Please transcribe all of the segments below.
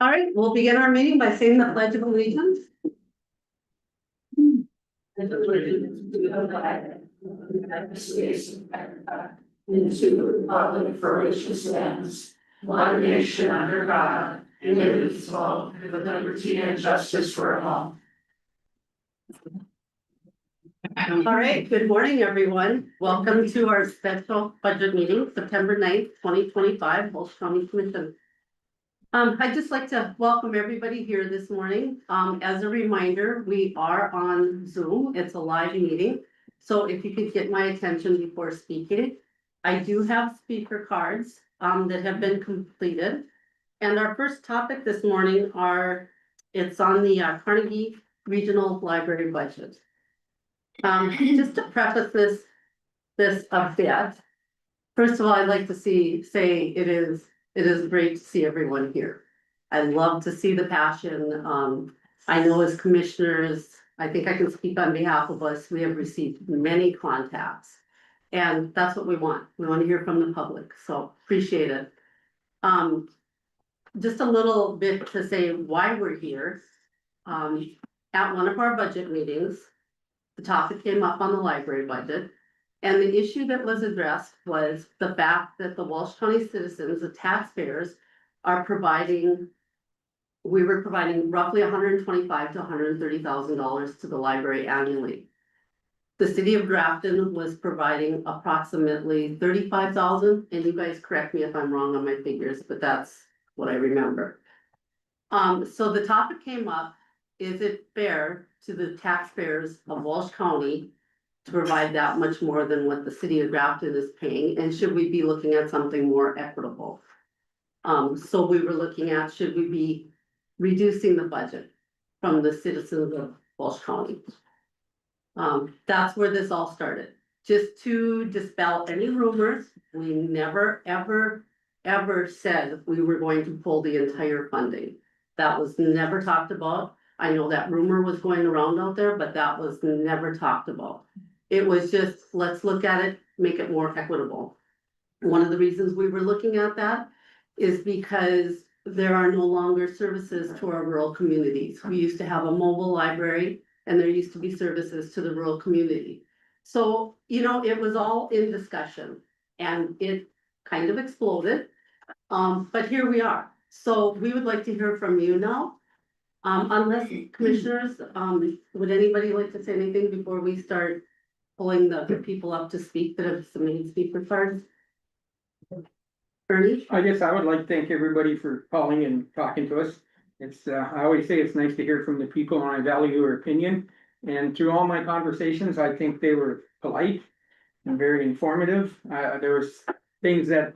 All right, we'll begin our meeting by saying the Pledge of Allegiance. Allegiance to the flag of the United States of America, and to the republic for which it stands, one nation under God, indivisible, with liberty and justice for all. All right, good morning, everyone. Welcome to our special budget meeting, September 9th, 2025, Walsh County Commission. I'd just like to welcome everybody here this morning. As a reminder, we are on Zoom. It's a live meeting. So if you could get my attention before speaking, I do have speaker cards that have been completed. And our first topic this morning it's on the Carnegie Regional Library budget. Just to preface this a bit, first of all, I'd like to say it is great to see everyone here. I love to see the passion. I know as commissioners, I think I can speak on behalf of us, we have received many contacts. And that's what we want. We want to hear from the public, so appreciate it. Just a little bit to say why we're here. At one of our budget meetings, the topic came up on the library budget. And the issue that was addressed was the fact that the Walsh County citizens, the taxpayers, we were providing roughly $125,000 to $130,000 to the library annually. The city of Grafton was providing approximately $35,000, and you guys correct me if I'm wrong on my figures, but that's what I remember. So the topic came up, is it fair to the taxpayers of Walsh County to provide that much more than what the city of Grafton is paying, and should we be looking at something more equitable? So we were looking at, should we be reducing the budget from the citizens of Walsh County? That's where this all started. Just to dispel any rumors, we never, ever said we were going to pull the entire funding. That was never talked about. I know that rumor was going around out there, but that was never talked about. It was just, let's look at it, make it more equitable. One of the reasons we were looking at that is because there are no longer services to our rural communities. We used to have a mobile library and there used to be services to the rural community. So, it was all in discussion and it kind of exploded. But here we are. So we would like to hear from you now. Unless commissioners, would anybody like to say anything before we start pulling the people up to speak that have submitted speaker cards? Ernie? I guess I would like to thank everybody for calling and talking to us. It's, I always say it's nice to hear from the people and I value your opinion. And through all my conversations, I think they were polite and very informative. There was things that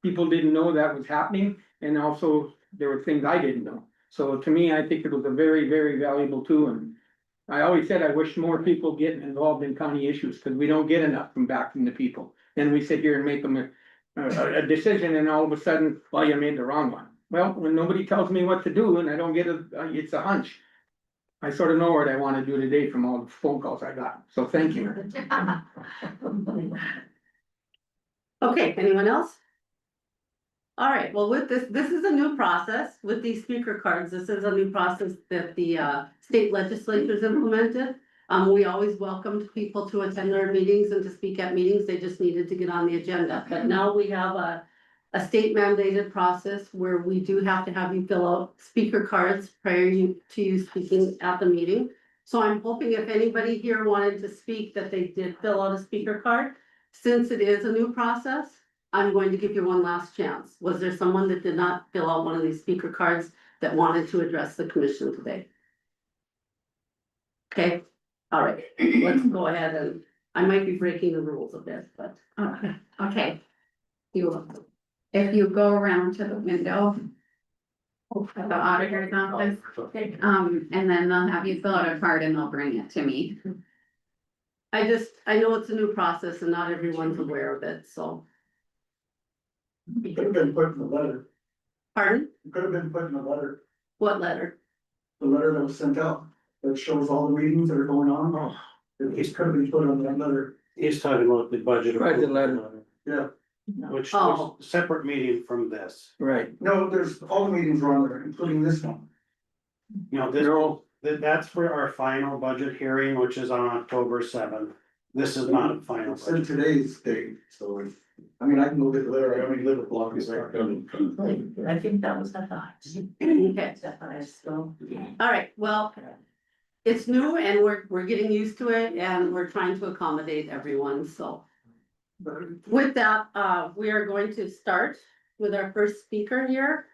people didn't know that was happening. And also there were things I didn't know. So to me, I think it was a very, very valuable tool. And I always said I wish more people get involved in county issues because we don't get enough from the people. Then we sit here and make them a decision and all of a sudden, well, you made the wrong one. Well, when nobody tells me what to do and I don't get it's a hunch. I sort of know what I want to do today from all the phone calls I got. So thank you. Okay, anyone else? All right, well, with this is a new process with these speaker cards. This is a new process that the state legislatures implemented. We always welcomed people to attend our meetings and to speak at meetings. They just needed to get on the agenda. But now we have a state mandated process where we do have to have you fill out speaker cards prior to you speaking at the meeting. So I'm hoping if anybody here wanted to speak that they did fill out a speaker card. Since it is a new process, I'm going to give you one last chance. Was there someone that did not fill out one of these speaker cards that wanted to address the commission today? Okay, all right, let's go ahead and I might be breaking the rules a bit, but. Okay. If you go around to the window at the auditor's office, and then they'll have you fill out a card and they'll bring it to me. I know it's a new process and not everyone's aware of it, so. It could have been put in the letter. Pardon? It could have been put in the letter, What letter? the letter that was sent out, that shows all the meetings that are going on. Oh, It just could have been put on that letter. He's talking about the budget. Budget letter. Yeah, which Oh. was a separate meeting from this. Right. No, there's, all the meetings were on there, including this one. You know, this, No, that's for our final budget hearing, which is on October seventh. This is not a final It said budget. today's date, so it's, I mean, I can go get the letter, I only live a block, is like. I think that was the thought. Okay. So, All right, well, it's new and we're getting used to it and we're trying to accommodate everyone, so. With that, we are going to start with our first speaker here.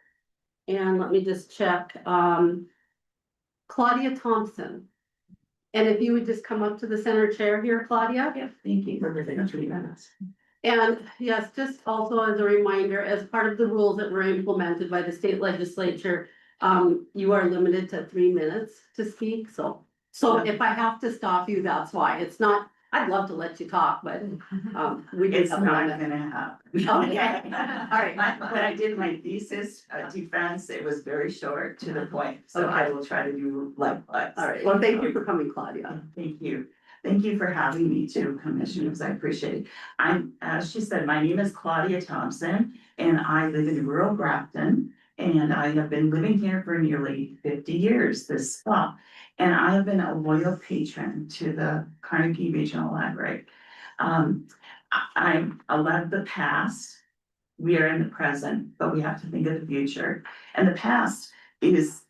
And let me just check, Claudia Thompson. And if you would just come up to the center chair here, Claudia. yeah, thank you for the 3 minutes. And yes, just also as a reminder, as part of the rules that were implemented by the state legislature, you are limited to 3 minutes to speak, so. So if I have to stop you, that's why. It's not, I'd love to let you talk, but, we do It's have a not limit. gonna happen. Okay. All right. When I did my thesis defense, it was very short to the point, so I will try to do likewise. All right, well, thank you for coming, Claudia. Thank you. Thank you for having me too, commissioners. I appreciate it. I'm, as she said, my name is Claudia Thompson and I live in rural Grafton. And I have been living here for nearly 50 years this fall. And I have been a loyal patron to the Carnegie Regional Library. I love the past. We are in the present, but we have to think of the future. And the past is,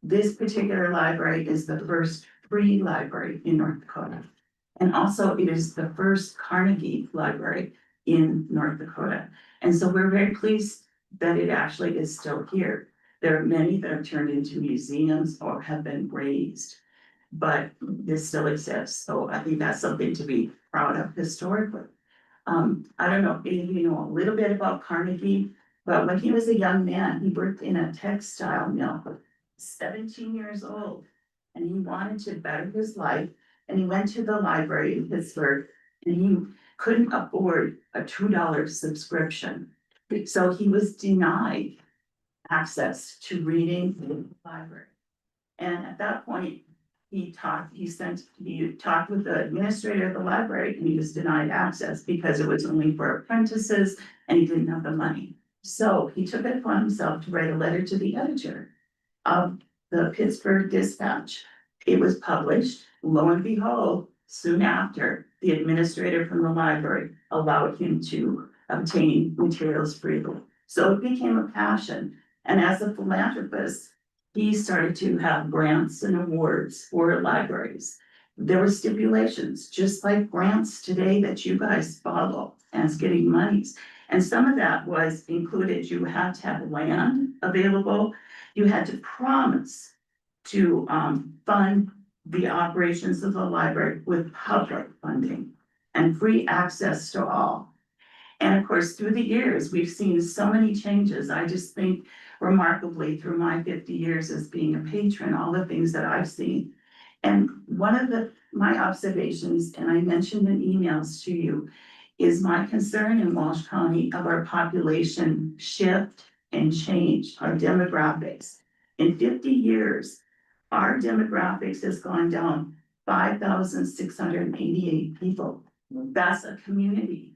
this particular library is the first free library in North Dakota. And also it is the first Carnegie library in North Dakota. And so we're very pleased that it actually is still here. There are many that are turned into museums or have been raised, but this still exists. So I think that's something to be proud of historically. I don't know if any of you know a little bit about Carnegie, but when he was a young man, he worked in a textile mill, 17 years old, and he wanted to better his life. And he went to the library in Pittsburgh and he couldn't afford a $2 subscription. So he was denied access to reading in the library. And at that point, he talked with the administrator of the library and he was denied access because it was only for apprentices and he didn't have the money. So he took it upon himself to write a letter to the editor of the Pittsburgh Dispatch. It was published, lo and behold, soon after, the administrator from the library allowed him to obtain materials freely. So it became a passion. And as a philanthropist, he started to have grants and awards for libraries. There were stipulations, just like grants today that you guys follow as getting monies. And some of that was included, you had to have land available. You had to promise to fund the operations of the library with public funding and free access to all. And of course, through the years, we've seen so many changes. I just think remarkably through my 50 years as being a patron, all the things that I've seen. And one of my observations, and I mentioned in emails to you, is my concern in Walsh County of our population shift and change, our demographics. In 50 years, our demographics has gone down 5,688 people. That's a community.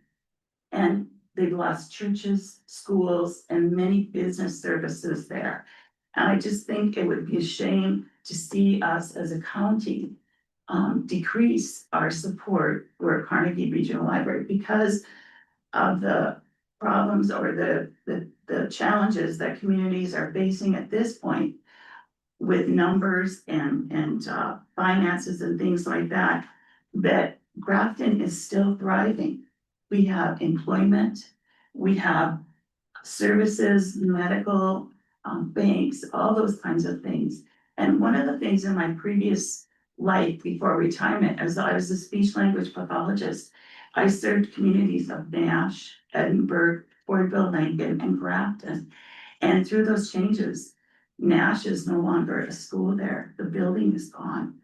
And they've lost churches, schools, and many business services there. And I just think it would be a shame to see us as a county decrease our support for Carnegie Regional Library because of the problems or the challenges that communities are facing at this point with numbers and finances and things like that, that Grafton is still thriving. We have employment, we have services, medical, banks, all those kinds of things. And one of the things in my previous life before retirement, as I was a speech language pathologist, I served communities of Nash, Edinburgh, Fordville, Lincoln, and Grafton. And through those changes, Nash is no longer a school there. The building is gone.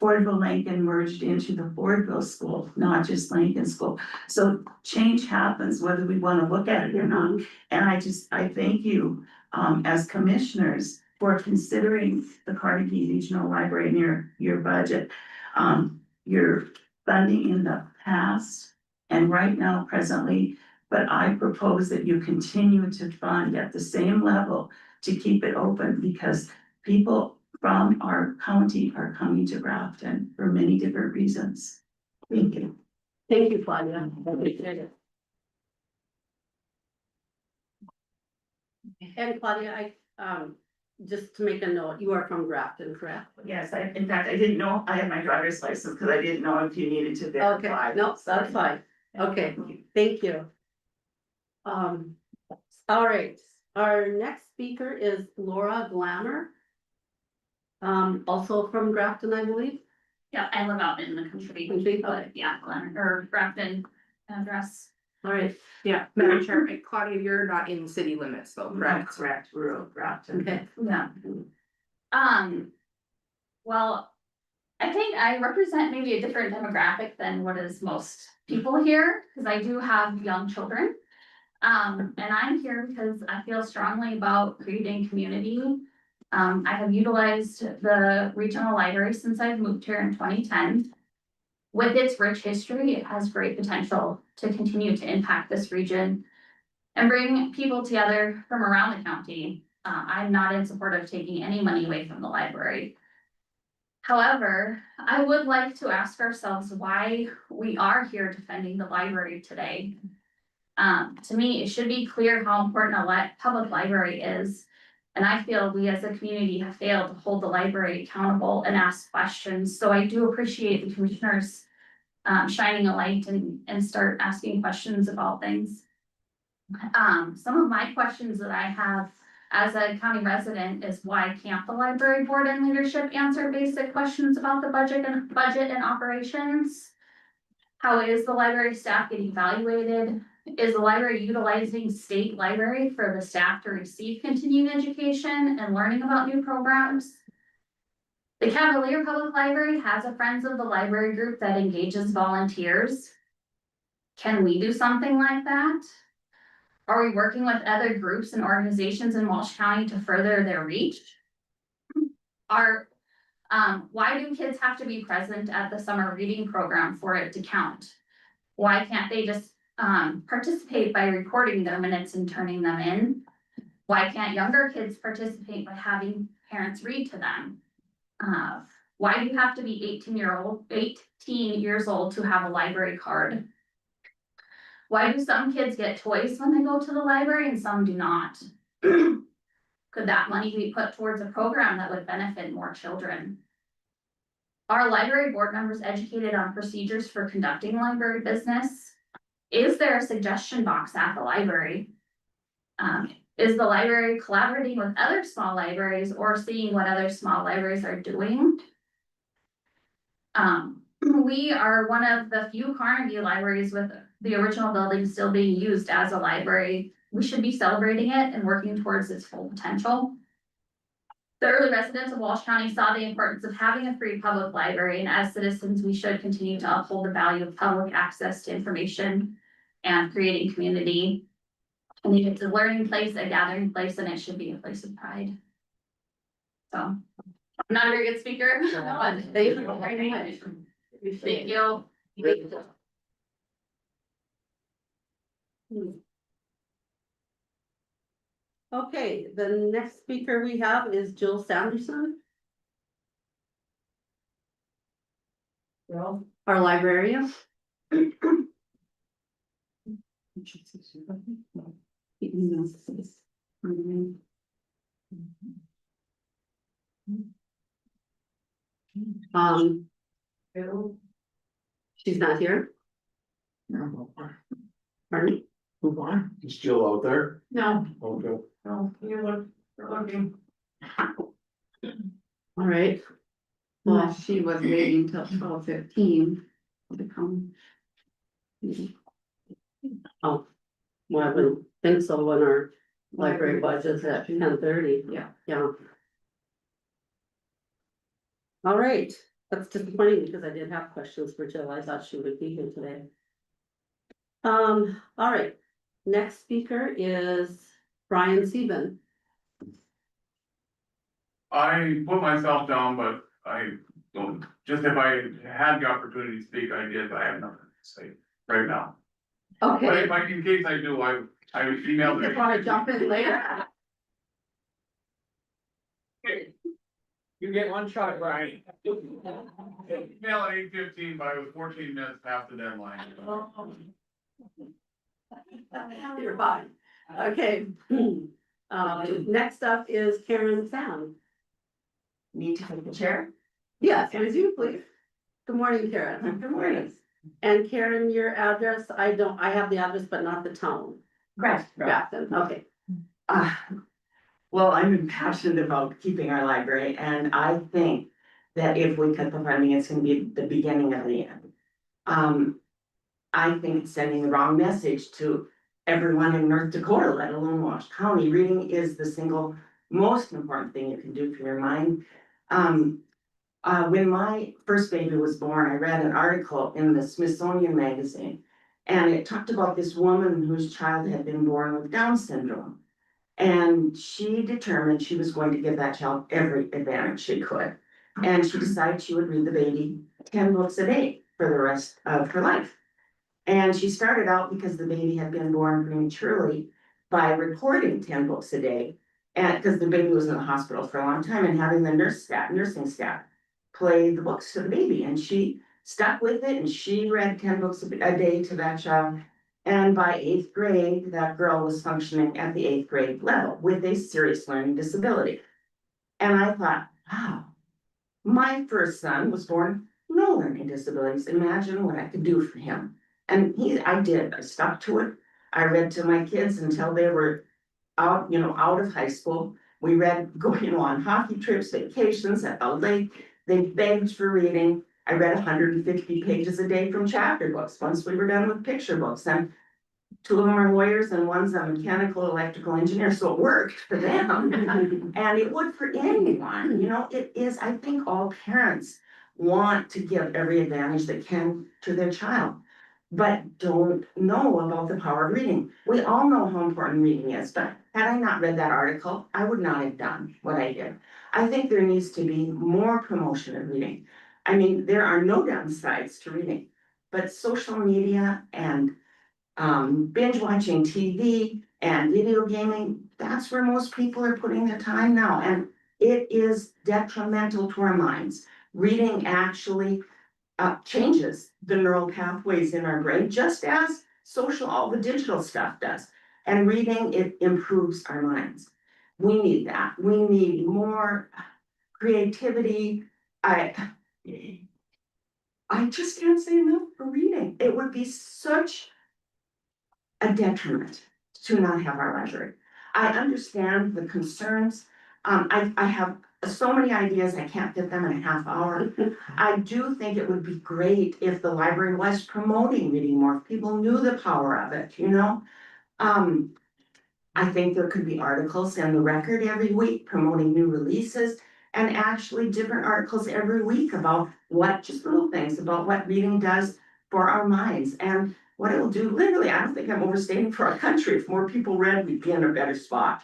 Fordville Lincoln merged into the Fordville School, not just Lincoln School. So change happens whether we want to look at it or not. And I thank you as commissioners for considering the Carnegie Regional Library in your budget. Your funding in the past And right now, presently, but I propose that you continue to fund at the same level to keep it open, because people from our county are coming to Grafton for many different reasons. Thank you. Thank you, Claudia. I appreciate it. And Claudia, just to make a note, you are from Grafton, correct? Yes, in fact, I didn't know I had my driver's license because I didn't know if you needed to verify. Okay, no, that's fine. Okay, thank you. All right, our next speaker is Laura Glamour. Also from Grafton, I believe. Yeah, I live out in the country, Country, okay. but yeah, Glen, or Grafton address. All right, Yeah, Madam Chair, Claudia, you're not in city limits though, correct? Correct, rural Grafton. okay. Yeah. Well, I think I represent maybe a different demographic than what is most people here, because I do have young children. And I'm here because I feel strongly about creating community. I have utilized the regional library since I've moved here in 2010. With its rich history, it has great potential to continue to impact this region and bring people together from around the county. I'm not in support of taking any money away from the library. However, I would like to ask ourselves why we are here defending the library today. To me, it should be clear how important a public library is. And I feel we as a community have failed to hold the library accountable and ask questions. So I do appreciate the commissioners shining a light and start asking questions about things. Some of my questions that I have as a county resident is why can't the library board and leadership answer basic questions about the budget and operations? How is the library staff getting evaluated? Is the library utilizing state library for the staff to receive continuing education and learning about new programs? The Cavalier Public Library has a Friends of the Library group that engages volunteers. Can we do something like that? Are we working with other groups and organizations in Walsh County to further their reach? Why do kids have to be present at the summer reading program for it to count? Why can't they just participate by recording their minutes and turning them in? Why can't younger kids participate by having parents read to them? Why do you have to be 18 years old to have a library card? Why do some kids get toys when they go to the library and some do not? Could that money be put towards a program that would benefit more children? Are library board members educated on procedures for conducting library business? Is there a suggestion box at the library? Is the library collaborating with other small libraries or seeing what other small libraries are doing? We are one of the few Carnegie libraries with the original building still being used as a library. We should be celebrating it and working towards its full potential. The early residents of Walsh County saw the importance of having a free public library, and as citizens, we should continue to uphold the value of public access to information and creating community. I think it's a learning place, a gathering place, and it should be a place of pride. So, I'm not a very good speaker. But Thank you very much. Thank you. Okay, the next speaker we have is Jill Sanderson. Our librarian. She's not here. No, Pardon? move on. Is Jill out there? No, Okay. no, you're looking. All right. Well, she was waiting till 12:15 to come. Oh, well, I wouldn't think so when our library budget's at 10:30. Yeah. Yeah. All right, that's disappointing because I did have questions for Jill. I thought she would be here today. All right, next speaker is Brian Sieben. I put myself down, but I don't, just if I had the opportunity to speak, I did, but I have nothing to say right now. Okay. But in case I do, I emailed Just her. wanna jump in later? You get one shot, Brian. Email at 8:15, but I was 14 minutes past the deadline. You're fine. Okay. Next up is Karen Sound. Need to take the chair? Yes, it is you, please. Good morning, Karen. Good morning. And Karen, your address, I have the address, but not the town. Correct. Grafton, okay. Well, I'm passionate about keeping our library, and I think that if we cut the funding, it's gonna be the beginning of the end. I think it's sending the wrong message to everyone in North Dakota, let alone Wash County. Reading is the single most important thing you can do for your mind. When my first baby was born, I read an article in the Smithsonian magazine, and it talked about this woman whose child had been born with Down syndrome. And she determined she was going to give that child every advantage she could. And she decided she would read the baby 10 books a day for the rest of her life. And she started out because the baby had been born prematurely by recording 10 books a day. And because the baby was in the hospital for a long time, and having the nursing staff play the books to the baby. And she stuck with it, and she read 10 books a day to that child. And by 8th grade, that girl was functioning at the 8th grade level with a serious learning disability. And I thought, wow, my first son was born no learning disabilities. Imagine what I could do for him. And I stuck to it. I read to my kids until they were out of high school. We read going on hockey trips, vacations at the lake. They begged for reading. I read 150 pages a day from chapter books once we were done with picture books. And 2 of them are lawyers and one's a mechanical electrical engineer, so it worked for them. And it would for anyone, it is, I think all parents want to give every advantage they can to their child, but don't know about the power of reading. We all know how important reading is, but had I not read that article, I would not have done what I did. I think there needs to be more promotion of reading. I mean, there are no downsides to reading, but social media and binge watching TV and video gaming, that's where most people are putting their time now. And it is detrimental to our minds. Reading actually changes the neural pathways in our brain, just as all the digital stuff does. And reading, it improves our minds. We need that. We need more creativity. I just can't say enough for reading. It would be such a detriment to not have our library. I understand the concerns. I have so many ideas, I can't fit them in a half hour. I do think it would be great if the library was promoting reading more, if people knew the power of it, I think there could be articles in the Record every week promoting new releases, and actually different articles every week about just little things about what reading does for our minds and what it will do. Literally, I don't think I'm overstating for our country. If more people read, we'd be in a better spot,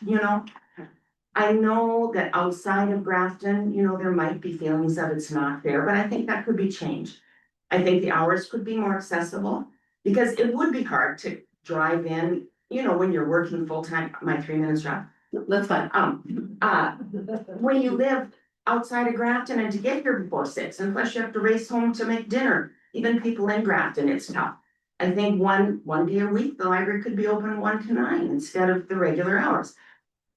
I know that outside of Grafton, there might be feelings that it's not fair, but I think that could be changed. I think the hours could be more accessible, because it would be hard to drive in, when you're working full-time, my 3 minutes drive. That's fine. When you live outside of Grafton and to get here before 6, and plus you have to race home to make dinner, even people in Grafton, it's tough. I think one day a week, the library could be open 1 to 9 instead of the regular hours.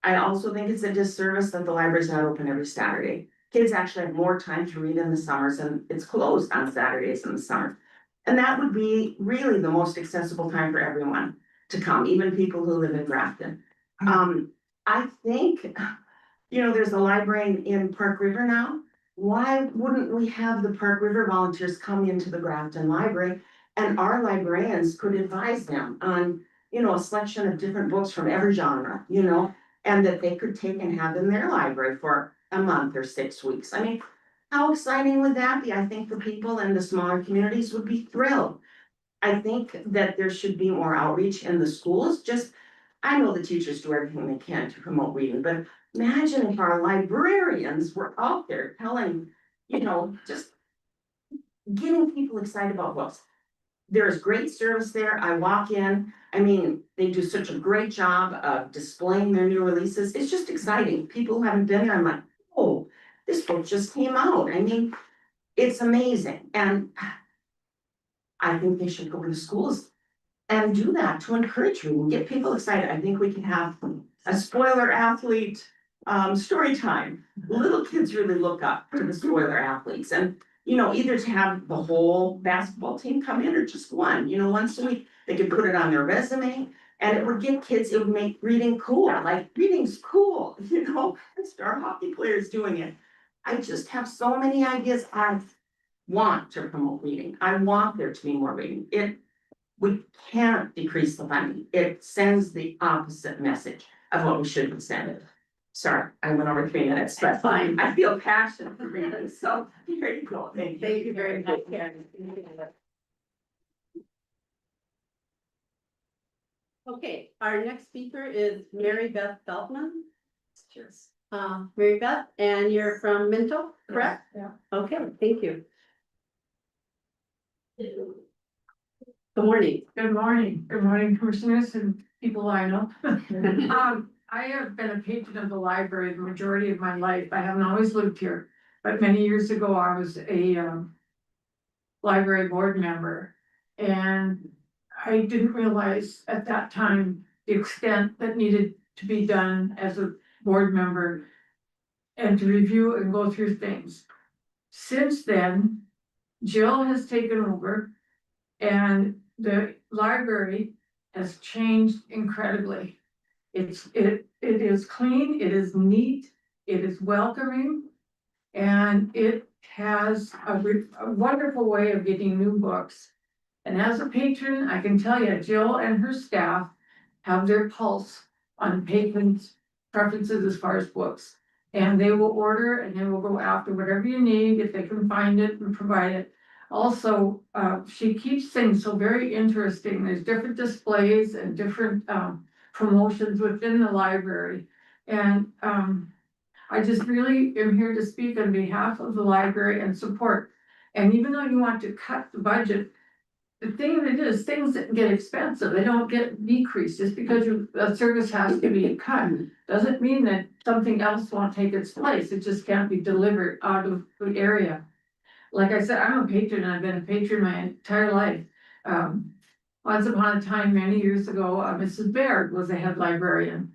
I also think it's a disservice that the library's not open every Saturday. Kids actually have more time to read in the summers, and it's closed on Saturdays in the summer. And that would be really the most accessible time for everyone to come, even people who live in Grafton. I think, there's a library in Park River now. Why wouldn't we have the Park River volunteers come into the Grafton Library, and our librarians could advise them on, a selection of different books from every genre, and that they could take and have in their library for a month or 6 weeks. I mean, how exciting would that be? I think the people in the smaller communities would be thrilled. I think that there should be more outreach in the schools. I know the teachers do everything they can to promote reading, but imagine if our librarians were out there telling, just getting people excited about books. There's great service there. I walk in, I mean, they do such a great job of displaying their new releases. It's just exciting. People who haven't been there, I'm like, oh, this book just came out. I mean, it's amazing. And I think they should go to the schools and do that to encourage you, get people excited. I think we can have a spoiler athlete story time. Little kids really look up to the spoiler athletes, and you know, either to have the whole basketball team come in or just one, you know, once a week, they could put it on their resume. And it would get kids, it would make reading cool, like reading's cool, you know, and star hockey players doing it. I just have so many ideas. I want to promote reading. I want there to be more reading. We can't decrease the funding. It sends the opposite message of what we should be sending. Sorry, I went over 3 minutes, but Fine. I feel passionate for reading, so here you go. Thank you. Thank you very much, Karen. Okay, our next speaker is Mary Beth Feldman. Cheers. Mary Beth, and you're from Minto, correct? Yeah. Okay, thank you. Good morning. Good morning, commissioners and people I know. I have been a patron of the library the majority of my life. I haven't always lived here, but many years ago, I was a library board member. And I didn't realize at that time the extent that needed to be done as a board member and to review and go through things. Since then, Jill has taken over and the library has changed incredibly. It is clean, it is neat, it is welcoming, and it has a wonderful way of getting new books. And as a patron, I can tell you, Jill and her staff have their pulse on patrons' preferences as far as books. And they will order and they will go after whatever you need, if they can find it and provide it. Also, she keeps things so very interesting. There's different displays and different promotions within the library. And I just really am here to speak on behalf of the library and support. And even though you want to cut the budget, the thing of it is, things that get expensive, they don't get decreased. Just because a service has to be cut, doesn't mean that something else won't take its place. It just can't be delivered out of the area. Like I said, I'm a patron, and I've been a patron my entire life. Once upon a time, many years ago, Mrs. Baird was a head librarian.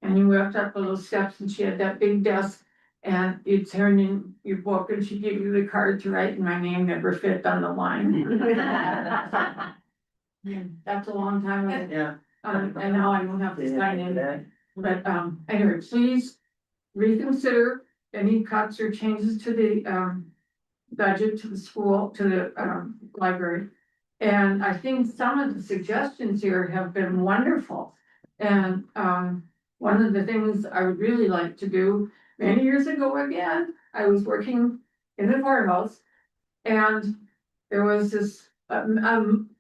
And you walked up those steps and she had that big desk and you'd turn in your book and she'd give you the card to write, and my name never fit on the line. That's a long time ago. Yeah. And now I don't have to sign in. But anyway, please reconsider any cuts or changes to the budget to the school, to the library. And I think some of the suggestions here have been wonderful. And one of the things I would really like to do, many years ago again, I was working in the courthouse. And there was this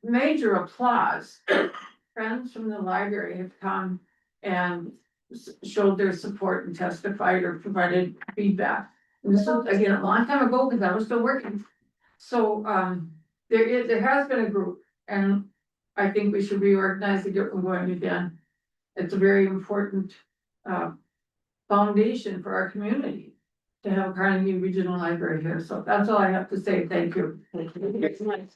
major applause. Friends from the library have come and showed their support and testified or provided feedback. And this was, again, a long time ago, because I was still working. So there has been a group, and I think we should reorganize and get them going again. It's a very important foundation for our community to have Carnegie Regional Library here. So that's all I have to say. Thank you. Thank you very much.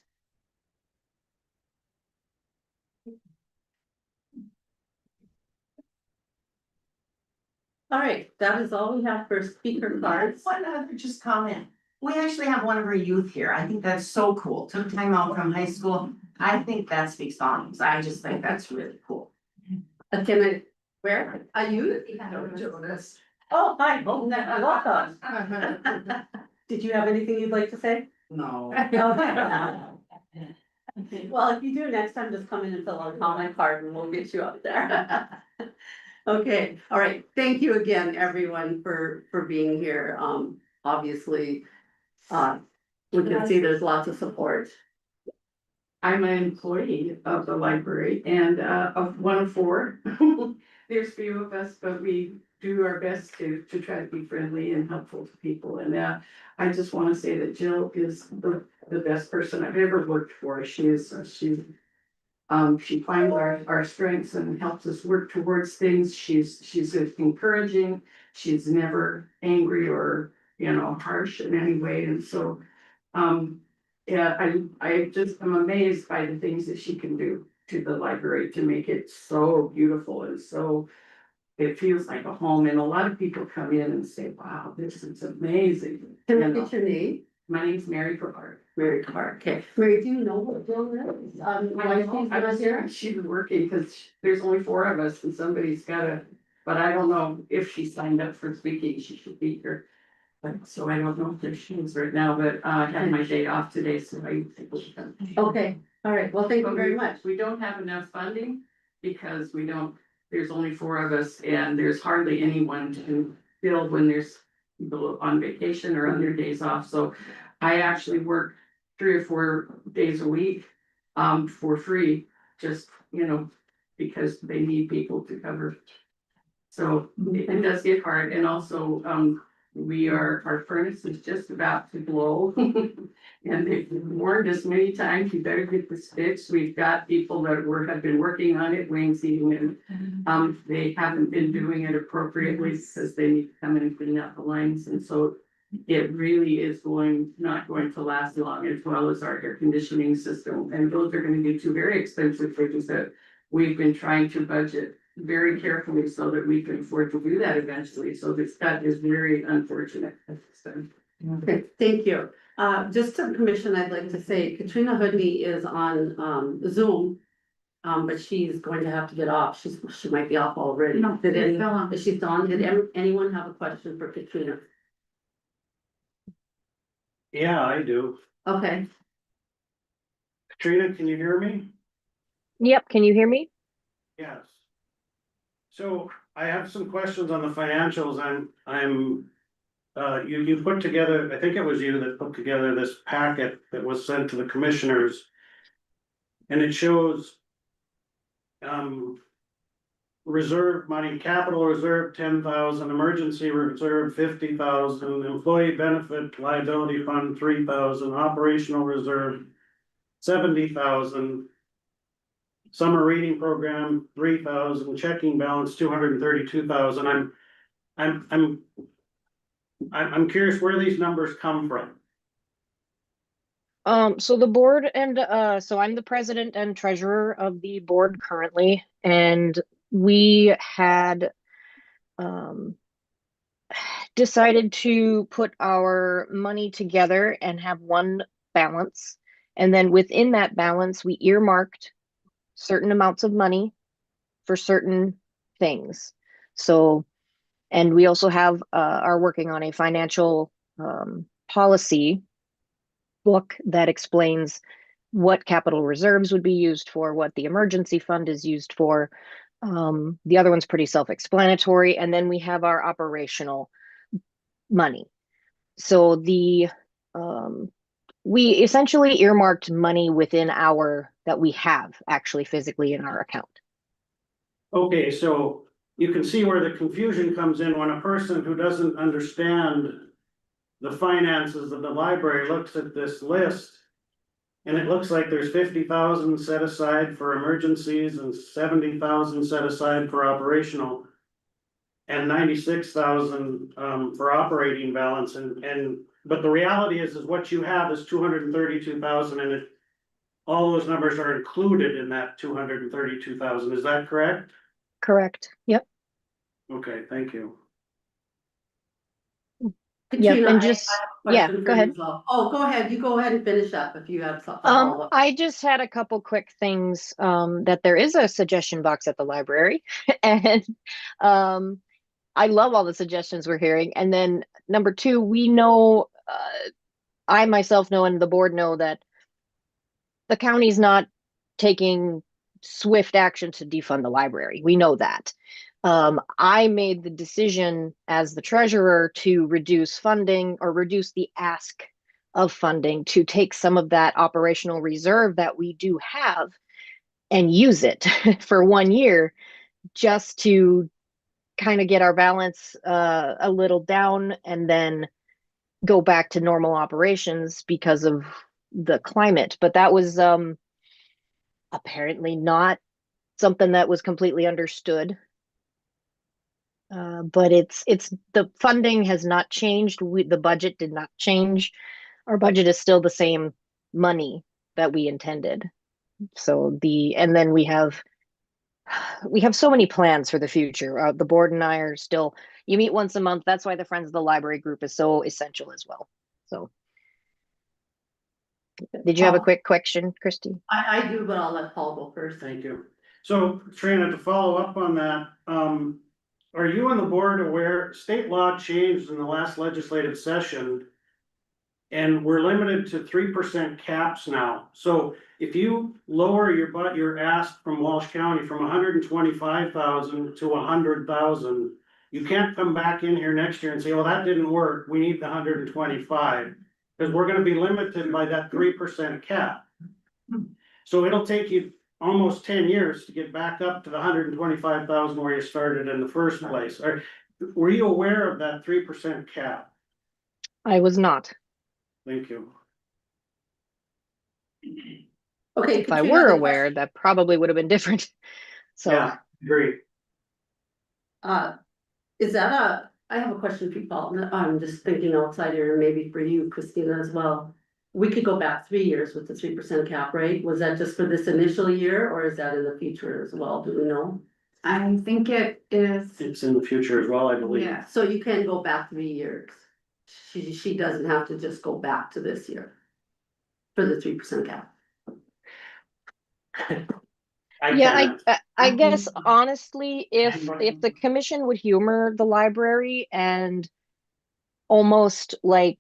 All right, that is all we have for speaker cards. One other just comment. We actually have one of our youth here. I think that's so cool. Took time out from high school. I think that speaks volumes. I just think that's really cool. Can I, where are you? Jonas. Oh, hi, welcome. Did you have anything you'd like to say? No. Okay. Well, if you do, next time, just come in and fill out a comment card and we'll get you up there. Okay, all right, thank you again, everyone, for being here. Obviously, we can see there's lots of support. I'm an employee of the library and of one of four. There's few of us, but we do our best to try to be friendly and helpful to people. And I just want to say that Jill is the best person I've ever worked for. She finds our strengths and helps us work towards things. She's encouraging. She's never angry or, harsh in any way. And so, yeah, I just am amazed by the things that she can do to the library to make it so beautiful and so it feels like a home. And a lot of people come in and say, wow, this is amazing. Can I get your name? My name's Mary Clark. Mary Clark, okay. Mary, do you know what Jill is? Why she's not here? She's working because there's only 4 of us and somebody's gotta, but I don't know if she signed up for speaking, she should be here. But so I don't know if she is right now, but I had my day off today, so I think she can. Okay, all right, well, thank you very much. We don't have enough funding because there's only 4 of us and there's hardly anyone to build when there's people on vacation or on their days off. So I actually work 3 or 4 days a week for free, just, because they need people to cover. So it does get hard. And also, our furnace is just about to blow. And they've warned us many times, you better get this fixed. We've got people that have been working on it, Wayne Seaman. They haven't been doing it appropriately because they need to come in and clean out the lines. And so it really is not going to last long, as well as our air conditioning system. And those are going to be 2 very expensive things that we've been trying to budget very carefully so that we can afford to do that eventually. So this is very unfortunate. Okay, thank you. Just to the commission, I'd like to say Katrina Hoodney is on Zoom. But she's going to have to get off. She might be off already. No, she's still on. Is she still on? Did anyone have a question for Katrina? Yeah, I do. Okay, Katrina, can you hear me? Yep, can you hear me? Yes. So I have some questions on the financials. You put together, I think it was you that put together this packet that was sent to the commissioners. And it shows reserve money, capital reserve 10,000, emergency reserve 50,000, employee benefit liability fund 3,000, operational reserve 70,000. Summer reading program 3,000, checking balance 232,000. I'm curious where these numbers come from. So the board and so I'm the president and treasurer of the board currently, and we had decided to put our money together and have one balance, and then within that balance we earmarked certain amounts of money for certain things. So, and we also are working on a financial policy book that explains what capital reserves would be used for, what the emergency fund is used for. The other one's pretty self-explanatory. And then we have our operational money. So we essentially earmarked money within that we have actually physically in our account. Okay, so you can see where the confusion comes in when a person who doesn't understand the finances of the library looks at this list. And it looks like there's 50,000 set aside for emergencies and 70,000 set aside for operational. And 96,000 for operating balance but the reality is what you have is 232,000 and all those numbers are included in that 232,000. Is that correct? Correct. Yep. Okay, thank you. Katrina, and I just have a yeah, question go for you ahead. as well. Oh, go ahead. You go ahead and finish up if you have something. I just had a couple quick things, that there is a suggestion box at the library and I love all the suggestions we're hearing. And then number 2, we know, I myself know and the board know that the county's not taking swift action to defund the library. We know that. I made the decision as the treasurer to reduce funding or reduce the ask of funding to take some of that operational reserve that we do have and use it for 1 year just to kind of get our balance a little down and then go back to normal operations because of the climate. But that was apparently not something that was completely understood. But it's the funding has not changed. The budget did not change. Our budget is still the same money that we intended. So and then we have so many plans for the future. The board and I are still, you meet once a month. That's why the Friends of the Library group is so essential as well. So did you have a Paul? quick question, Christy? I do, but I'll let Paul go first. Thank you. So Trina, to follow up on that, are you on the board aware, state law changed in the last legislative session? And we're limited to 3% caps now. So if you lower your ask from Walsh County from 125,000 to 100,000, you can't come back in here next year and say, well, that didn't work, we need the 125. Because we're gonna be limited by that 3% cap. So it'll take you almost 10 years to get back up to the 125,000 where you started in the first place. Were you aware of that 3% cap? I was not. Thank you. Okay. If I Katrina, were the aware, that probably would have been different. So Yeah, great. Is that I have a question for you, Paul. I'm just thinking outside here, maybe for you, Christina, as well. We could go back 3 years with the 3% cap, right? Was that just for this initial year, or is that in the future as well? Do we know? I think it is, It's in the future as well, I believe. yeah, So you can go back 3 years. She doesn't have to just go back to this year for the 3% cap. I guess honestly, if the commission would humor the library and almost like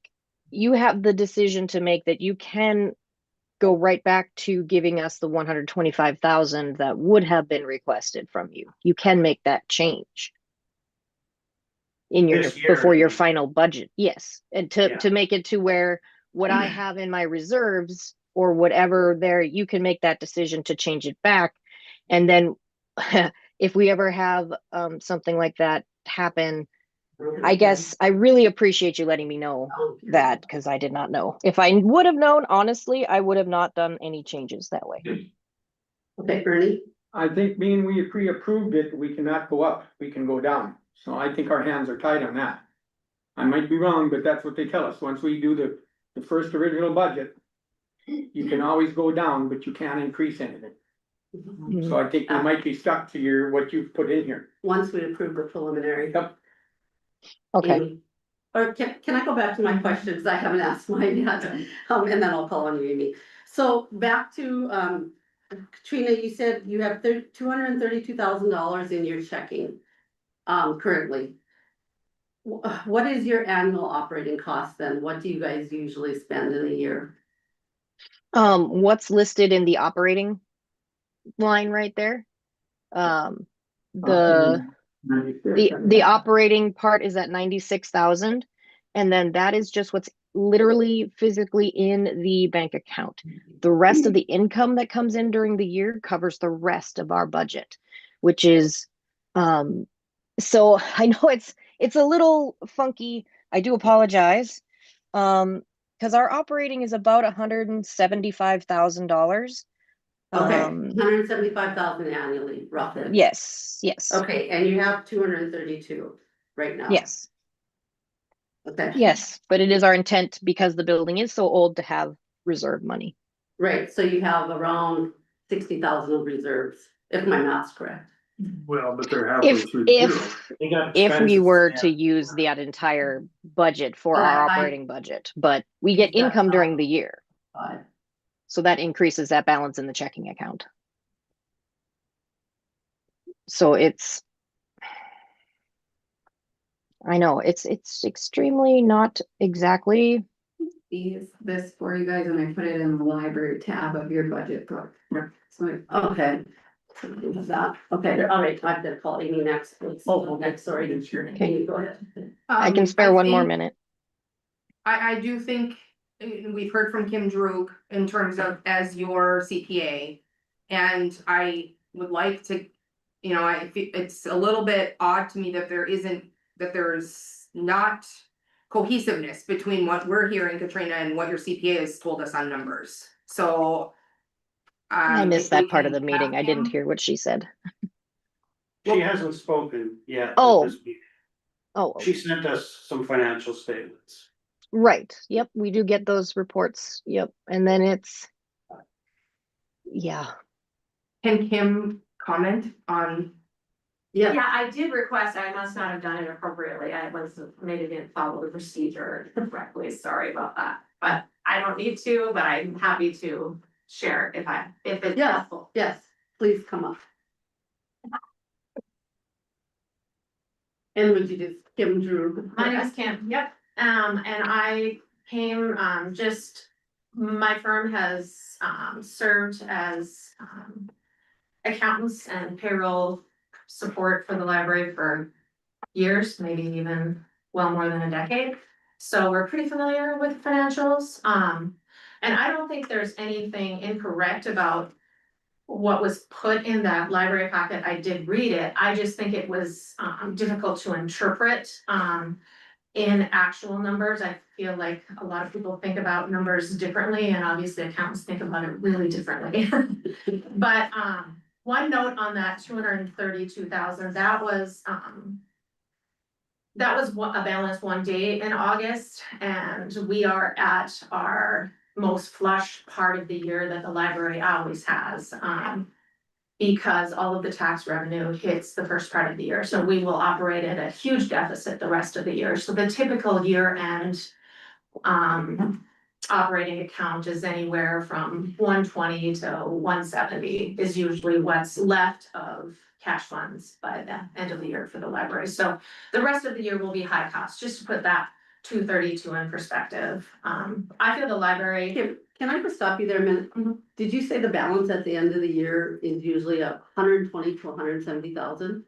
you have the decision to make that you can go right back to giving us the 125,000 that would have been requested from you. You can make that change in your This year, before you your mean. final budget. Yes, and Yeah. to make it to where what I have in my reserves or whatever there, you can make that decision to change it back. And then if we ever have something like that happen, I guess I really appreciate you letting me know that, because I did not know. If I would have known, honestly, I would have not done any changes that way. Okay, Bernie? I think being we pre-approved it, we cannot go up, we can go down. So I think our hands are tied on that. I might be wrong, but that's what they tell us. Once we do the first original budget, you can always go down, but you can't increase anything. So I think we might be stuck to what you've put in here. Once we approve the preliminary. Yep. Okay. Amy? Or can I go back to my questions? I haven't asked mine yet, and then I'll call on you, Amy. So back to, Katrina, you said you have $232,000 in your checking, currently. What is your annual operating cost then? What do you guys usually spend in a year? What's listed in the operating line right there? The operating part is at 96,000, and then that is just what's literally physically in the bank account. The rest of the income that comes in during the year covers the rest of our budget, which is so I know it's a little funky. I do apologize. Because our operating is about $175,000. Okay, 175,000 annually, roughly. Yes. Okay, and you have 232 right now. Yes. Okay. Yes, but it is our intent, because the building is so old, to have reserve money. Right, so you have around 60,000 of reserves, if my math's correct. Well, but they're halfway If through the year. we were to use that entire budget for our operating budget, but we get income during the year. So that increases that balance in the checking account. So I know it's extremely not exactly. this for you guys, and I put it in the library tab of your budget book. So Okay. That, okay, all right, I'm gonna call Amy next, please. Next, sorry. Okay. Go ahead. I can spare one more think- minute. I do think we've heard from Kim Droog in terms of as your CPA. And I would like to You know, it's a little bit odd to me that there's not cohesiveness between what we're hearing, Katrina, and what your CPA has told us on numbers, so. I missed if we that part of can the meeting. I didn't have him- hear what she said. She hasn't spoken yet. at Oh. this meeting. Oh, She sent us some financial statements. right. Yep, we do get those reports. Yep. And then it's, yeah. Can Kim comment on? Yeah, Yeah, I did request, I must not have done it appropriately, maybe didn't follow the procedure correctly, sorry about that. But I don't need to, but I'm happy to share if it's Yeah. helpful. yes, please come up. And would you just Kim Drew? My name is Kim, yep, and I came, my firm has, served as, accountants and payroll support for the library for years, maybe even well more than a decade. So we're pretty familiar with financials, and I don't think there's anything incorrect about what was put in that library packet. I did read it, I just think it was, difficult to interpret, in actual numbers. I feel like a lot of people think about numbers differently, and obviously accountants think about it really differently. But, one note on that 232,000, that was a balance one day in August, and we are at our most flush part of the year that the library always has. Because all of the tax revenue hits the first part of the year, so we will operate at a huge deficit the rest of the year. So the typical year end operating account is anywhere from 120 to 170 is usually what's left of cash funds by the end of the year for the library. So the rest of the year will be high cost, just to put that 232 in perspective. I feel the library. Can I just stop you there a minute? Did you say the balance at the end of the year is usually 120 to 170,000?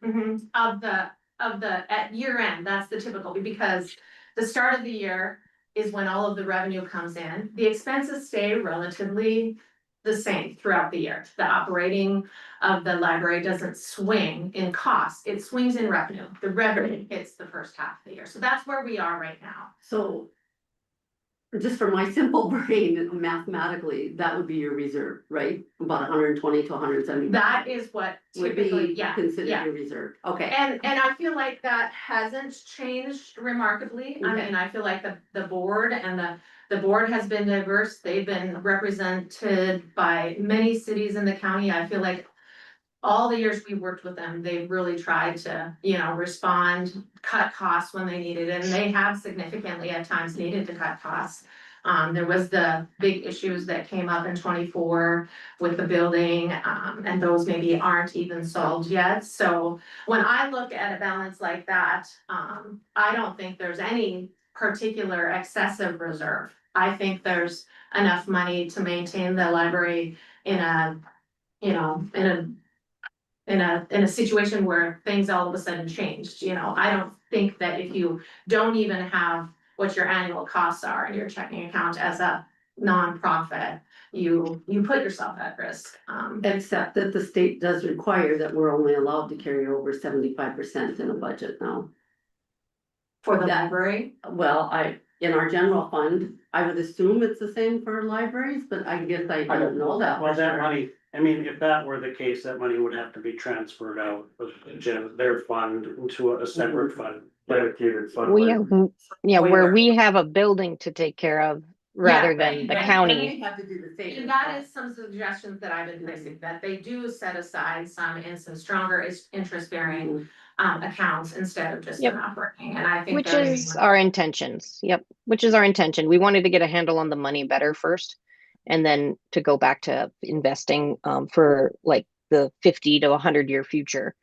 At year end, that's the typical, because the start of the year is when all of the revenue comes in. The expenses stay relatively the same throughout the year. The operating of the library doesn't swing in cost, it swings in revenue. The revenue hits the first half of the year. So that's where we are right now. So just for my simple brain, mathematically, that would be your reserve, right? About 120 to 170. That is what Would typically, be yeah, considered yeah. your reserve, okay. And I feel like that hasn't changed remarkably. I Okay. mean, I feel like the board and the board has been diverse. They've been represented by many cities in the county. I feel like all the years we worked with them, they've really tried to, respond, cut costs when they needed it, and they have significantly at times needed to cut costs. There was the big issues that came up in 24 with the building, and those maybe aren't even solved yet. So when I look at a balance like that, I don't think there's any particular excessive reserve. I think there's enough money to maintain the library in a situation where things all of a sudden changed, I don't think that if you don't even have what your annual costs are in your checking account as a nonprofit, you put yourself at risk. Except that the state does require that we're only allowed to carry over 75% in a budget now. For the That- library, Well, in our general fund, I would assume it's the same for libraries, but I guess I don't know that. Well, for that sure. money, I mean, if that were the case, that money would have to be transferred out of their fund into a separate fund. Dedicated fund. We, yeah, where Waiver. we have a building to take care of rather Yeah, than the right. county. And we have to do the same. and that is some suggestions that I've been placing, that they do set aside some stronger interest bearing accounts instead of just Yep. an operating, and I think. Which they're is being- our intentions. Yep, which is our intention. We wanted to get a handle on the money better first, and then to go back to investing for like the 50 to 100-year future.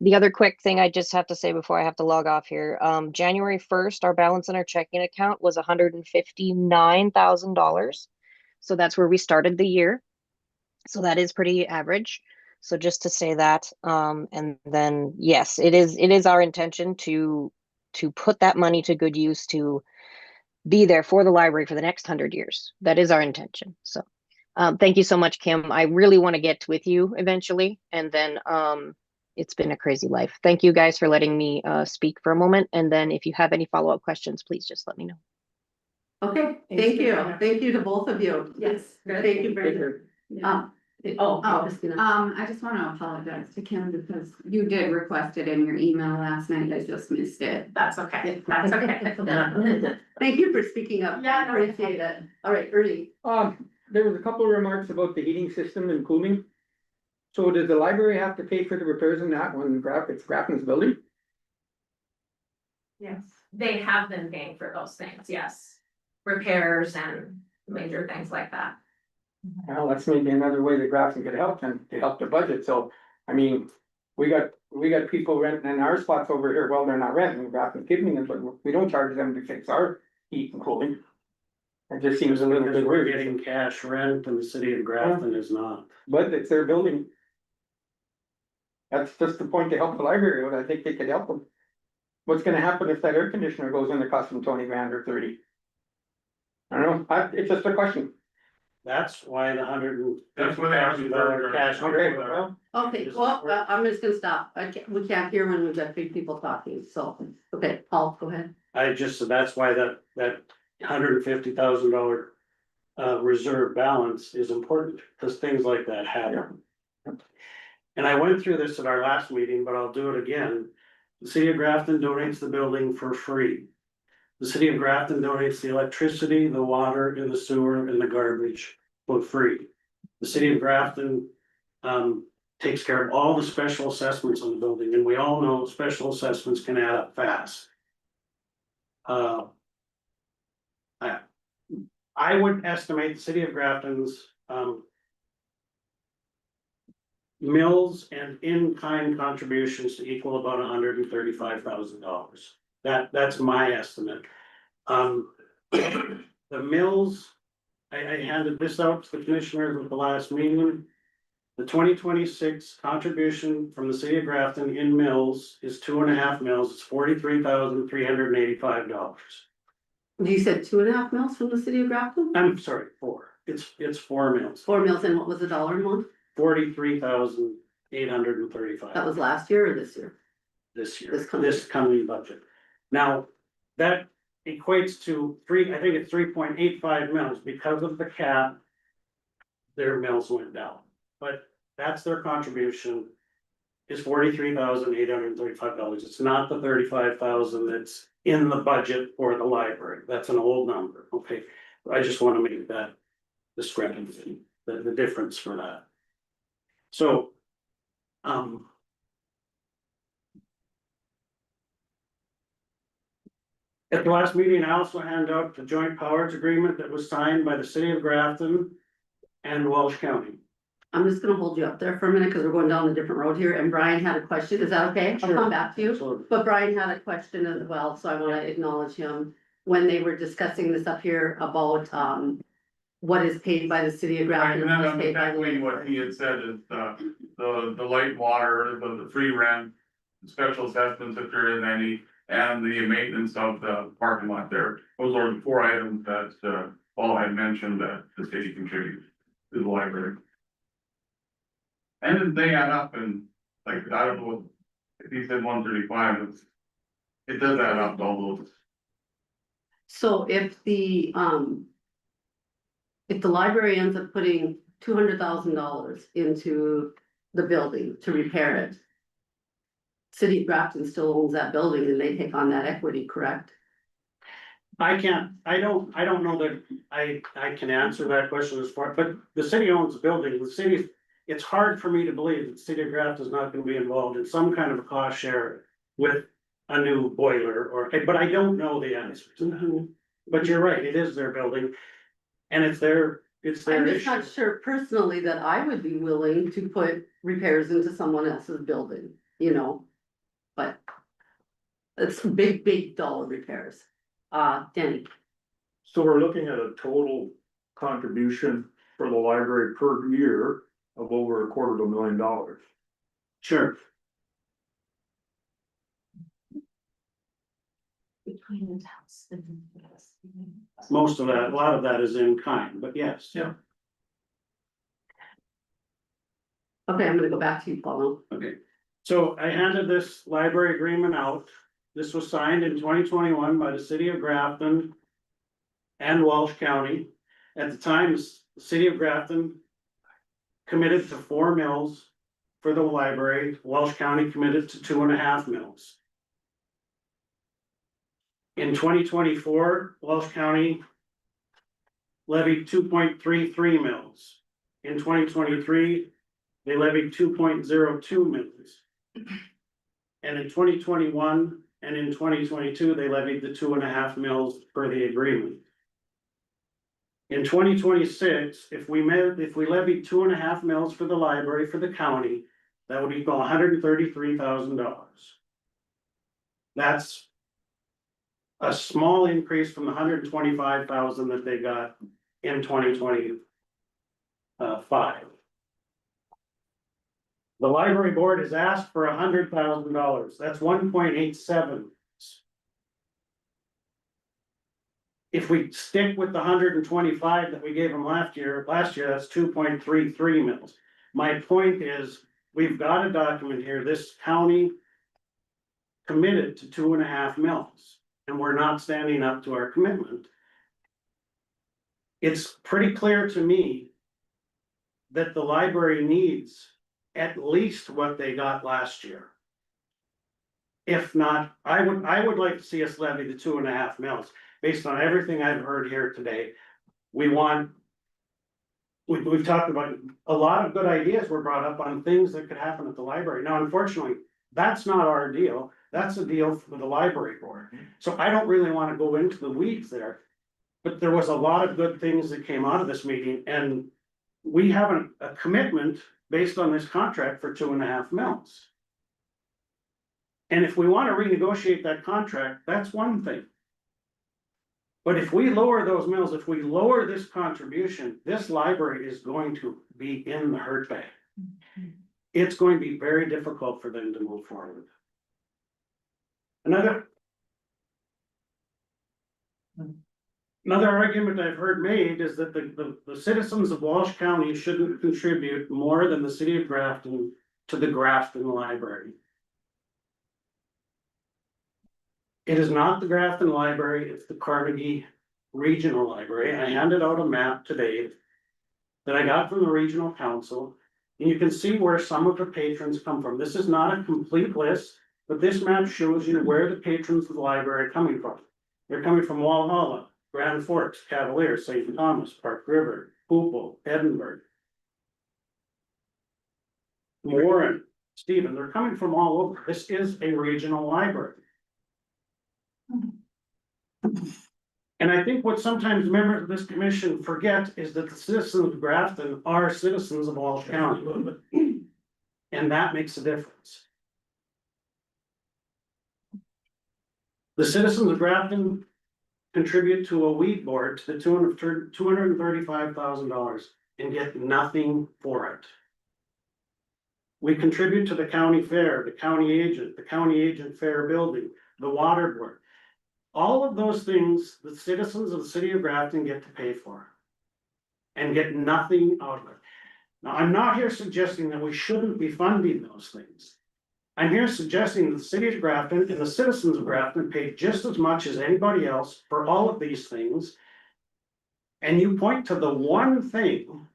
The other quick thing I just have to say before I have to log off here, January 1st, our balance in our checking account was $159,000. So that's where we started the year. So that is pretty average. So just to say that, and then yes, it is our intention to put that money to good use, to be there for the library for the next 100 years. That is our intention. So thank you so much, Kim. I really want to get with you eventually, and then it's been a crazy life. Thank you guys for letting me speak for a moment. And then if you have any follow-up questions, please just let me know. Okay, Thanks, thank you. Christina. Thank you to both of you. Yes. Thank you very much. Christina. I just wanna apologize to Kim because you did request it in your email last night, I just missed it. That's okay, that's okay. Thank you for speaking up. Yeah, no, Appreciate it. All right, Ernie. There was a couple of remarks about the heating system and cooling. So does the library have to pay for the repairs in that when it's Grafton's building? Yes. They have been paying for those things, yes. Repairs and major things like that. Well, that's maybe another way that Grafton could help and to help the budget, so, I mean, we got people renting in our spots over here, well, they're not renting, Grafton's giving them, but we don't charge them to fix our heat and cooling. It just seems a little Because bit we're weird, getting cash rent and the city of Grafton is not. but it's their building. That's just the point to help the library, out. I think they could help them. What's gonna happen if that air conditioner goes in the cost them 20 grand or 30? I don't know, it's just a question. That's why the That's what they have to $150,000 cash. Okay, well, Okay, well, I'm just gonna stop. We can't hear when we've got three people talking, so, okay, Paul, go ahead. I just said that's why that $150,000 reserve balance is important, because things like that happen. And I went through this at our last meeting, but I'll do it again. The city of Grafton donates the building for free. The city of Grafton donates the electricity, the water, and the sewer, and the garbage for free. The city of Grafton takes care of all the special assessments on the building, and we all know special assessments can add up fast. I would estimate the city of Grafton's mills and in-kind contributions to equal about $135,000. That's my estimate. The mills, I handed this out to the commissioners at the last meeting. The 2026 contribution from the city of Grafton in mills is 2.5 mills, it's $43,385. You said 2.5 mils from the city of Grafton? I'm sorry, 4, it's 4 mills, 4 mils, and what was the dollar amount? $43,835. That was last year or this year? This year, This coming this coming budget. Now, that equates to I think it's 3.85 mils because of the cap. Their mills went down, but that's their contribution is $43,835. It's not the $35,000 that's in the budget for the library. That's an old number, okay? I just want to make that discrepancy, the difference for that. So, at the last meeting, I also handed out the joint powers agreement that was signed by the city of Grafton and Welsh County. I'm just gonna hold you up there for a minute, because we're going down a different road here, and Brian had a question, is that okay? I'll come back to you, So, but Brian had a question as well, so I wanna acknowledge him. When they were discussing this up here about, what is paid by the city of Right, Grafton. and what is that's paid by the exactly what he had said is the light water, the free rent. Special assessments if there is any, and the maintenance of the parking lot there. Those are the 4 items that Paul had mentioned that the city contributes to the library. And they add up, and like, I don't know if he said 135, it does add up to all those. So if the library ends up putting $200,000 into the building to repair it. City of Grafton still owns that building and they take on that equity, correct? I don't know that I can answer that question as far, but the city owns the building, it's hard for me to believe that the city of Grafton is not gonna be involved in some kind of a cost share with a new boiler but I don't know the answer to that. But you're right, it is their building and it's their I'm just not issue. sure personally that I would be willing to put repairs into someone else's building, you know? But it's big dollar repairs. Danny, So we're looking at a total contribution for the library per year of over $250,000. Sure. Most of that, a lot of that is in kind, but yes. Yeah. okay, I'm gonna go back to you, Paul. Okay, So I handed this library agreement out. This was signed in 2021 by the city of Grafton and Walsh County. At the time, the city of Grafton committed to 4 mills for the library. Walsh County committed to 2.5 mills. In 2024, Walsh County levied 2.33 mills. In 2023, they levied 2.02 mills. And in 2021 and in 2022, they levied the 2.5 mills per the agreement. In 2026, if we levied 2.5 mills for the library for the county, that would equal $133,000. That's a small increase from the $125,000 that they got in 2025. The library board has asked for $100,000, that's 1.87. If we stick with the 125 that we gave them last year, that's 2.33 mils. My point is, we've got a document here, this county committed to 2.5 mils, and we're not standing up to our commitment. It's pretty clear to me that the library needs at least what they got last year. If not, I would like to see us levy the 2.5 mils, based on everything I've heard here today. We've talked about, a lot of good ideas were brought up on things that could happen at the library. Now, unfortunately, that's not our deal, that's a deal for the library board. So I don't really want to go into the weeds there. But there was a lot of good things that came out of this meeting, and we have a commitment based on this contract for 2.5 mils. And if we want to renegotiate that contract, that's one thing. But if we lower those mills, if we lower this contribution, this library is going to be in the hurt bag. It's going to be very difficult for them to move forward. Another argument I've heard made is that the citizens of Walsh County shouldn't contribute more than the city of Grafton to the Grafton Library. It is not the Grafton Library, it's the Carnegie Regional Library. I handed out a map today that I got from the Regional Council, and you can see where some of the patrons come from. This is not a complete list, but this map shows you where the patrons of the library are coming from. They're coming from Walhalla, Grand Forks, Cavalier, St. Thomas, Park River, Pupil, Edinburgh, Warren, Stephen. They're coming from all over. This is a regional library. And I think what sometimes members of this commission forget is that the citizens of Grafton are citizens of Walsh County. And that makes a difference. The citizens of Grafton contribute to a weed board to the $235,000 and get nothing for it. We contribute to the county fair, the county agent fair building, the water board. All of those things the citizens of the city of Grafton get to pay for and get nothing out of it. Now, I'm not here suggesting that we shouldn't be funding those things. I'm here suggesting that the city of Grafton and the citizens of Grafton pay just as much as anybody else for all of these things. And you point to the one thing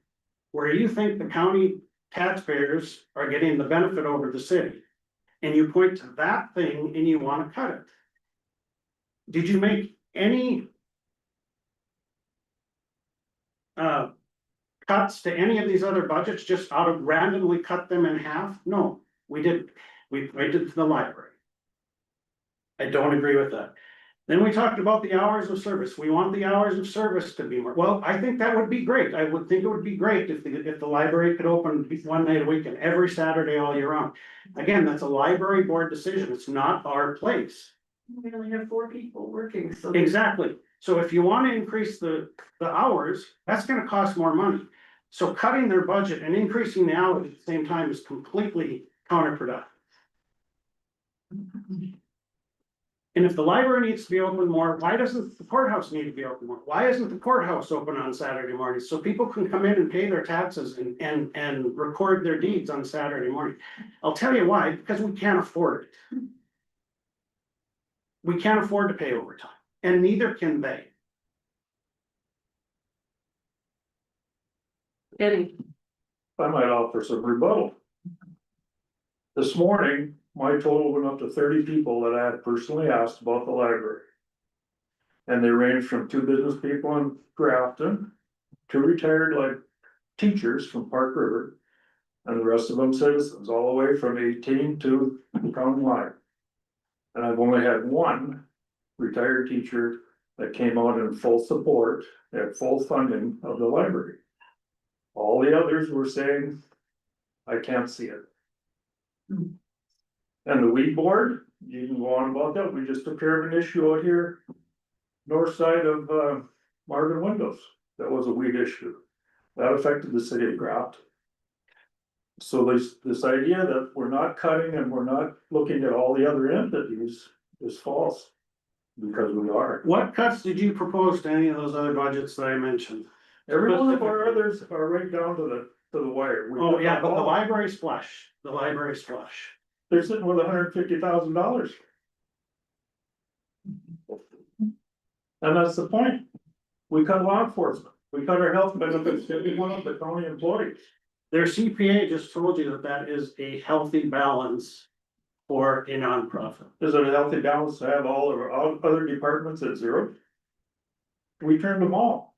where you think the county taxpayers are getting the benefit over the city. And you point to that thing and you want to cut it. Did you make any cuts to any of these other budgets, just out of randomly cut them in half? No, we didn't. We pointed to the library. I don't agree with that. Then we talked about the hours of service. We want the hours of service to be more. Well, I think that would be great. I would think it would be great if the library could open one night a week and every Saturday all year round. Again, that's a library board decision. It's not our place. We only have 4 people working, so. Exactly. So if you want to increase the hours, that's gonna cost more money. So cutting their budget and increasing the hours at the same time is completely counterproductive. And if the library needs to be open more, why doesn't the courthouse need to be open more? Why isn't the courthouse open on Saturday mornings? So people can come in and pay their taxes and record their deeds on Saturday morning. I'll tell you why, because we can't afford it. We can't afford to pay overtime, and neither can they. Kenny, I might offer some rebuttal. This morning, my total went up to 30 people that I had personally asked about the library. And they range from 2 business people in Grafton, 2 retired like teachers from Park River. And the rest of them citizens, all the way from 18 to the county line. And I've only had 1 retired teacher that came out in full support at full funding of the library. All the others were saying, I can't see it. And the weed board, you can go on about that, we just took care of an issue out here. North side of Marvin Windows, that was a weed issue. That affected the city of Grafton. So this idea that we're not cutting and we're not looking at all the other entities is false. Because we are. What cuts did you propose to any of those other budgets that I mentioned? Every one of our others are right down to the wire. We Oh, took yeah, out but the all- library's flush, the library's flush. They're sitting with $150,000. And that's the point. We cut law enforcement, we cut our health benefits, every one of the county employees. Their CPA just told you that that is a healthy balance for a nonprofit. Is it a healthy balance to have all of our other departments at 0? We turned them all.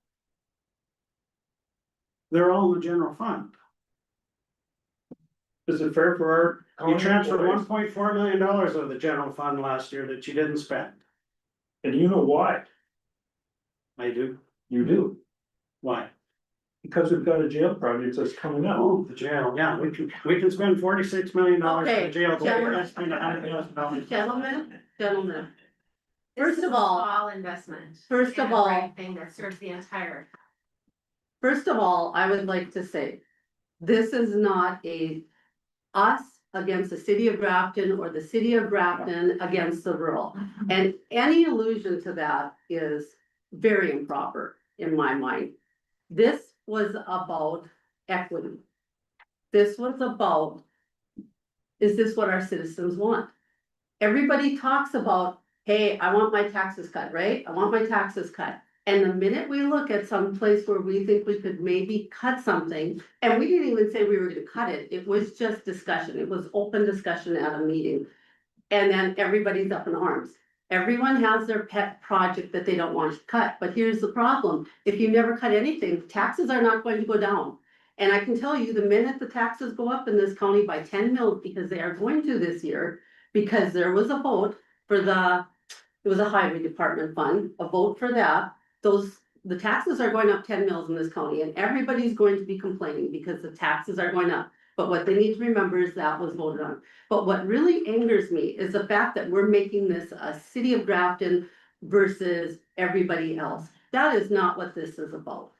They're all in the general fund. Is it fair for our? You county transferred employees? $1.4 million of the general fund last year that you didn't spend. And you know why? I do. You do. Why? Because we've got a jail project that's coming up. Oh, the jail, yeah, we can spend $46 million for Okay, the jail. but we gentlemen. can't spend $100,000. gentlemen. This First is of a all, small investment. first of and a all- right thing that serves the entire. First of all, I would like to say, this is not us against the city of Grafton or the city of Grafton against the rural. And any allusion to that is very improper in my mind. This was about equity. This was about, is this what our citizens want? Everybody talks about, hey, I want my taxes cut, right? I want my taxes cut. And the minute we look at some place where we think we could maybe cut something, and we didn't even say we were gonna cut it, it was just discussion, it was open discussion at a meeting. And then everybody's up in arms. Everyone has their pet project that they don't want to cut, but here's the problem, if you never cut anything, taxes are not going to go down. And I can tell you, the minute the taxes go up in this county by 10 mils, because they are going to this year, because there was a vote for it was a highway department fund, a vote for that. The taxes are going up 10 mils in this county and everybody's going to be complaining because the taxes are going up. But what they need to remember is that was voted on. But what really angers me is the fact that we're making this a city of Grafton versus everybody else. That is not what this is about.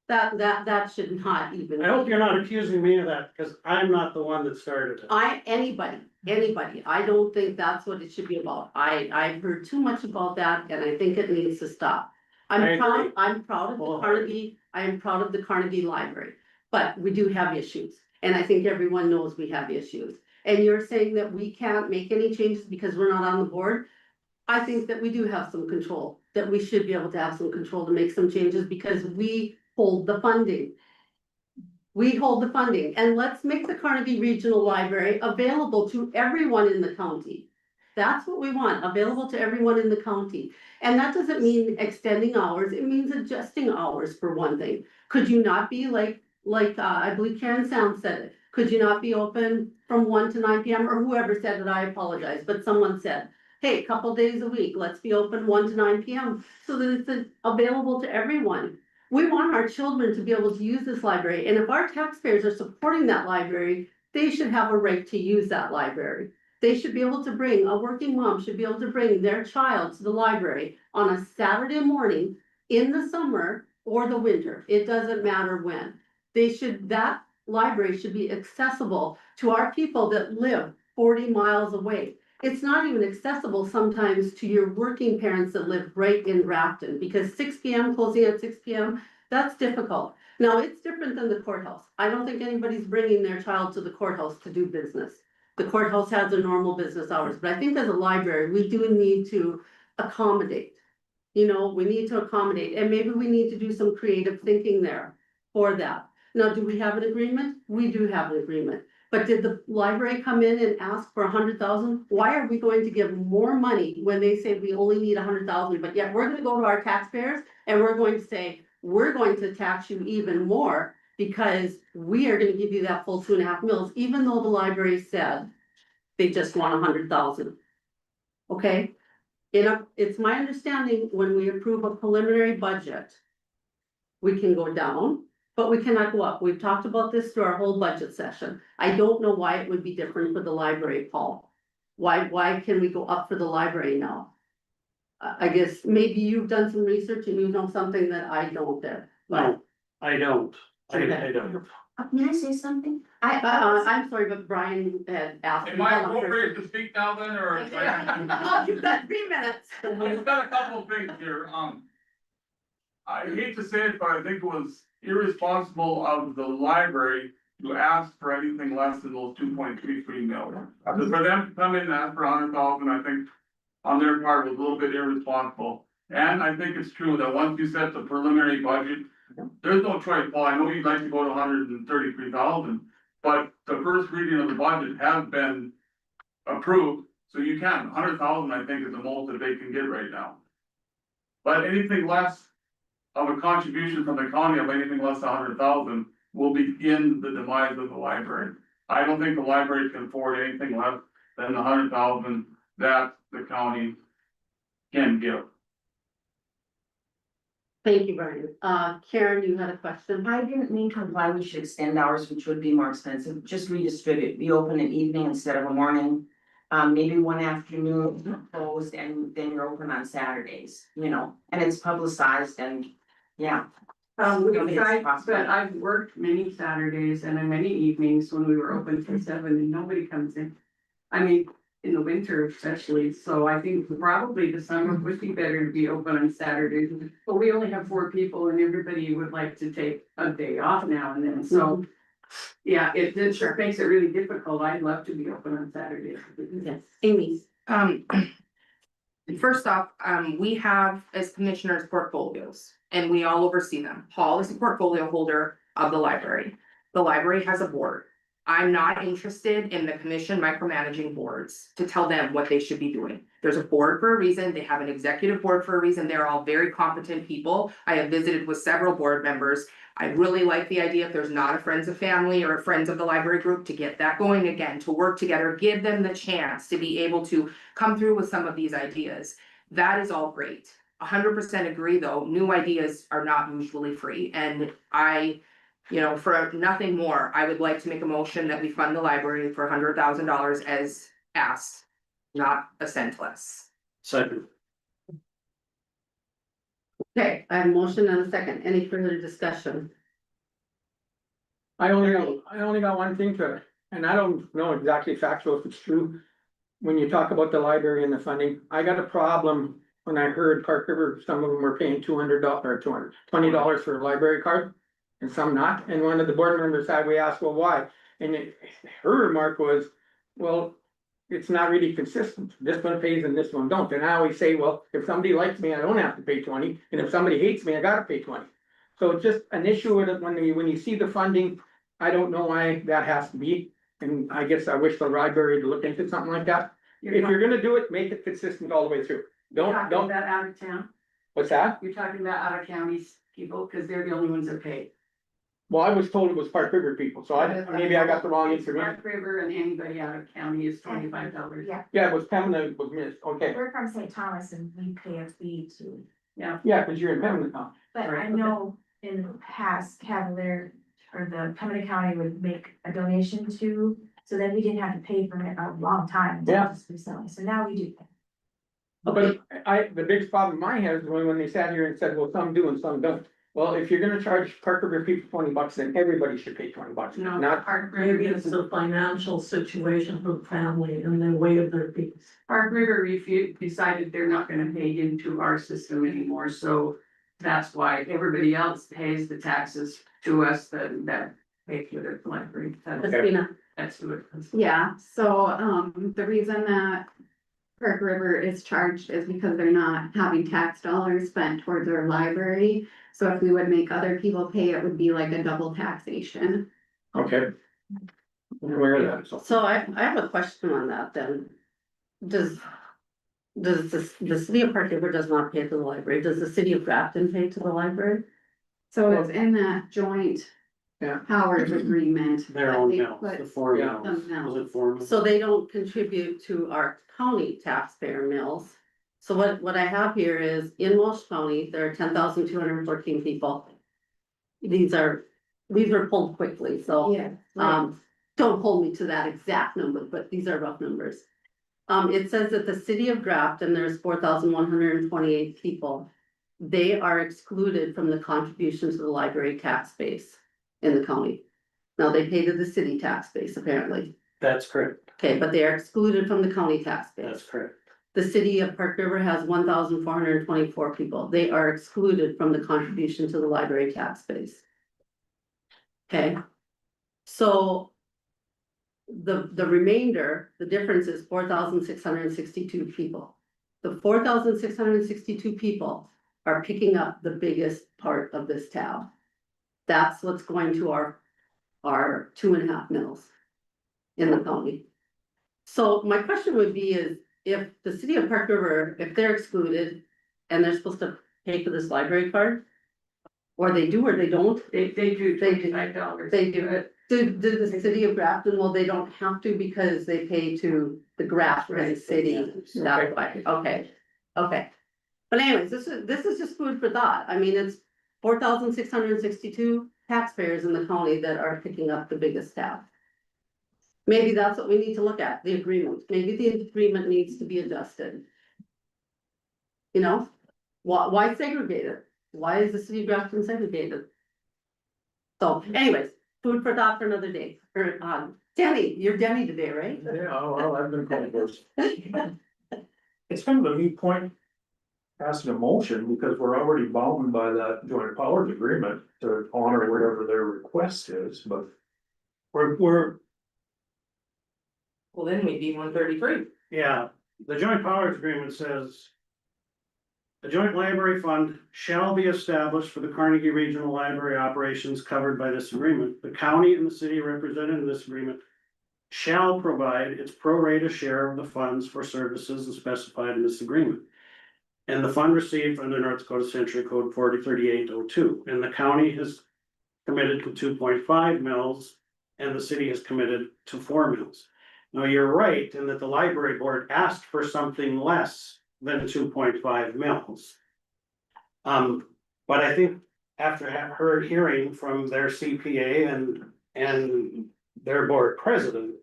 That should not even. I hope you're not accusing me of that, because I'm not the one that started it. Anybody, I don't think that's what it should be about. I've heard too much about that and I think it needs to stop. I agree. I'm proud of the Carnegie, I am proud of the Carnegie Library, but we do have issues. And I think everyone knows we have issues. And you're saying that we can't make any changes because we're not on the board? I think that we do have some control, that we should be able to have some control to make some changes because we hold the funding. We hold the funding, and let's make the Carnegie Regional Library available to everyone in the county. That's what we want, available to everyone in the county. And that doesn't mean extending hours, it means adjusting hours for one thing. Could you not be like I believe Karen Sound said it, could you not be open from 1 to 9 PM, or whoever said it, I apologize, but someone said, hey, a couple days a week, let's be open 1 to 9 PM, so that it's available to everyone. We want our children to be able to use this library, and if our taxpayers are supporting that library, they should have a right to use that library. They should be able to bring, a working mom should be able to bring their child to the library on a Saturday morning in the summer or the winter, it doesn't matter when. That library should be accessible to our people that live 40 miles away. it's not even accessible sometimes to your working parents that live right in Grafton, because 6 p.m. closing at 6 p.m., that's difficult. Now, it's different than the courthouse. I don't think anybody's bringing their child to the courthouse to do business. The courthouse has their normal business hours, but I think as a library, we do need to accommodate. You know, we need to accommodate, and maybe we need to do some creative thinking there for that. Now, do we have an agreement? We do have an agreement. But did the library come in and ask for 100,000? Why are we going to give more money when they say we only need 100,000, but yet we're gonna go to our taxpayers and we're going to say, we're going to tax you even more because we are gonna give you that full 2.5 mils, even though the library said they just want 100,000. Okay? It's my understanding when we approve a preliminary budget, we can go down, but we cannot go up. We've talked about this through our whole budget session. I don't know why it would be different for the library, Paul. Why can we go up for the library now? I guess maybe you've done some research and you know something that I don't there. No, I don't. I don't. May I say something? I'm sorry, but Brian had asked. Am I appropriate to speak now then, or? Oh, you've got 3 minutes. We've got a couple of things here, I hate to say it, but I think it was irresponsible of the library to ask for anything less than those 2.33 million. Because for them to come in and ask for 100,000, I think on their part was a little bit irresponsible. And I think it's true that once you set the preliminary budget, there's no choice, Paul, I know you'd like to go to 133,000, but the first reading of the budget has been approved, so you can, 100,000, I think, is the most that they can get right now. But anything less of a contribution from the county of anything less than 100,000 will begin the demise of the library. I don't think the library can afford anything less than the 100,000 that the county can give. Thank you, Brian. Karen, you had a question? I didn't mean to imply we should extend hours, which would be more expensive, just redistribute, be open in evening instead of a morning. Maybe one afternoon closed and then you're open on Saturdays, you know, and it's publicized and, yeah. We I mean, it's tried, possible. but I've worked many Saturdays and many evenings when we were open till 7 and nobody comes in. I mean, in the winter especially, so I think probably the summer would be better to be open on Saturdays. But we only have 4 people and everybody would like to take a day off now and then, so. Yeah, it sure makes it really difficult. I'd love to be open on Saturdays. Yes, Amy. First off, we have as commissioners portfolios and we all oversee them. Paul is a portfolio holder of the library. The library has a board. I'm not interested in the commission micromanaging boards to tell them what they should be doing. There's a board for a reason. They have an executive board for a reason. They're all very competent people. I have visited with several board members. I really like the idea if there's not a friends of family or a friends of the library group to get that going again, to work together, give them the chance to be able to come through with some of these ideas. That is all great. 100% agree though, new ideas are not usually free. And for nothing more, I would like to make a motion that we fund the library for $100,000 as asked, not a cent less. Second. Okay, I have a motion and a second. Any further discussion? I only got one thing to it, and I don't know exactly factual if it's true. When you talk about the library and the funding, I got a problem when I heard Park River, some of them were paying $200 or $20 for a library card. And some not, and one of the board members had, we asked, well, why? And her remark was, well, it's not really consistent, this one pays and this one don't, and I always say, well, if somebody likes me, I don't have to pay 20, and if somebody hates me, I gotta pay 20. So it's just an issue with it when you see the funding, I don't know why that has to be, and I guess I wish the library to look into something like that. If you're gonna do it, make it consistent all the way through, don't, That out of town, what's that? you're talking about out of counties people, because they're the only ones that pay. Well, I was told it was Park River people, so maybe I got the wrong information. Park River and anybody out of county is $25. Yeah. Yeah, it was Pembina was missed, okay, We're from St. Thomas and we pay a fee to, Yeah. yeah, cause you're in Pembina now. but Right, I know in the past Cavalier or the Pembina County would make a donation to, so then we didn't have to pay for it a long time. Yeah. Just recently, so now we do. But the biggest problem I have is when they sat here and said, well, some do and some don't. Well, if you're gonna charge Park River people $20, then everybody should pay $20, No, not, Park Maybe River, it's a financial situation for the family and they waive their fees. Park River decided they're not gonna pay into our system anymore, so that's why everybody else pays the taxes to us that pay for their library. Christina, That's who it is. Yeah, so, the reason that Park River is charged is because they're not having tax dollars spent towards their library. So if we would make other people pay, it would be like a double taxation. okay. I'm aware of that, so. so I have a question on that then. Does the city of Park River does not pay to the library, does the city of Grafton pay to the library? So it's in that joint. Yeah. Powers agreement. Their that own they mills, put the 4 Yeah. mills, them was mills. it 4 mills? So they don't contribute to our county taxpayer mills. So what I have here is in Walsh County, there are 10,214 people. These were pulled quickly, so. Yeah. Don't hold me to that exact number, but these are rough numbers. It says that the city of Grafton, there's 4,128 people. They are excluded from the contribution to the library tax base in the county. Now, they pay to the city tax base apparently, That's correct, okay, but they are excluded from the county tax that's base. correct. The city of Park River has 1,424 people. They are excluded from the contribution to the library tax base. Okay, so the remainder, the difference is 4,662 people. The 4,662 people are picking up the biggest part of this tab. That's what's going to our 2.5 mills in the county. So my question would be is, if the city of Park River, if they're excluded and they're supposed to pay for this library card, or they do or they don't, They do They do. $25. they do it. Did the city of Grafton, well, they don't have to because they pay to the Grafton Right. city, that's why, okay. But anyways, this is just food for thought, I mean, it's 4,662 taxpayers in the county that are picking up the biggest tab. Maybe that's what we need to look at, the agreement, maybe the agreement needs to be adjusted. You know, why segregate it? Why is the city of Grafton segregated? So anyways, food for thought for another day, or, Denny, you're Denny today, right? Yeah, well, I've been called worse. It's kind of a neat point. Passing a motion because we're already bound by that joint powers agreement to honor whatever their request is, but. We're, Well, then we'd be 133. Yeah, the joint powers agreement says. The joint library fund shall be established for the Carnegie Regional Library operations covered by this agreement. The county and the city represented in this agreement. Shall provide its pro rata share of the funds for services specified in this agreement. And the fund received under North Dakota Century Code 403802, and the county has committed to 2.5 mills. And the city has committed to 4 mills. Now, you're right in that the library board asked for something less than 2.5 mills. But I think after hearing from their CPA and their board president,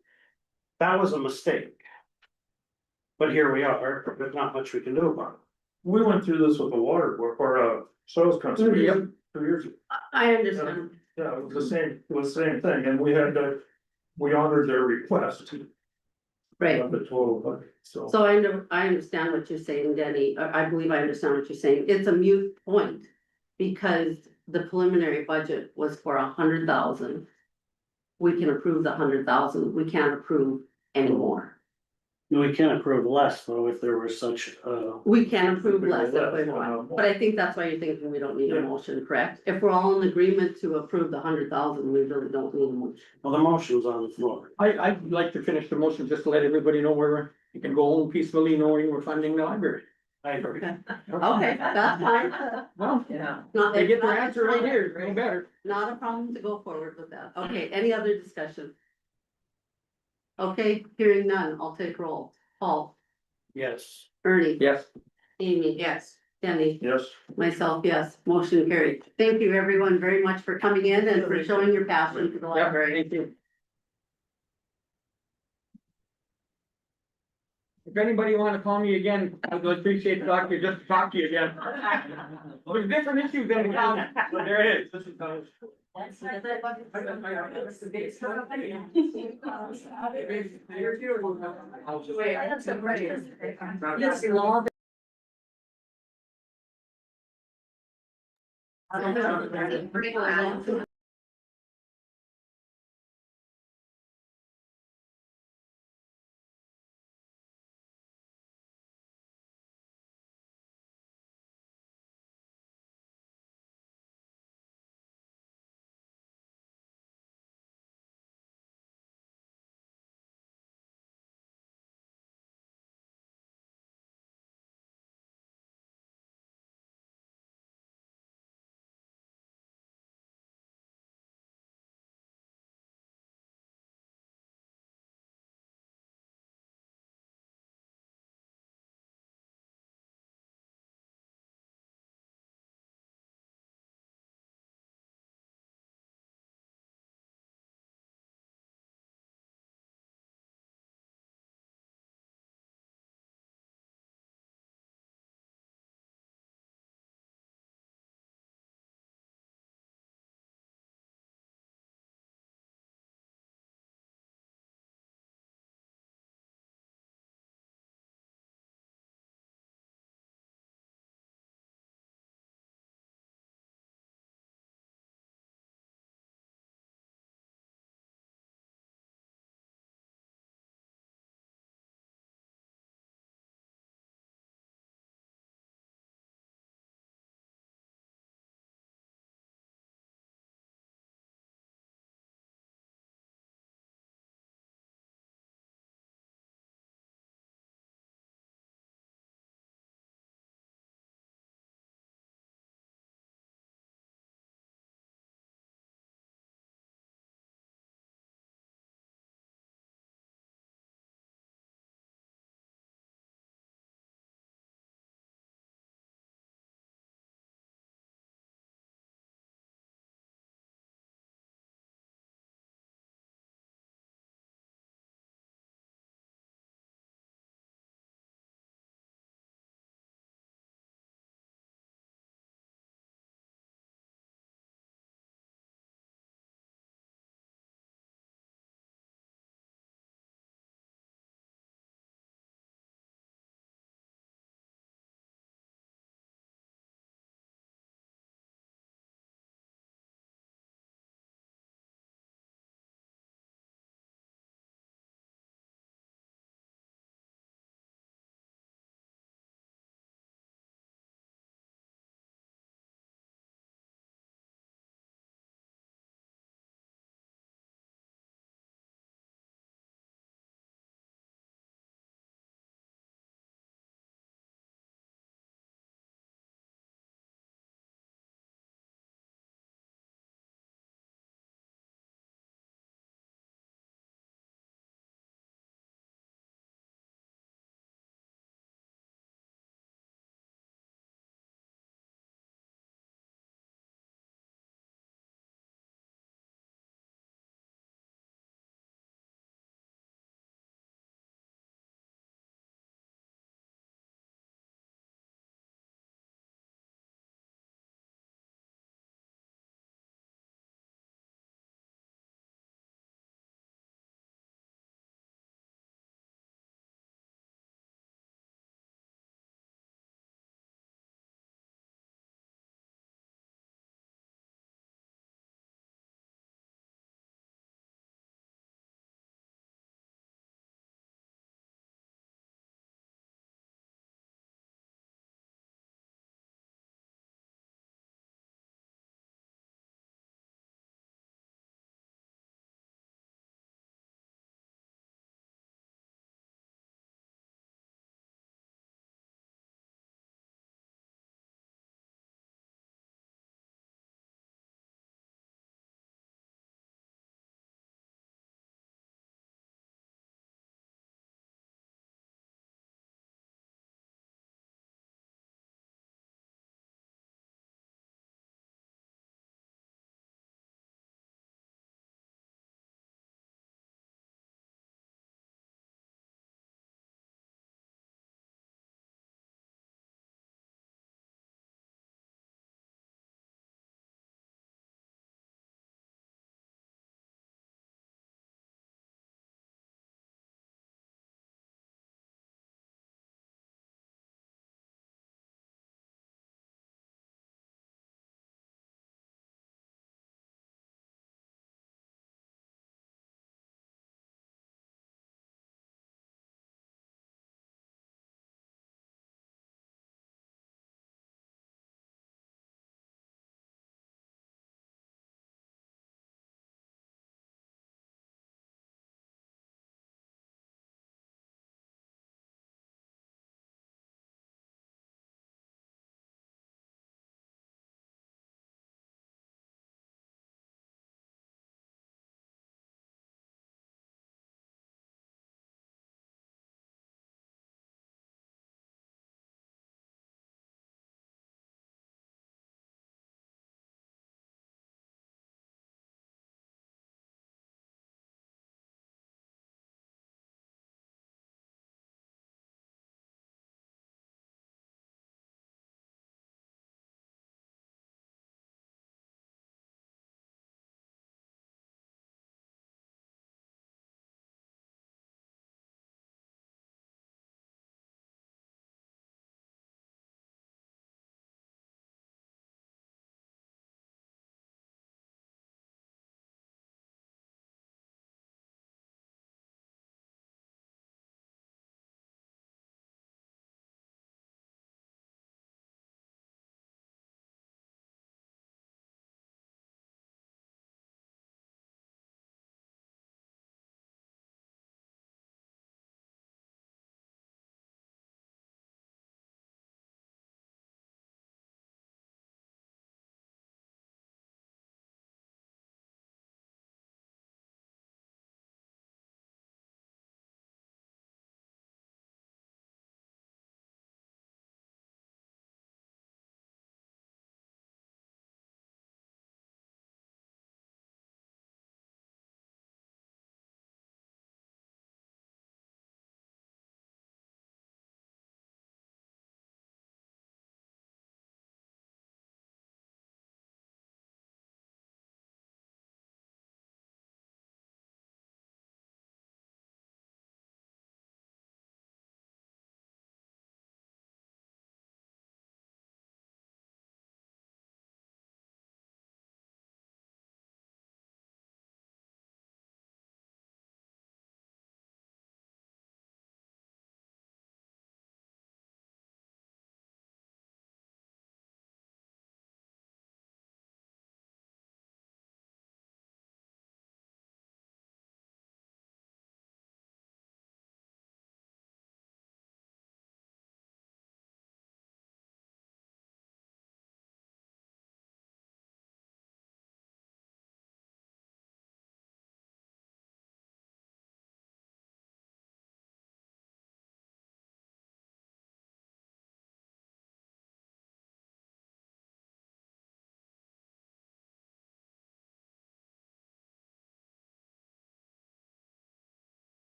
that was a mistake. But here we are, there's not much we can do about it. we went through this with the water board or soils conservation 2 years ago. I understand, Yeah, it was the same thing, and we honored their request. right. Of the total budget, so. So I understand what you're saying, Denny, I believe I understand what you're saying, it's a moot point. Because the preliminary budget was for 100,000. We can approve the 100,000, we can't approve any more. No, we can't approve less though if there was such We can approve less if we Less, want, but I think that's why you're thinking we don't need a motion, correct? If we're all in agreement to approve the 100,000, we really don't need a motion. well, the motion's on the floor. I'd like to finish the motion just to let everybody know where you can go home peacefully knowing we're funding the library. I agree. Okay, that's fine. Well, Yeah. Not- they get their not- answer right here, no better. Not a problem to go forward with that. Okay, any other discussion? Okay, hearing none, I'll take roll. Paul, Yes. Ernie, Yes. Amy, Yes. Denny, Yes. myself, yes, motion carried. Thank you everyone very much for coming in and for showing your passion for the Yeah, library. thank you. If anybody wanna call me again, I'd appreciate talking to you, just to talk to you again. There's different issues in the county, but there is.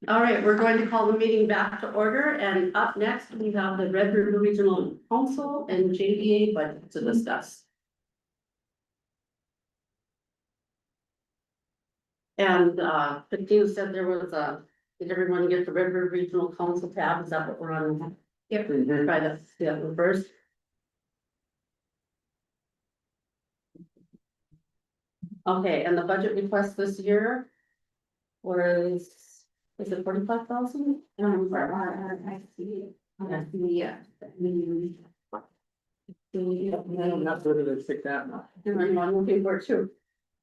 All right, we're going to call the meeting back to order, and up next, we have the Red River Regional Council and JDA budget to discuss. And Christina said there was did everyone get the Red River Regional Council tab? Is that what we're on? Yep. Try to see that one first. Okay, and the budget request this year was, is it 45,000? I see. Yeah. I'm not sure to stick that now. I'm looking for two.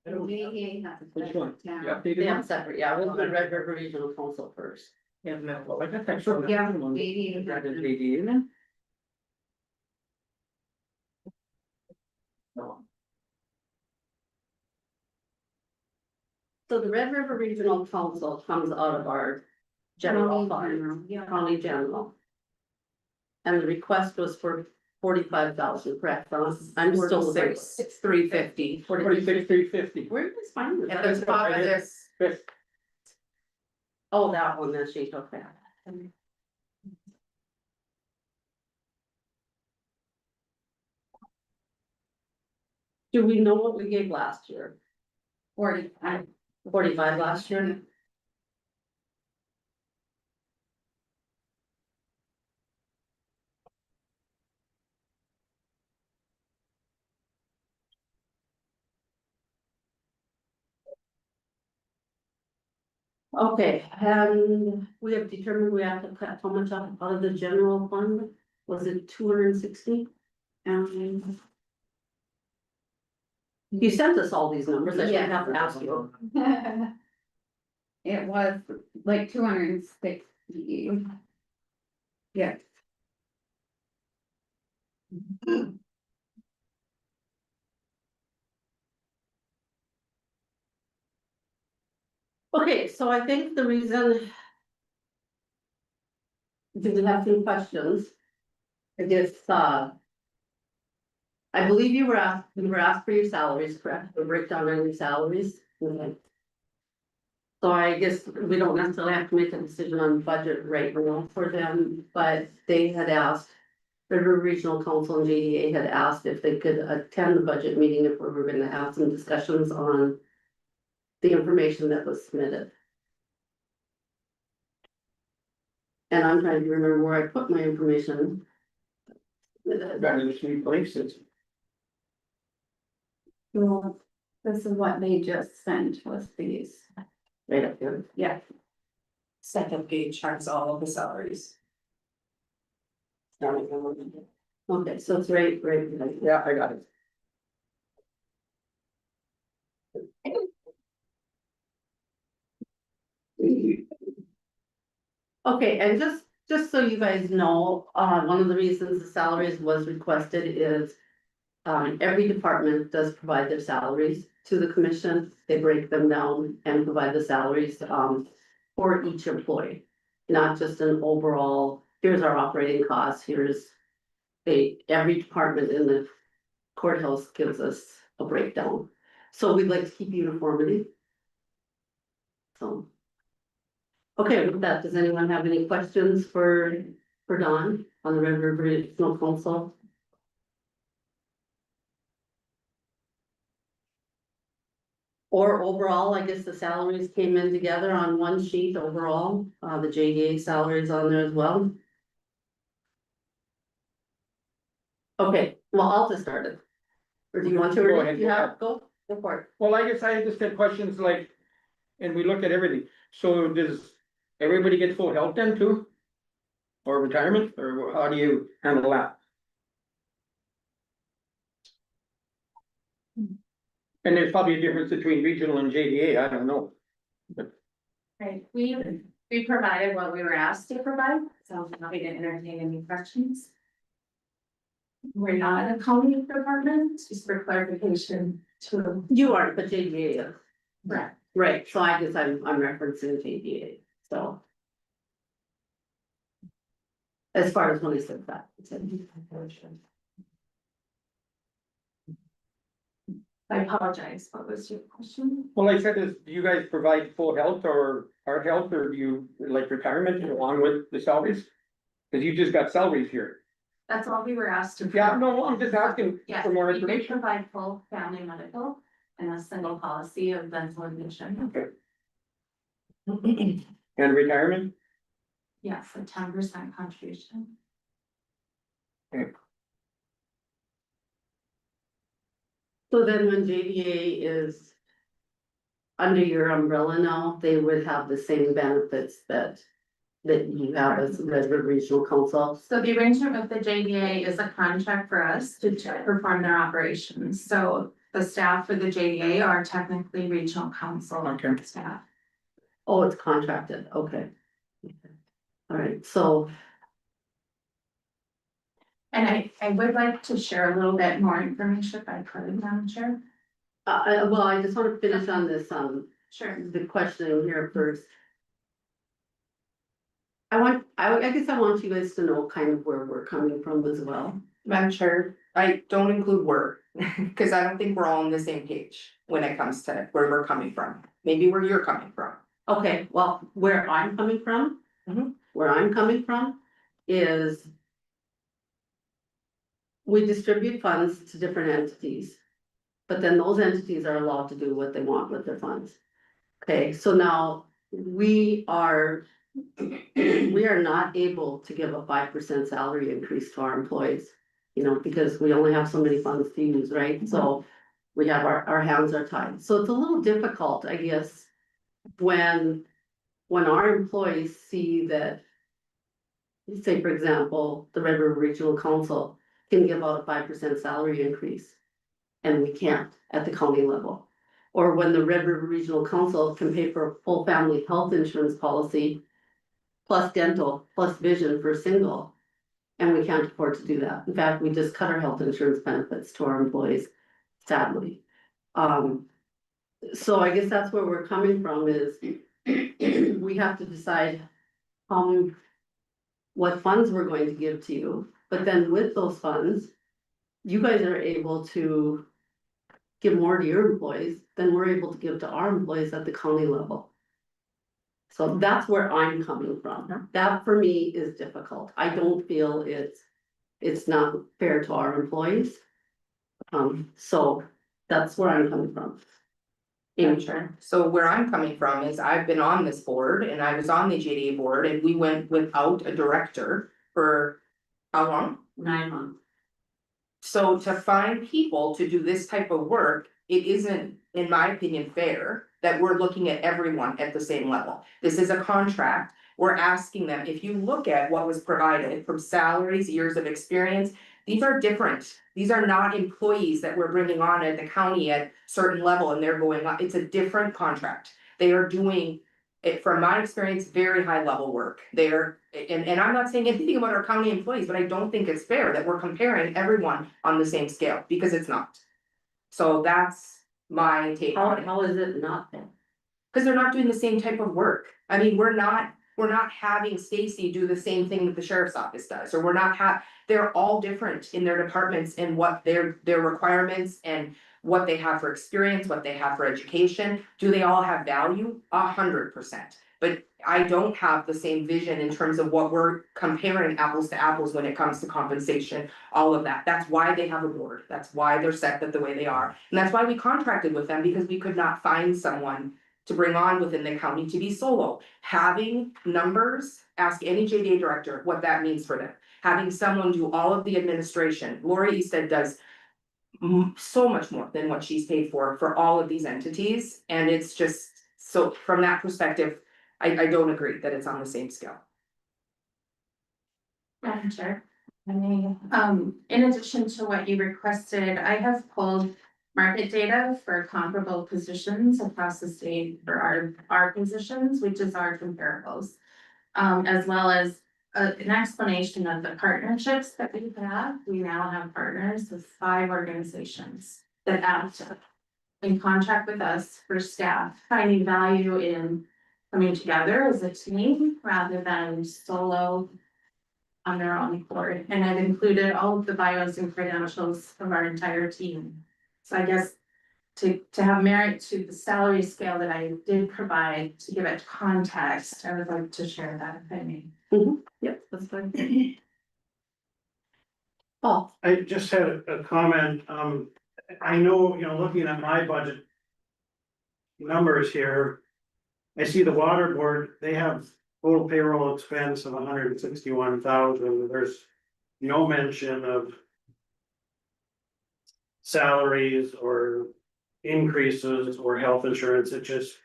Which one? Yeah. They have separate, yeah, we'll do Red River Regional Council first. Yeah, no, well, I got that. short. Yeah, That is JDA. JDA, isn't it? So the Red River Regional Council comes out of our general fund, county general. And the request was for 45,000, correct? I'm still Six, it's 350. 46, 350. Where did this find it? At the top of this, Oh, that one, that sheet, okay. Do we know what we gave last year? 45 last year? Okay, and we have determined we have to cut how much out of the general fund? Was it 260? You sent us all these numbers, I shouldn't have to ask you. It was like 260. Yeah. Okay, so I think the reason. Do we have some questions? I guess, I believe you were asked for your salaries, correct? The breakdown on your salaries. Okay. So I guess we don't necessarily have to make a decision on budget right now for them, but they had asked. River Regional Council and JDA had asked if they could attend the budget meeting if we were gonna have some discussions on. The information that was submitted. And I'm trying to remember where I put my information. Got in 3 places. Well, this is what they just sent was these. Right up here. Yeah. second page has all of the salaries. Okay, so it's right. Yeah, I got it. Okay, and just so you guys know, one of the reasons the salaries was requested is. Every department does provide their salaries to the commission, they break them down and provide the salaries, for each employee. Not just an overall, here's our operating costs, here's. Every department in the courthouse gives us a breakdown, so we'd like to keep uniformity. So. Okay, with that, does anyone have any questions for Dawn on the Red River Regional Council? Or overall, I guess the salaries came in together on one sheet overall, the JDA salaries on there as well. Okay, well, I'll just start it. Or do you want to? Go ahead, Go for it. Well, I guess I just had questions like, and we looked at everything, so does everybody get full health then too? Or retirement, or how do you handle that? And there's probably a difference between regional and JDA, I don't know. Right, we provided what we were asked to provide, so I'm happy to entertain any questions. We're not a county department, just for clarification to. You aren't, but JDA is. Right. Right, so I guess I'm referencing JDA, so. As far as when I said that. I apologize, what was your question? Well, I said, do you guys provide full health or our health, or do you like retirement along with the salaries? Cause you just got salaries here. That's all we were asked to. Yeah, no, I'm just asking Yes, for more we do information. provide full family medical and a single policy of dental and vision. And retirement? Yes, a 10% contribution. So then when JDA is under your umbrella now, they would have the same benefits that you have as Red River Regional Council. So the arrangement with the JDA is a contract for us to perform their operations. So the staff for the JDA are technically regional council Okay. staff. Oh, it's contracted, okay. All right, so, And I would like to share a little bit more information if I could, Madam Chair. well, I just want to finish on this, Sure. the question here first. I guess I want you guys to know kind of where we're coming from as well. Madam Chair, I don't include word, because I don't think we're all on the same page when it comes to where we're coming from, maybe where you're coming from. Okay, well, where I'm coming from. Mhm. Where I'm coming from is. We distribute funds to different entities. But then those entities are allowed to do what they want with their funds. Okay, so now we are not able to give a 5% salary increase to our employees. You know, because we only have so many funds to use, right? So we have our hands are tied. So it's a little difficult, I guess. When our employees see that. Say, for example, the Red River Regional Council can give out a 5% salary increase. And we can't at the county level. Or when the Red River Regional Council can pay for a full family health insurance policy. Plus dental, plus vision for single. And we can't afford to do that. In fact, we just cut our health insurance benefits to our employees, sadly. So I guess that's where we're coming from is we have to decide. What funds we're going to give to you, but then with those funds. You guys are able to. Give more to your employees than we're able to give to our employees at the county level. So that's where I'm coming from. That for me is difficult. I don't feel it's not fair to our employees. So that's where I'm coming from. Yeah, sure. So where I'm coming from is I've been on this board and I was on the JDA board and we went without a director for how long? 9 months. So to find people to do this type of work, it isn't, in my opinion, fair that we're looking at everyone at the same level. This is a contract. We're asking them, if you look at what was provided from salaries, years of experience, these are different. These are not employees that we're bringing on at the county at certain level and they're going up. It's a different contract. They are doing it, from my experience, very high level work. They're, and I'm not saying anything about our county employees, but I don't think it's fair that we're comparing everyone on the same scale, because it's not. So that's my take on it. How is it not then? Cause they're not doing the same type of work. I mean, we're not having Stacy do the same thing that the sheriff's office does, or they're all different in their departments and what their requirements and what they have for experience, what they have for education. Do they all have value? 100%. But I don't have the same vision in terms of what we're comparing apples to apples when it comes to compensation, all of that. That's why they have a board. That's why they're set up the way they are. And that's why we contracted with them, because we could not find someone to bring on within the county to be solo. Having numbers, ask any JDA director what that means for them. Having someone do all of the administration. Lori Easted does so much more than what she's paid for all of these entities. And it's just, so from that perspective, I don't agree that it's on the same scale. Madam Chair, in addition to what you requested, I have pulled market data for comparable positions across the state for our positions, which is our comparables. As well as an explanation of the partnerships that we have. We now have partners with 5 organizations that act in contract with us for staff, finding value in coming together as a team rather than solo on their own board. And I've included all of the bios and credentials of our entire team. So I guess to have merit to the salary scale that I did provide, to give it context, I would like to share that if I may. Yep, that's fine. Paul, I just had a comment, I know, looking at my budget. Numbers here. I see the water board, they have total payroll expense of 161,000, there's no mention of. Salaries or increases or health insurance, it just.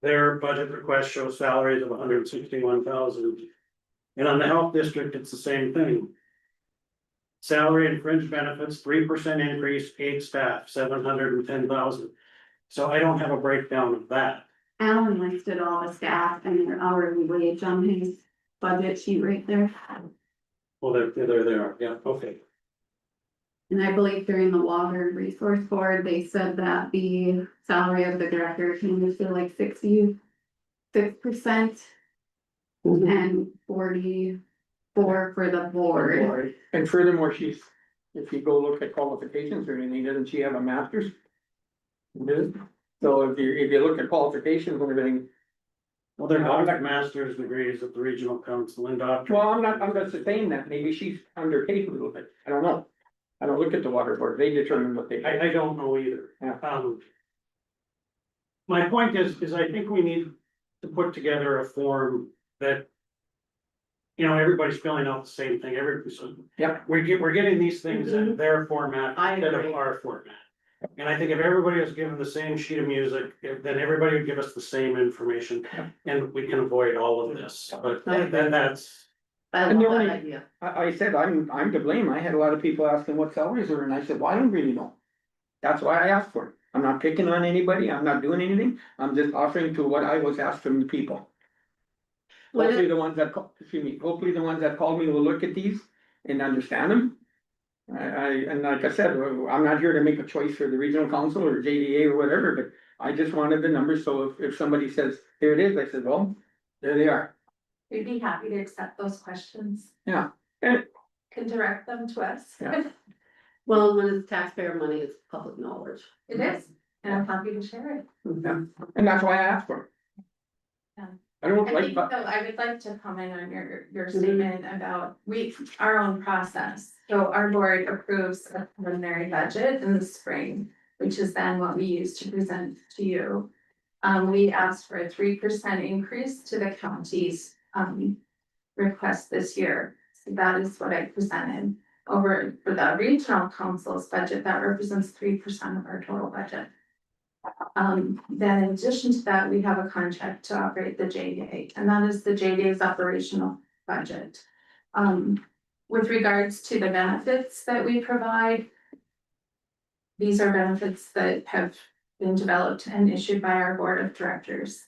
Their budget request shows salaries of 161,000. And on the health district, it's the same thing. Salary and fringe benefits, 3% increase, 8 staff, 710,000. So I don't have a breakdown of that. Alan listed all the staff and their hourly wage on his budget sheet right there. Well, there, yeah, okay. And I believe during the water resource board, they said that the salary of the director came to like 66%. And 44 for the board. And furthermore, if you go look at qualifications or anything, doesn't she have a master's? So if you look at qualifications and everything. Well, they're not like master's degrees at the regional council and doctor. Well, I'm just saying that maybe she's underpaid a little bit, I don't know. I don't look at the water board, they determine what they. I don't know either. Yeah. My point is I think we need to put together a form that. Everybody's filling out the same thing, so. Yep. We're getting these things in their format I instead of agree. our format. And I think if everybody was given the same sheet of music, then everybody would give us the same information. And we can avoid all of this, but then that's. I And the love that only- idea. I said, I'm to blame, I had a lot of people asking what salaries are, and I said, well, I don't really know. That's why I asked for it, I'm not picking on anybody, I'm not doing anything, I'm just offering to what I was asked from the people. When Hopefully the ones that, hopefully the ones that called me will look at these and understand them. And like I said, I'm not here to make a choice for the regional council or JDA or whatever, but I just wanted the numbers, so if somebody says, here it is, I said, well, there they are. We'd be happy to accept those questions. Yeah. And- Can direct them to us. Yeah. Well, when it's taxpayer money, it's public knowledge. It is, and I'm happy to share it. And that's why I asked for it. Yeah. I don't I like, think though, I would like to comment on your statement about our own process. So our board approves a preliminary budget in the spring, which is then what we use to present to you. We asked for a 3% increase to the county's request this year. So that is what I presented over for the regional council's budget. That represents 3% of our total budget. Then in addition to that, we have a contract to operate the JDA, and that is the JDA's operational budget. With regards to the benefits that we provide, these are benefits that have been developed and issued by our board of directors.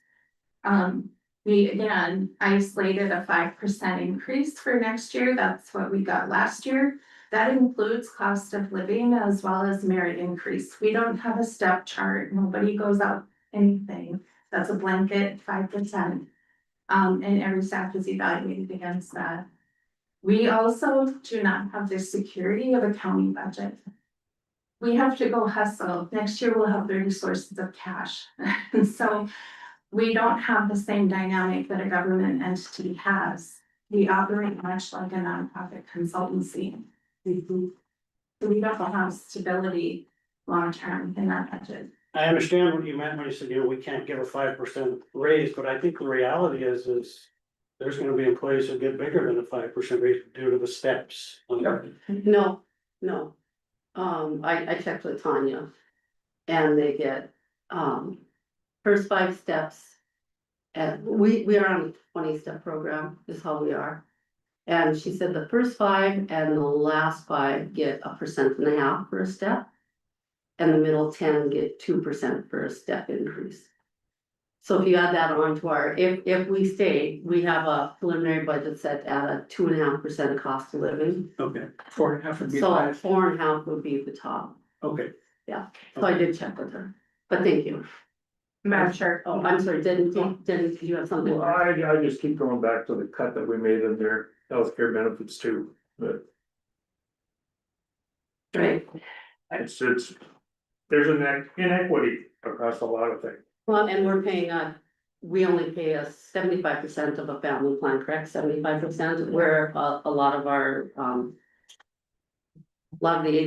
We again isolated a 5% increase for next year. That's what we got last year. That includes cost of living as well as merit increase. We don't have a step chart. Nobody goes up anything. That's a blanket 5%. And every staff is evaluated against that. We also do not have the security of a county budget. We have to go hustle. Next year we'll have 30 sources of cash. And so we don't have the same dynamic that a government entity has. We operate much like a nonprofit consultancy. So we don't have stability long-term in our budget. I understand what you meant when you said, we can't give a 5% raise, but I think the reality is there's gonna be employees who get bigger than a 5% raise due to the steps. No. I checked with Tanya. And they get, first 5 steps. And we are on a 20-step program, is how we are. And she said the first 5 and the last 5 get 1.5% for a step. And the middle 10 get 2% for a step increase. So if you add that on to our, if we stay, we have a preliminary budget set at a 2.5% cost of living. Okay, 4.5 would be So the highest. 4.5 would be the top. okay. So I did check with her, but thank you. Madam Chair. Oh, I'm sorry, did you have something? Well, I just keep going back to the cut that we made in their healthcare benefits too, but Right, it's there's an inequity across a lot of things. Well, and we're paying we only pay a 75% of a family plan, correct? 75%, where a lot of our, a lot of the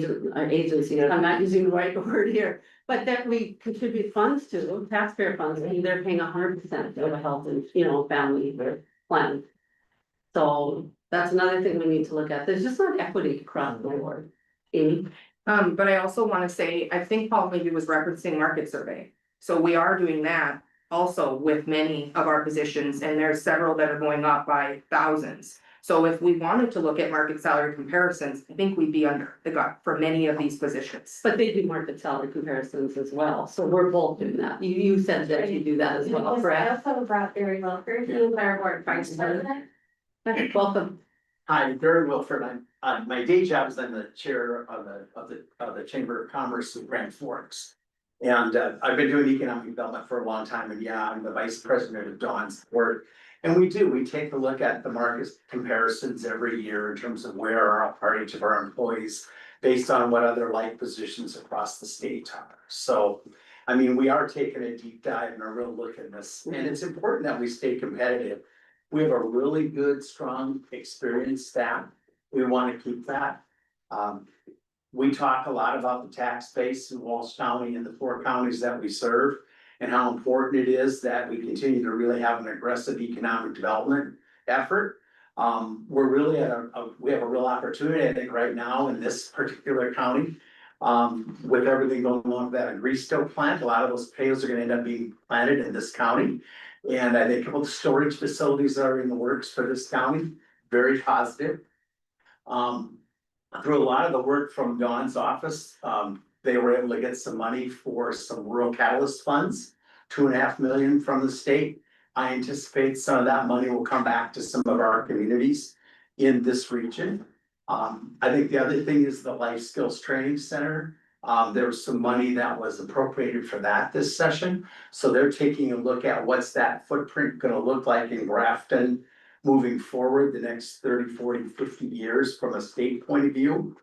agencies, I'm not using the right word here, but that we contribute funds to, taxpayer funds, and they're paying 100% of a health and, family plan. So that's another thing we need to look at. There's just not equity across the board. Amy? But I also wanna say, I think Paul maybe was referencing market survey. So we are doing that also with many of our positions, and there's several that are going up by thousands. So if we wanted to look at market salary comparisons, I think we'd be under the gun for many of these positions. But they do market salary comparisons as well, so we're both doing that. You said that you do that as well, I correct? also brought Barry Wilford, the entire board vice president. Welcome. Hi, Barry Wilford. My day job is I'm the chair of the Chamber of Commerce of Grand Forks. And I've been doing economic development for a long time, and yeah, I'm the vice president of Dawn's board. And we take a look at the market comparisons every year in terms of where are each of our employees based on what other like positions across the state are. So, I mean, we are taking a deep dive and a real look at this, and it's important that we stay competitive. We have a really good, strong, experienced staff. We want to keep that. We talk a lot about the tax base in Walsh County and the 4 counties that we serve, and how important it is that we continue to really have an aggressive economic development effort. We're really we have a real opportunity, I think, right now in this particular county. With everything going on with that Greasestow plant, a lot of those potatoes are gonna end up being planted in this county. And I think a couple of storage facilities are in the works for this county, very positive. Through a lot of the work from Dawn's office, they were able to get some money for some rural catalyst funds, 2.5 million from the state. I anticipate some of that money will come back to some of our communities in this region. I think the other thing is the Life Skills Training Center. There was some money that was appropriated for that this session. So they're taking a look at what's that footprint gonna look like in Grafton moving forward the next 30, 40, 50 years from a state point of view.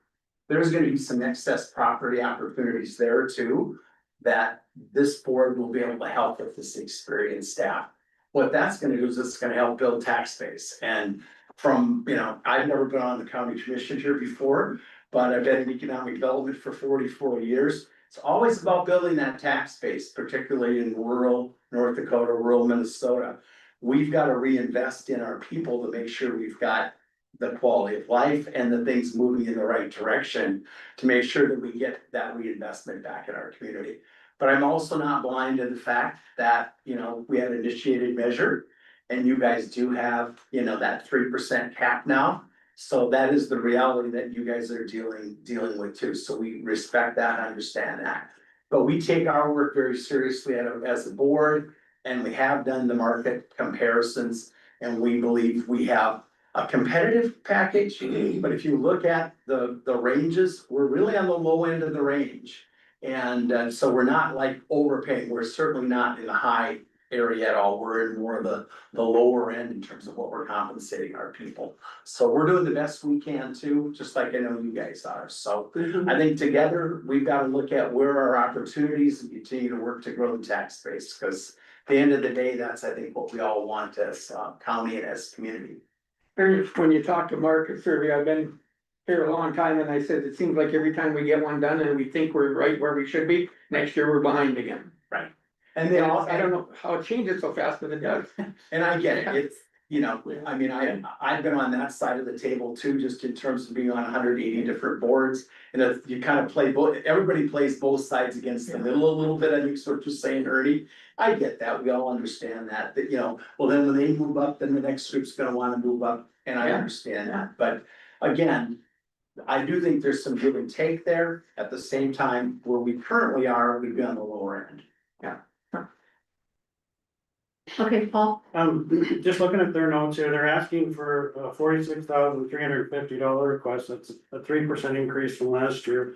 There's gonna be some excess property opportunities there too, that this board will be able to help with this experienced staff. What that's gonna do is it's gonna help build tax base. And from, I've never been on the county commission here before, but I've been in economic development for 44 years. It's always about building that tax base, particularly in rural North Dakota, rural Minnesota. We've got to reinvest in our people to make sure we've got the quality of life and the things moving in the right direction to make sure that we get that reinvestment back in our community. But I'm also not blind to the fact that, we have initiated measure and you guys do have, that 3% cap now. So that is the reality that you guys are dealing with too. So we respect that, understand that. But we take our work very seriously as a board, and we have done the market comparisons, and we believe we have a competitive package. But if you look at the ranges, we're really on the low end of the range. And so we're not like overpaying. We're certainly not in the high area at all. We're in more of the lower end in terms of what we're compensating our people. So we're doing the best we can too, just like I know you guys are. So I think together, we've got to look at where our opportunities and continue to work to grow the tax base, because at the end of the day, that's, I think, what we all want as county and as community. When you talk to market survey, I've been here a long time, and I said, it seems like every time we get one done and we think we're right where we should be, next year we're behind again. Right. And they all, I don't know how it changes so fast, but it does. And I get it, it's, I mean, I've been on that side of the table too, just in terms of being on 180 different boards. And you kind of play both, everybody plays both sides against the middle a little bit, I think, sort of saying, Ernie. I get that, we all understand that, well, then when they move up, then the next group's gonna wanna move up, and I understand that, but again. I do think there's some give and take there, at the same time, where we currently are, we'd be on the lower end. Okay, Paul? Just looking at their notes here, they're asking for a $46,350 request. That's a 3% increase from last year.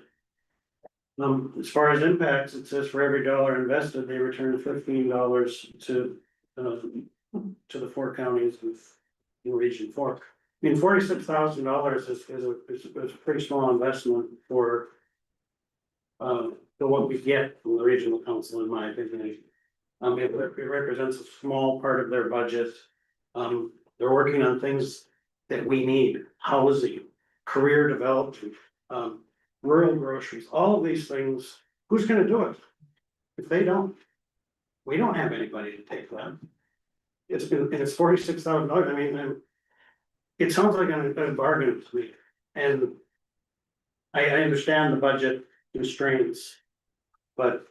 As far as impacts, it says for every dollar invested, they return $15 to the 4 counties in Region 4. I mean, $46,000 is a pretty small investment for to what we get from the regional council, in my opinion. It represents a small part of their budget. They're working on things that we need, housing, career development, rural groceries, all of these things. Who's gonna do it? If they don't, we don't have anybody to take that. It's $46,000, I mean, it sounds like a bargain to me, and I understand the budget constraints, but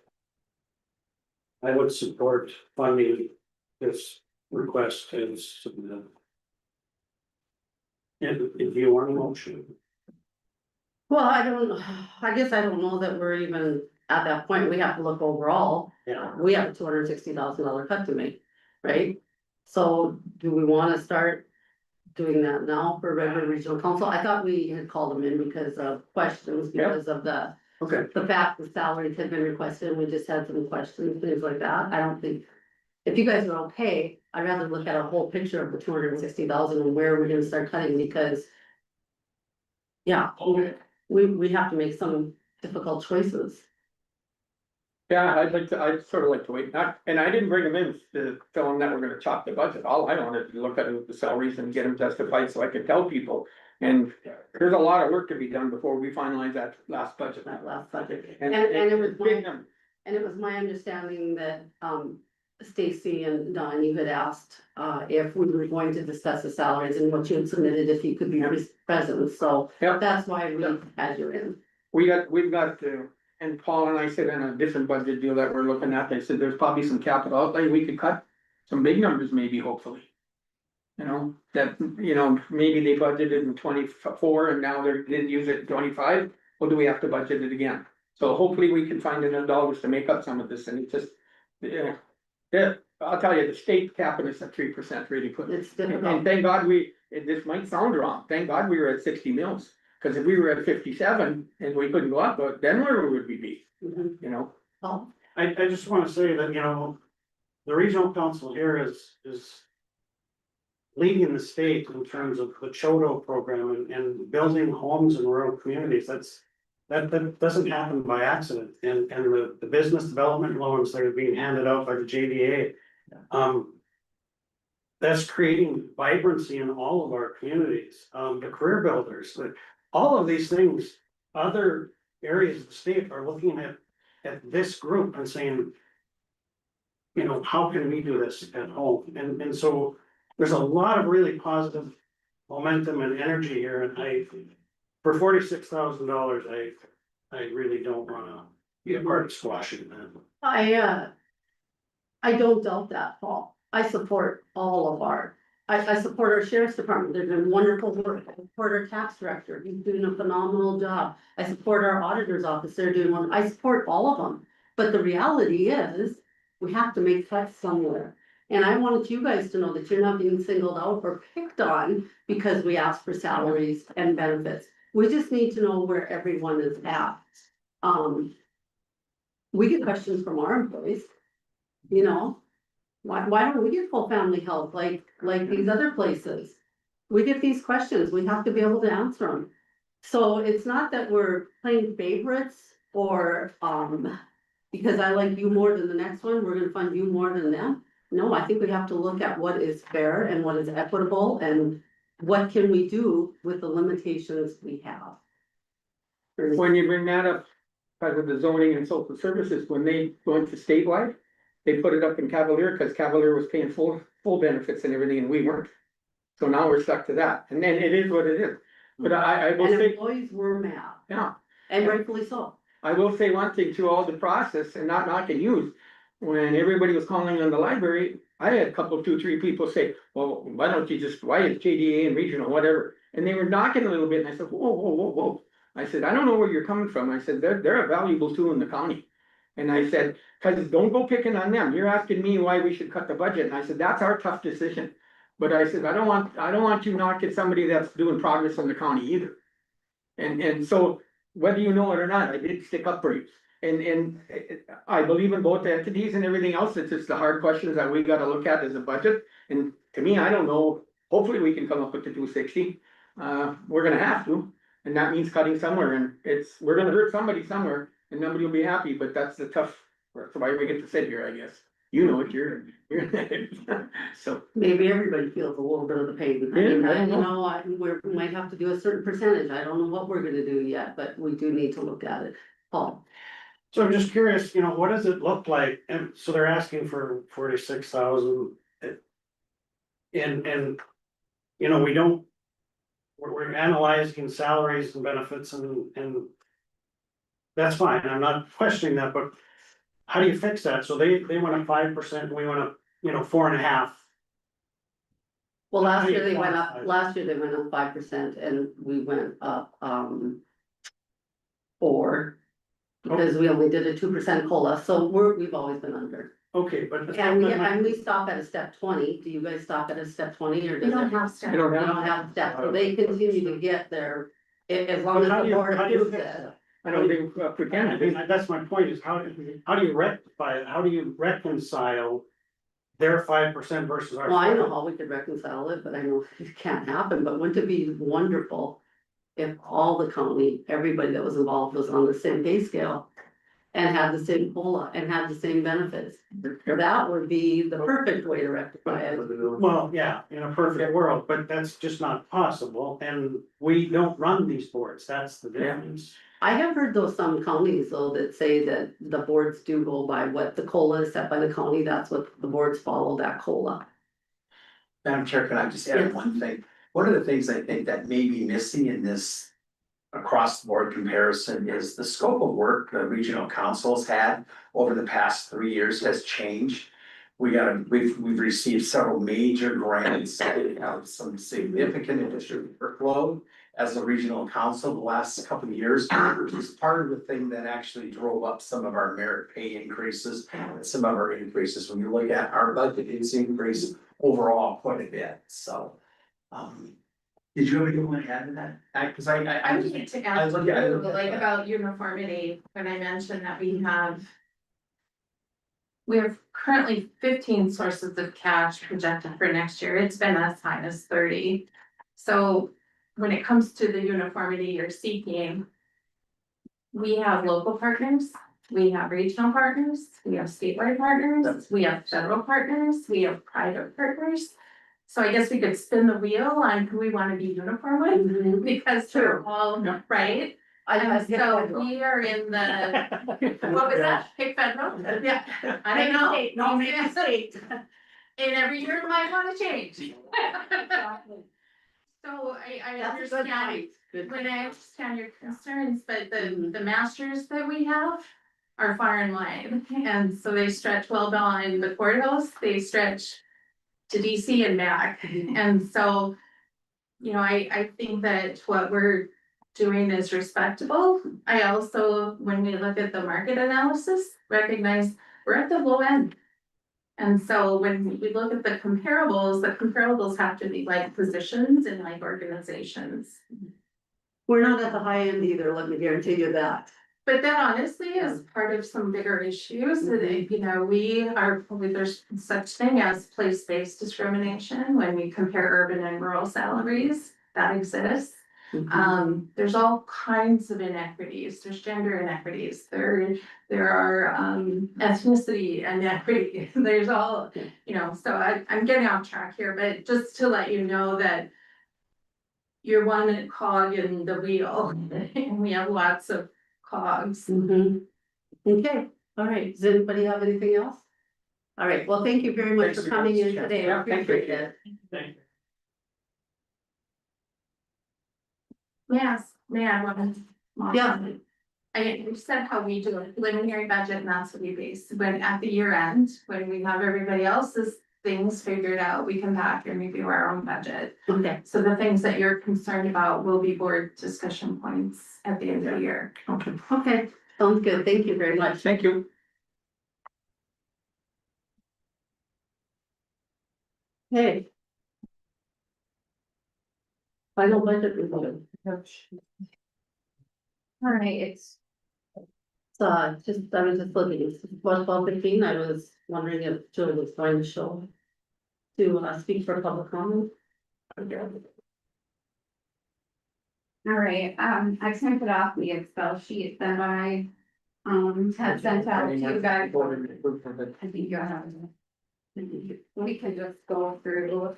I would support funding this request as submitted. And if you want a motion. Well, I guess I don't know that we're even at that point. We have to look overall. Yeah. We have a $260,000 cut to make, right? So do we wanna start doing that now for Redwood Regional Council? I thought we had called them in because of questions, because of the fact the salaries had been requested, we just had some questions, things like that. I don't think. If you guys are okay, I'd rather look at a whole picture of the 260,000 and where we're gonna start cutting, because. Yeah, we have to make some difficult choices. Yeah, I'd sort of like to wait, and I didn't bring them in to tell them that we're gonna chop the budget, all I wanted to look at the salaries and get them justified so I could tell people. And there's a lot of work to be done before we finalize that last budget. That last budget. And And it was big my, number. and it was my understanding that, Stacy and Don, you had asked, if we were going to discuss the salaries and what you had submitted, if you could be present, so. Yep. That's why we had you in. We've got to, and Paul and I said in a different budget deal that we're looking at, they said there's probably some capital outlay we could cut, some big numbers maybe, hopefully. You know, that, maybe they budgeted in 24 and now they didn't use it in 25, well, do we have to budget it again? So hopefully we can find enough dollars to make up some of this, and it's just, yeah, I'll tell you, the state capping us at 3% really put. It's And difficult. thank God this might sound wrong, thank God we were at 60 mils, cause if we were at 57 and we couldn't go up, but then where would we be, Mhm. you know? Oh, I just wanna say that, the regional council here is. Leading the state in terms of the Chodo program and building homes in rural communities, that doesn't happen by accident, and the business development loans that are being handed out by the JDA. That's creating vibrancy in all of our communities, the career builders, all of these things, other areas of the state are looking at this group and saying. How can we do this at home? And so there's a lot of really positive momentum and energy here, and for $46,000, I really don't wanna be a part of squashing that. I don't doubt that, Paul. I support all of I support our sheriff's department. They're doing wonderful work. I support our tax director. He's doing a phenomenal job. I support our auditor's office. They're doing one. I support all of them. But the reality is, we have to make cuts somewhere. And I wanted you guys to know that you're not being singled out or picked on because we ask for salaries and benefits. We just need to know where everyone is at. We get questions from our employees. Why don't we get full family health like these other places? We get these questions, we have to be able to answer them. So it's not that we're playing favorites or, because I like you more than the next one, we're gonna fund you more than them. No, I think we have to look at what is fair and what is equitable and what can we do with the limitations we have. When you bring that up, because of the zoning and social services, when they went to statewide, they put it up in Cavalier, because Cavalier was paying full benefits and everything, and we weren't. So now we're stuck to that, and then it is what it is, but I will And say, employees were mad, yeah. and rightfully so. I will say one thing to all the process and not knocking you. When everybody was calling on the library, I had a couple, 2, 3 people say, well, why don't you just, why is JDA and regional, whatever? And they were knocking a little bit, and I said, whoa. I said, I don't know where you're coming from. I said, they're a valuable tool in the county. And I said, cause don't go picking on them. You're asking me why we should cut the budget. And I said, that's our tough decision. But I said, I don't want you knocking somebody that's doing progress in the county either. And so whether you know it or not, I did stick up for you. And I believe in both entities and everything else. It's just the hard questions that we gotta look at as a budget. And to me, I don't know, hopefully we can come up with the 260. We're gonna have to, and that means cutting somewhere, and we're gonna hurt somebody somewhere. and nobody will be happy, but that's the tough, that's why we get to sit here, I guess. You know it, you're, so. Maybe everybody feels a little bit of the pain. I Yeah, mean, I don't you know. know, we might have to do a certain percentage. I don't know what we're gonna do yet, but we do need to look at it. Paul, So I'm just curious, what does it look like? And so they're asking for 46,000. And, we don't. We're analyzing salaries and benefits and. That's fine, I'm not questioning that, but how do you fix that? So they went up 5%, we went up, 4.5%. well, How last do you year they went up, quantify it? last year they went up 5% and we went up, 4. Because we only did a 2% COLA, so we've always been under. Okay, but. And we stop at a step 20. Do you guys stop at a step 20 or We does don't it? have staff. You don't They have, don't have steps, so they continue to get their, as long But as how the do you, board how do you approves fix it. that? I don't think we I can. mean, that's my point is how do you rectify it? How do you reconcile their 5% versus our? Well, I know how we could reconcile it, but I know it can't happen, but wouldn't it be wonderful? If all the county, everybody that was involved was on the same pay scale. And had the same COLA and had the same benefits, that would be the perfect way to rectify it. Well, yeah, in a perfect world, but that's just not possible, and we don't run these boards, that's the difference. I have heard though some counties though that say that the boards do go by what the COLA is set by the county, that's what the boards follow, that COLA. Madam Chair, can I just Yes. add one thing? One of the things I think that may be missing in this across the board comparison is the scope of work the regional councils had over the past 3 years has changed. We've received several major grants, we have some significant additional workload as a regional council the last couple of years, which is part of the thing that actually drove up some of our merit pay increases and some of our increases. When you look at our budget, it's increased overall quite a bit, so. Did you have anything you want to add to that? Cause I would need to add, look at it. like about uniformity, when I mentioned that we have currently 15 sources of cash projected for next year. It's been as high as 30. So when it comes to the uniformity you're seeking, we have local partners, we have regional partners, we have statewide partners, we have federal partners, we have private partners. So I guess we could spin the wheel on who we want to be uniform with, because they're all, right? And so we are in the, what was that? Pick federal? Yeah, I don't know. No, make a state. And every year it might wanna change. So I That's a good understand, point. Good. when I understand your concerns, but the masters that we have are far and wide. And so they stretch well beyond the courthouse, they stretch to DC and back. And so, I think that what we're doing is respectable. I also, when we look at the market analysis, recognize we're at the low end. And so when we look at the comparables have to be like positions and like organizations. We're not at the high end either, let me guarantee you that. But that honestly is part of some bigger issues that, we are, probably there's such thing as place-based discrimination when we compare urban and rural salaries, that exists. There's all kinds of inequities, there's gender inequities, there are ethnicity inequity, there's all, so I'm getting off track here, but just to let you know that you're one cog in the wheel, and we have lots of cogs. Okay, all right, does anybody have anything else? All right, well, thank you very much for coming in today, I appreciate it. Thank you. Yes, may I want to? Yeah. We said how we do a preliminary budget and that's what we base, when at the year end, when we have everybody else's things figured out, we come back and review our own budget. Okay, So the things that you're concerned about will be board discussion points at the end of the year. okay, sounds good, thank you very much. Thank you. Hey. Final budget report. All right, it's So I was just looking, it's 12:15, I was wondering if Jill was going to show. To speak for public comment. all right, I printed off the Excel sheet that I had sent out to you guys. I think you have. We can just go through.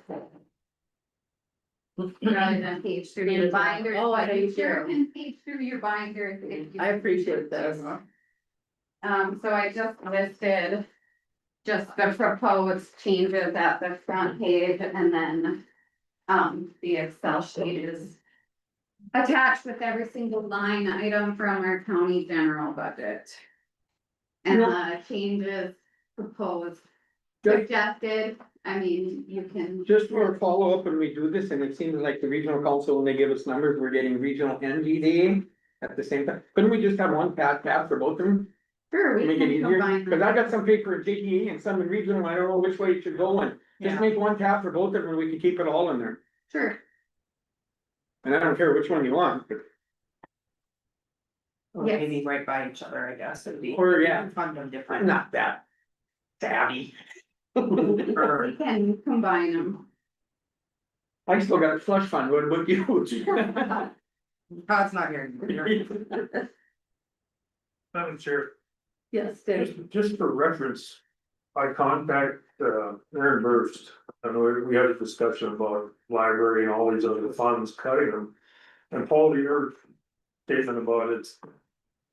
Rather than page through your binder. Oh, I but you do sure too. can page through your binder. if you- I appreciate this. So I just listed. Just the proposed changes at the front page and then. The Excel sheet is. Attached with every single line item from our county general budget. And the changes proposed. Suggested, I mean, you can. Just for a follow-up, when we do this, and it seems like the regional council, when they give us numbers, we're getting regional and GDA at the same time. Couldn't we just have one tab for both of them? Sure, we Make it can easier, combine cause I them. got some paper at JDA and some in regional, I don't know which way it should go, and just make one tab for both of them, and we can keep it all in there. Sure, And I don't care which one you want, but, Or Yes. maybe right by each other, I guess, it'd be. or yeah, Fund them different. not that savvy. we can combine them. I still got a slush fund, what about you? Todd's not here. Madam Chair, Yes, Dave. just for reference, I contact, Aaron Burst. I know we had a discussion about library and all these other funds cutting them. And Paul, your statement about it's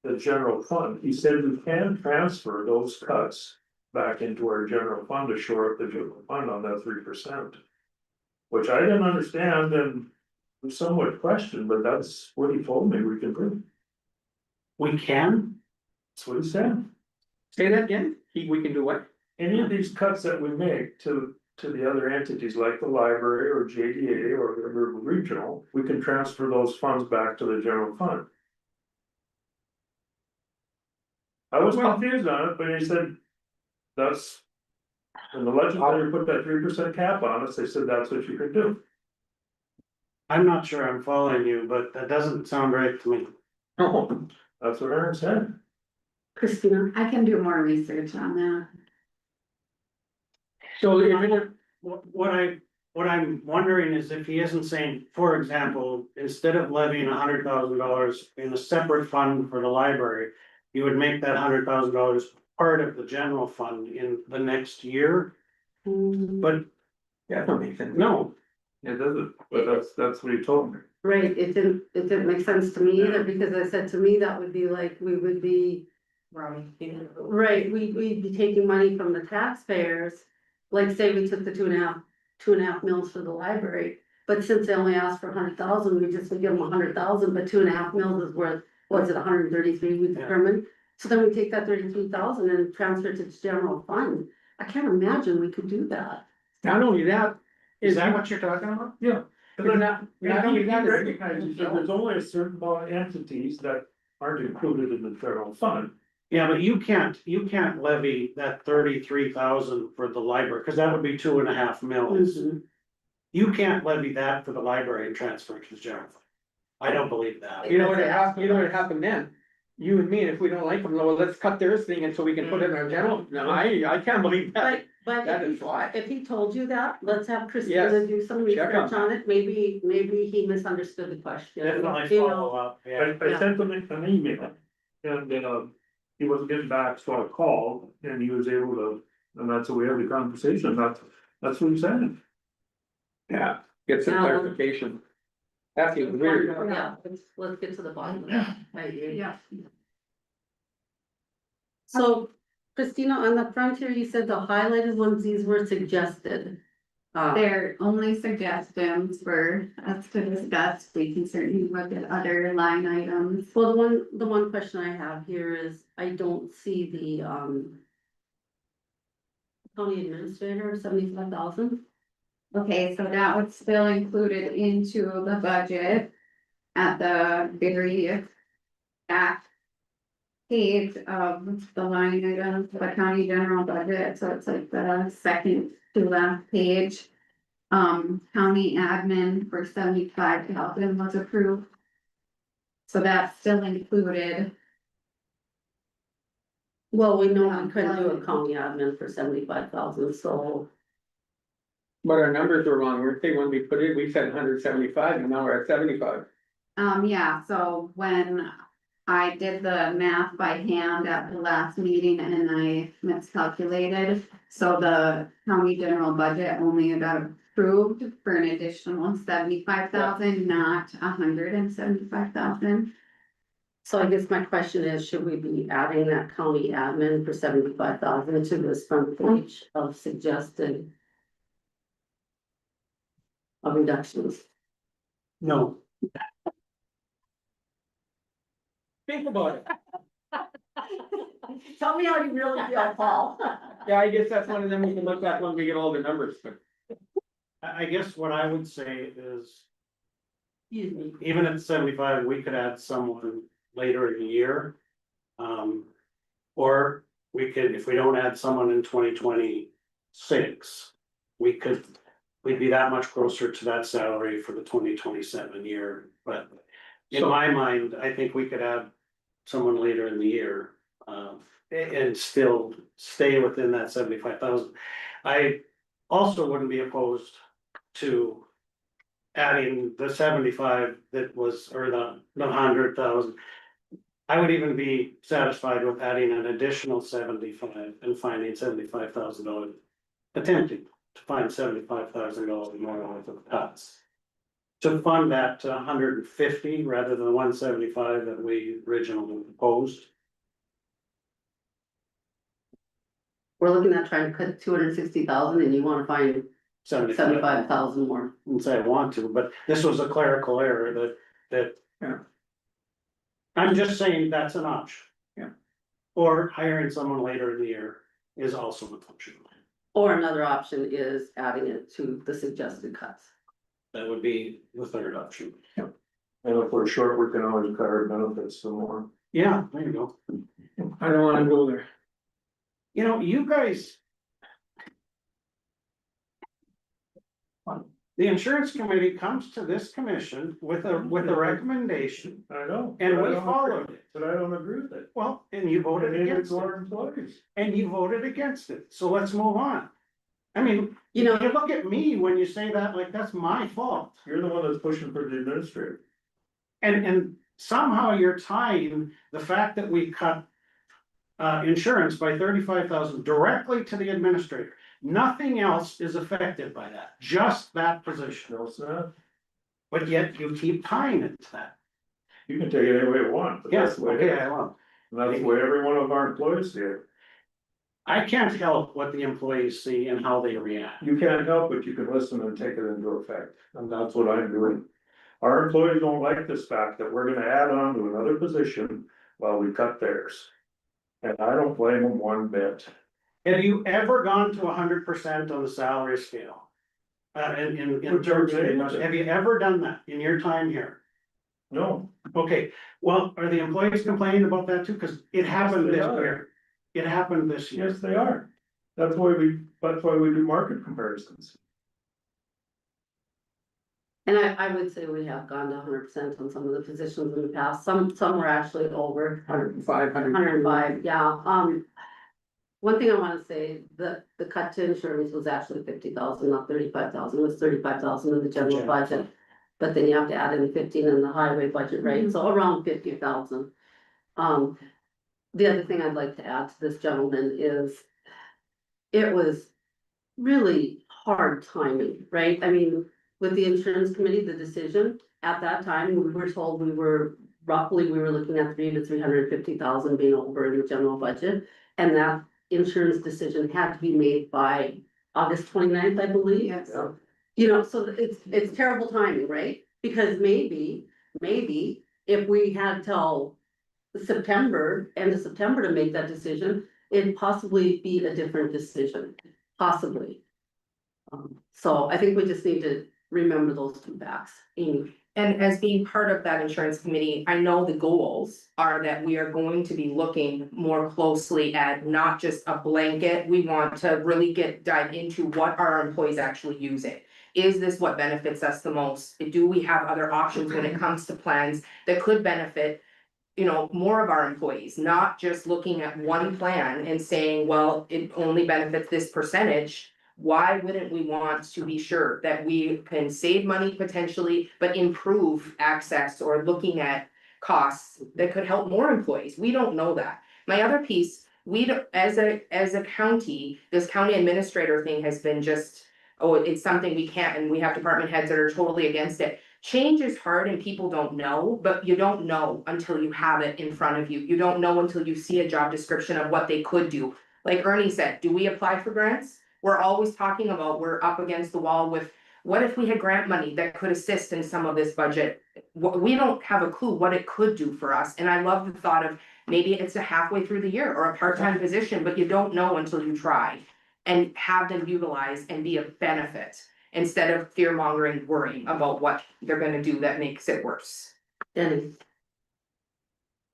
the general fund, he said we can transfer those cuts back into our general fund to shore up the general fund on that 3%. Which I didn't understand and was somewhat questioned, but that's what he told me we can do. We can, That's what he said. Say that again, we can do what? Any of these cuts that we make to the other entities like the library or JDA or the regional, we can transfer those funds back to the general fund. I was confused on it, but he said, that's. When the legislature put that 3% cap on us, they said that's what you could do. I'm not sure I'm following you, but that doesn't sound right to me. No, That's what Aaron said. Christina. I can do more research on that. so if it, What I'm wondering is if he isn't saying, for example, instead of levying $100,000 in a separate fund for the library. You would make that $100,000 part of the general fund in the next year, but yeah, that don't make sense. no. It doesn't, but that's what he told me. Right, it didn't make sense to me either, because I said to me, that would be like, we would be, right, we'd be taking money from the taxpayers. Like, say we took the two and a half mils for the library, but since they only asked for 100,000, we just would give them 100,000, but 2.5 mils is worth, was it 133 we determined? So then we take that 33,000 and transfer it to the general fund. I can't imagine we could do that. Not only that. Is that what you're talking about? Yeah. But not only He that, recognizes that there's only a certain amount of entities that aren't included in the general fund. Yeah, but you can't levy that 33,000 for the library, cause that would be 2.5 mils. You can't levy that for the library and transfer it to the general fund. I don't believe that. you know what happened then? You and me, if we don't like them, well, let's cut theirs thing and so we can put it in our general, no, I can't believe that. But That is why. if he told you that, let's have Yes. Christina do some Check research on on it, maybe he misunderstood the question. Definitely You know. follow up, yeah. I sent him an email and, he wasn't getting back, so I called and he was able to, and that's the way we had the conversation, that's what he said. Yeah, get some clarification. That seems weird. Yeah, let's get to the bottom of that. I agree. Yeah. So Christina, on the front here, you said the highlighted ones, these were suggested. They're only suggestions for us to discuss. We can certainly look at other line items. Well, the one question I have here is, I don't see the, county administrator, 75,000. Okay, so that was still included into the budget at the very back page of the line item for the county general budget, so it's like the second to last page. County admin for 75,000 was approved. So that's still included. Well, we know we couldn't do a county admin for 75,000, so. But our numbers were wrong, weren't they, when we put it, we said 175 and now we're at 75. Yeah, so when I did the math by hand at the last meeting and I miscalculated. So the county general budget only got approved for an additional 75,000, not 175,000. So I guess my question is, should we be adding that county admin for 75,000 to this front page of suggested reductions? No, Think about it. Tell me how you really feel, Paul. Yeah, I guess that's one of them we can look at when we get all the numbers, but. I guess what I would say is, Excuse me. even at 75, we could add someone later in the year. Or we could, if we don't add someone in 2026, we'd be that much closer to that salary for the 2027 year, but. In So- my mind, I think we could add someone later in the year, and still stay within that 75,000. I also wouldn't be opposed to adding the 75 that was, or the 100,000. I would even be satisfied with adding an additional 75 and finding $75,000, attempting to find $75,000 more worth of cuts. To fund that to 150 rather than 175 that we originally proposed. We're looking at trying to cut 260,000 and you wanna find 75,000 more. Wouldn't say I want to, but this was a clerical error that. Yeah. I'm just saying that's an option. Yeah. Or hiring someone later in the year is also an option. Or another option is adding it to the suggested cuts. That would be the third option. And if we're short, we can always cut our benefits some more. Yeah, there you go. I don't wanna go there. You know, you guys. The insurance committee comes to this commission with a recommendation, I know. and but I we don't followed agree- it. But I don't agree with it. Well, and you voted And neither against do it, our employees. and you voted against it, so let's move on. I mean, You know, you look at me when you say that, like, that's my fault. You're the one that's pushing for the administrator. And somehow you're tying the fact that we cut. Insurance by 35,000 directly to the administrator. Nothing else is affected by that, just that position. No, it's not. But yet you keep tying it to that. You can take it any way you want, but that's Yes, the way it okay, is. I will. And that's the way every one of our employees see it. I can't help what the employees see and how they react. You can't help it, you can listen and take it into effect, and that's what I'm doing. Our employees don't like this fact that we're gonna add on to another position while we cut theirs. And I don't blame them one bit. Have you ever gone to 100% on the salary scale? In Which terms of, organization? have you ever done that in your time here? No, Okay, well, are the employees complaining about that too? Cause it happened Yes, this they are. year. It happened this year. yes, they are. That's why we do market comparisons. and I would say we have gone to 100% on some of the positions in the past. Some were actually over 105, 105, yeah, one thing I wanna say, the cut to insurance was actually 50,000, not 35,000, it was 35,000 in the general Yeah. budget. But then you have to add in 15 in the highway budget, right, so around 50,000. The other thing I'd like to add to this gentleman is. It was really hard timing, right, I mean, with the insurance committee, the decision, at that time, we were told we were looking at 300 to 350,000 being over in the general budget. And that insurance decision had to be made by August 29th, I believe. Yes. Yeah. You know, so it's terrible timing, right? Because maybe if we had till September, end of September to make that decision, it'd possibly be a different decision, possibly. So I think we just need to remember those two facts. Amy. And as being part of that insurance committee, I know the goals are that we are going to be looking more closely at not just a blanket. We want to really dive into what are our employees actually using. Is this what benefits us the most? Do we have other options when it comes to plans that could benefit, you know, more of our employees, not just looking at one plan and saying, well, it only benefits this percentage. Why wouldn't we want to be sure that we can save money potentially, but improve access or looking at costs that could help more employees. We don't know that. My other piece, we don't, as a county, this county administrator thing has been just, oh, it's something we can't, and we have department heads that are totally against it. Change is hard and people don't know, but you don't know until you have it in front of you. You don't know until you see a job description of what they could do. Like Ernie said, do we apply for grants? We're always talking about, we're up against the wall with, what if we had grant money that could assist in some of this budget? We don't have a clue what it could do for us, and I love the thought of maybe it's a halfway through the year or a part-time position, but you don't know until you try. And have them utilize and be a benefit, instead of fear mongering, worrying about what they're gonna do that makes it worse. Dennis,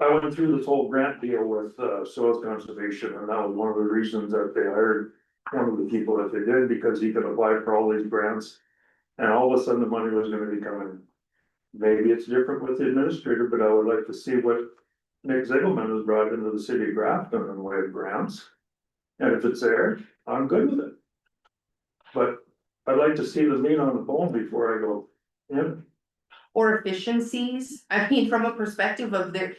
I went through this whole grant deal with soil conservation, and that was one of the reasons that they hired one of the people that they did, because he could apply for all these grants. And all of a sudden, the money was gonna be coming. Maybe it's different with the administrator, but I would like to see what Nick Ziegleman has brought into the city of Grafton in the way of grants. And if it's there, I'm good with it. But I'd like to see the meat on the bone before I go, yeah. Or efficiencies, I mean, from a perspective of there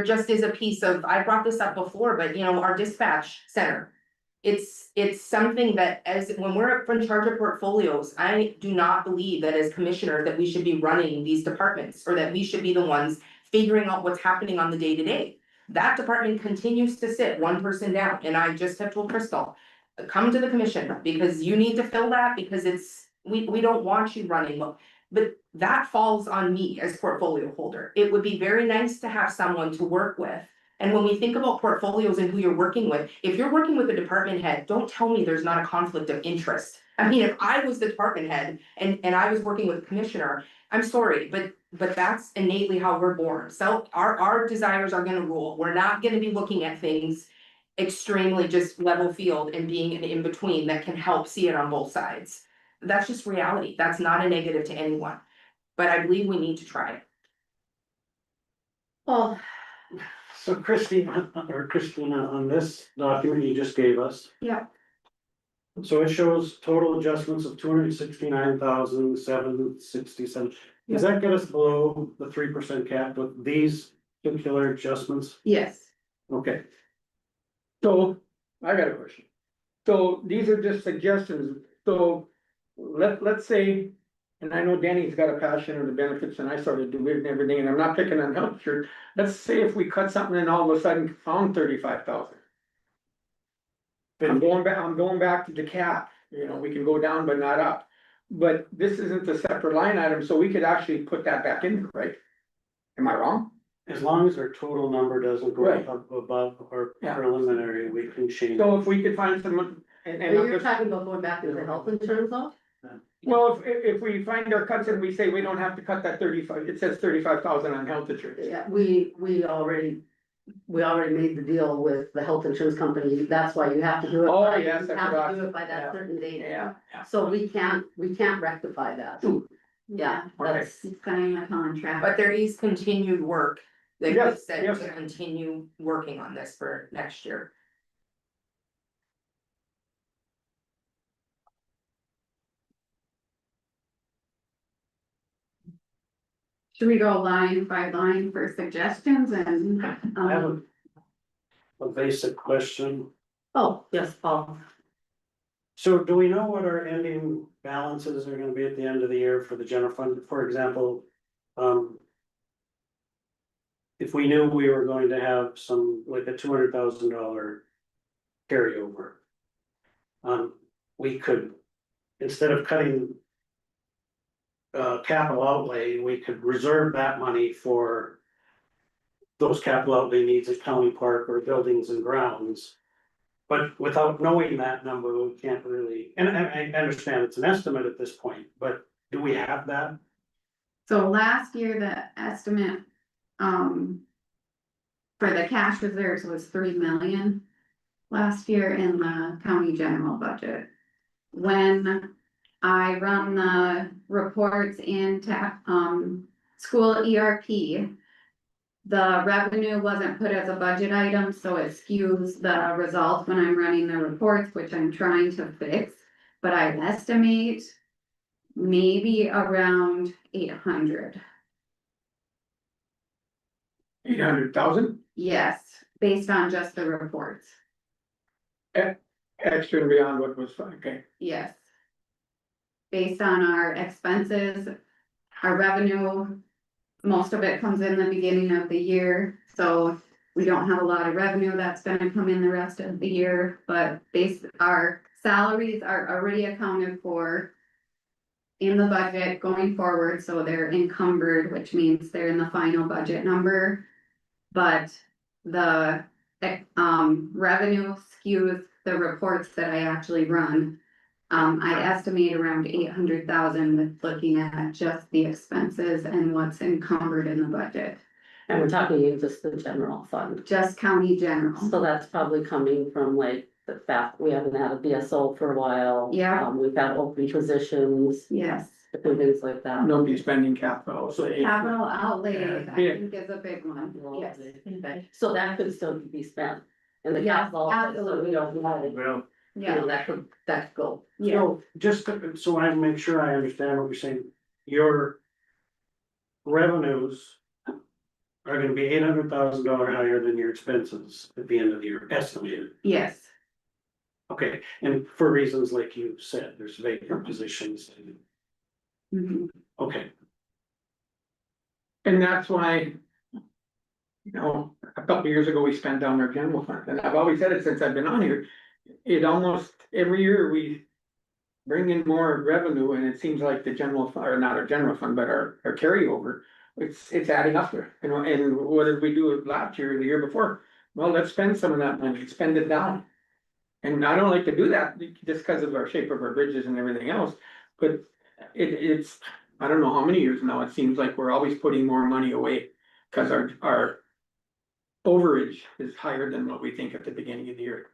just is a piece of, I brought this up before, but you know, our dispatch center. It's something that when we're in charge of portfolios, I do not believe that as commissioner that we should be running these departments, or that we should be the ones figuring out what's happening on the day to day. That department continues to sit one person down, and I just have told Crystal, come to the commission, because you need to fill that, because we don't want you running. But that falls on me as portfolio holder. It would be very nice to have someone to work with. And when we think about portfolios and who you're working with, if you're working with a department head, don't tell me there's not a conflict of interest. I mean, if I was the department head and I was working with a commissioner, I'm sorry, but that's innately how we're born. So our desires are gonna rule. We're not gonna be looking at things extremely just level field and being an in-between that can help see it on both sides. That's just reality. That's not a negative to anyone. But I believe we need to try it. well, So Christina, on this document you just gave us. Yeah. So it shows total adjustments of 269,767. Does that get us below the 3% cap with these particular adjustments? yes, Okay, So, I got a question. So these are just suggestions, so let's say, and I know Danny's got a passion for the benefits and I started doing it and everything, and I'm not picking on health insurance. Let's say if we cut something and all of a sudden found 35,000. I'm going back to the cap, you know, we can go down but not up. But this isn't a separate line item, so we could actually put that back in, right? Am I wrong? as long as our total number doesn't go Right. up above our Yeah. preliminary, we can change. So if we could find some, and I'm you're just, talking about going back into health insurance though? well, if we find our cuts and we say we don't have to cut that 35, it says 35,000 on health insurance. Yeah, we already made the deal with the health insurance company, that's why you have to do it. Oh, by- yes, I you have forgot. to do it by Yeah. that certain date. Yeah. So we can't rectify that. Yeah, that's, It's kind of a contract. But there is continued work that Yes, was said yes. to continue working on this for next year. Should we go line by line for suggestions and, I have a basic question. oh, yes, Paul. So do we know what our ending balances are gonna be at the end of the year for the general fund, for example? If we knew we were going to have some, like a $200,000 carryover. We could, instead of cutting. Capital outlay, we could reserve that money for. Those capital outlay needs at County Park or buildings and grounds. But without knowing that number, we can't really, and I understand it's an estimate at this point, but do we have that? so last year, the estimate, for the cash reserves was 3 million last year in the county general budget. When I run the reports into, school ERP, the revenue wasn't put as a budget item, so it skews the results when I'm running the reports, which I'm trying to fix. But I estimate maybe around 800. 800,000 Yes, based on just the reports, extra and beyond what was, okay. yes. Based on our expenses, our revenue, most of it comes in the beginning of the year, so we don't have a lot of revenue that's gonna come in the rest of the year, but our salaries are already accounted for in the budget going forward, so they're encumbered, which means they're in the final budget number. But the, revenue skews the reports that I actually run. I estimate around 800,000 with looking at just the expenses and what's encumbered in the budget, And we're talking in just the general fund. just county general. So that's probably coming from like the fact we haven't had a BSO for a while. Yeah. We've had open positions, Yes, different things like that. Nobody's spending capital, so. capital outlay, I Yeah. think is a big one, yes. Okay, so that could still be spent. And the Yes, capital, so absolutely. we don't know, you Well, Yeah, know, that could go. yeah, so just so I make sure I understand what you're saying, your revenues are gonna be $800,000 higher than your expenses at the end of the year, estimated. yes, Okay, and for reasons like you said, there's vacant positions. mhm, Okay, And that's why. You know, a couple of years ago, we spent down our general fund, and I've always said it since I've been on here. It almost every year we. Bring in more revenue and it seems like the general fund, or not our general fund, but our carryover. It's adding up there, you know, and what did we do last year, the year before? Well, let's spend some of that money, spend it down. And I don't like to do that just because of our shape of our bridges and everything else, but it's, I don't know how many years now, it seems like we're always putting more money away. Cause our overage is higher than what we think at the beginning of the year.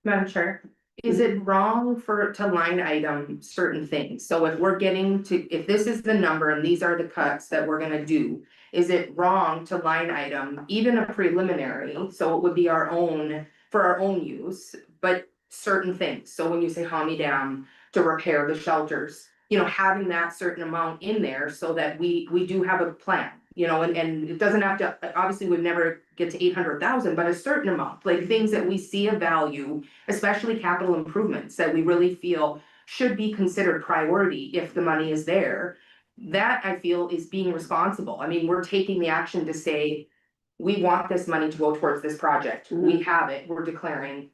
Madam Chair, is it wrong to line item certain things? So if we're getting to, if this is the number and these are the cuts that we're gonna do, is it wrong to line item even a preliminary, so it would be our own, for our own use, but certain things? So when you say Hami Dam to repair the shelters, you know, having that certain amount in there so that we do have a plan. You know, and it doesn't have to, obviously, we'd never get to 800,000, but a certain amount, like things that we see of value, especially capital improvements that we really feel should be considered priority if the money is there. That I feel is being responsible. I mean, we're taking the action to say, we want this money to go towards this project. We have it, we're declaring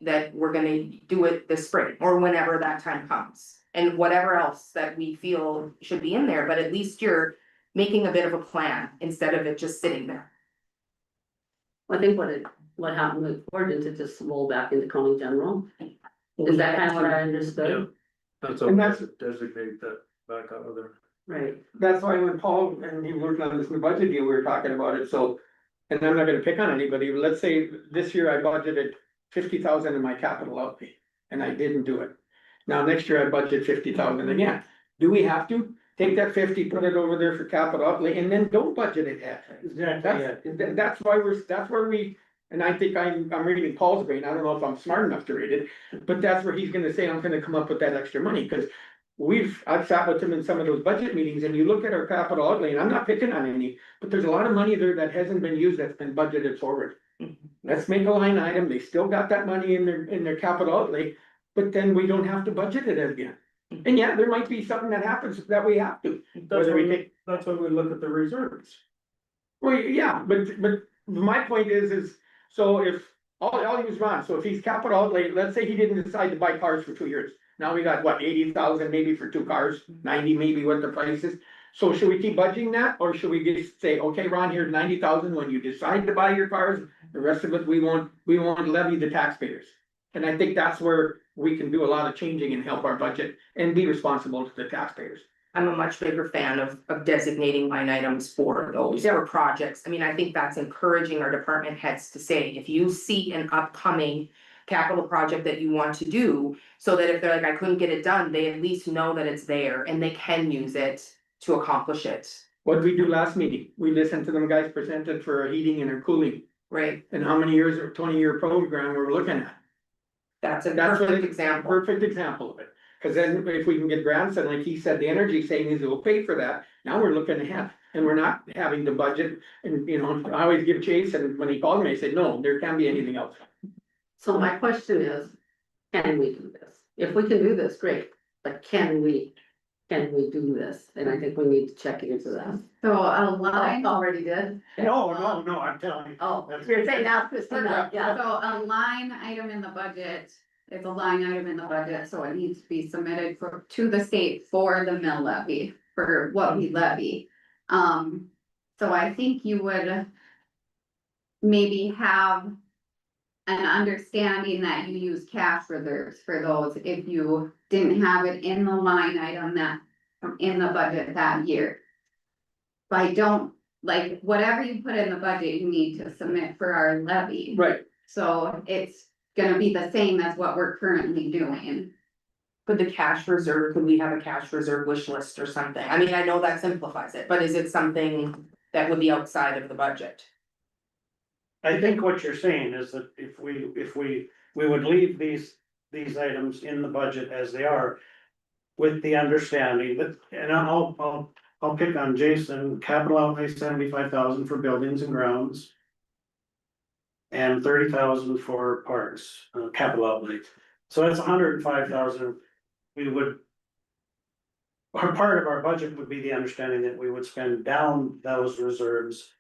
that we're gonna do it this spring or whenever that time comes. And whatever else that we feel should be in there, but at least you're making a bit of a plan instead of it just sitting there. I think what happened with Gordon to just roll back into county general. Is that kind of what I understood? That's And okay that's- to designate that back out of there. Right. That's why when Paul and he worked on this new budget deal, we were talking about it, so. And I'm not gonna pick on anybody, but let's say this year I budgeted 50,000 in my capital outlay, and I didn't do it. Now, next year I budget 50,000 again. Do we have to take that 50, put it over there for capital outlay, and then don't budget it yet? exactly, yeah. That's where we, and I think I'm reading Paul's brain, I don't know if I'm smart enough to read it, but that's where he's gonna say, I'm gonna come up with that extra money, cause. I've sat with him in some of those budget meetings and you look at our capital outlay, and I'm not picking on any, but there's a lot of money there that hasn't been used, that's been budgeted forward. Let's make a line item, they still got that money in their capital outlay, but then we don't have to budget it again. And yeah, there might be something that happens that we have to, whether we take. That's why we look at the reserves. Well, yeah, but my point is, so if, I'll use Ron, so if he's capital outlay, let's say he didn't decide to buy cars for 2 years. Now we got what, 80,000 maybe for 2 cars, 90 maybe what the price is. So should we keep budgeting that, or should we just say, okay, Ron, here's 90,000 when you decide to buy your cars, the rest of it, we won't levy the taxpayers. And I think that's where we can do a lot of changing and help our budget and be responsible to the taxpayers. I'm a much bigger fan of designating line items for those for projects. I mean, I think that's encouraging our department heads to say, if you see an upcoming capital project that you want to do, so that if they're like, I couldn't get it done, they at least know that it's there and they can use it to accomplish it. What did we do last meeting? We listened to them guys presented for heating and their cooling, Right, and how many years or 20-year program we're looking at. that's a That's what perfect example. Perfect example of it, Cause then if we can get grants, and like he said, the energy savings will pay for that, now we're looking ahead. And we're not having to budget, and you know, I always give Chase, and when he called me, I said, no, there can't be anything else. So my question is, can we do this? If we can do this, great, but can we do this? And I think we need to check into that. So a line, Already did? No, I'm telling you. Oh, you're saying now, Christina, yeah. so a line item in the budget is a line item in the budget, so it needs to be submitted to the state for the mill levy, for what we levy. So I think you would maybe have an understanding that you use cash reserves for those if you didn't have it in the line item that, in the budget that year. But I don't, like, whatever you put in the budget, you need to submit for our levy. Right. So it's gonna be the same as what we're currently doing. Could the cash reserve, could we have a cash reserve wish list or something? I mean, I know that simplifies it, but is it something that would be outside of the budget? I think what you're saying is that if we would leave these items in the budget as they are. With the understanding that, and I'll pick on Jason, capital outlay 75,000 for buildings and grounds. And 30,000 for parks, capital outlay, so that's 105,000, we would. Our part of our budget would be the understanding that we would spend down those reserves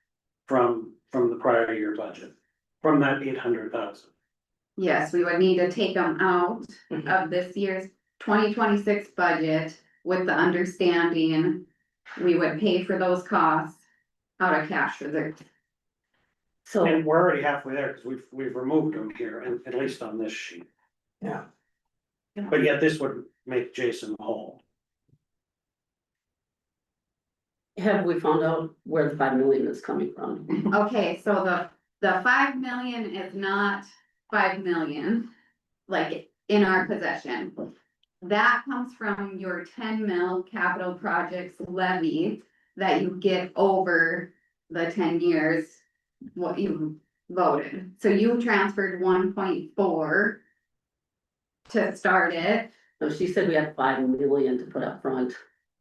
from the prior year budget, from that 800,000. Yes, we would need to take them out of this year's 2026 budget with the understanding we would pay for those costs out of cash reserve. So, And we're already halfway there, cause we've removed them here, and at least on this sheet. Yeah. But yet this would make Jason whole. have we found out where the 5 million is coming from? Okay, so the 5 million is not 5 million, like in our possession. That comes from your 10 mil capital projects levy that you get over the 10 years, what you voted. So you transferred 1.4 to start it. No, she said we had 5 million to put up front.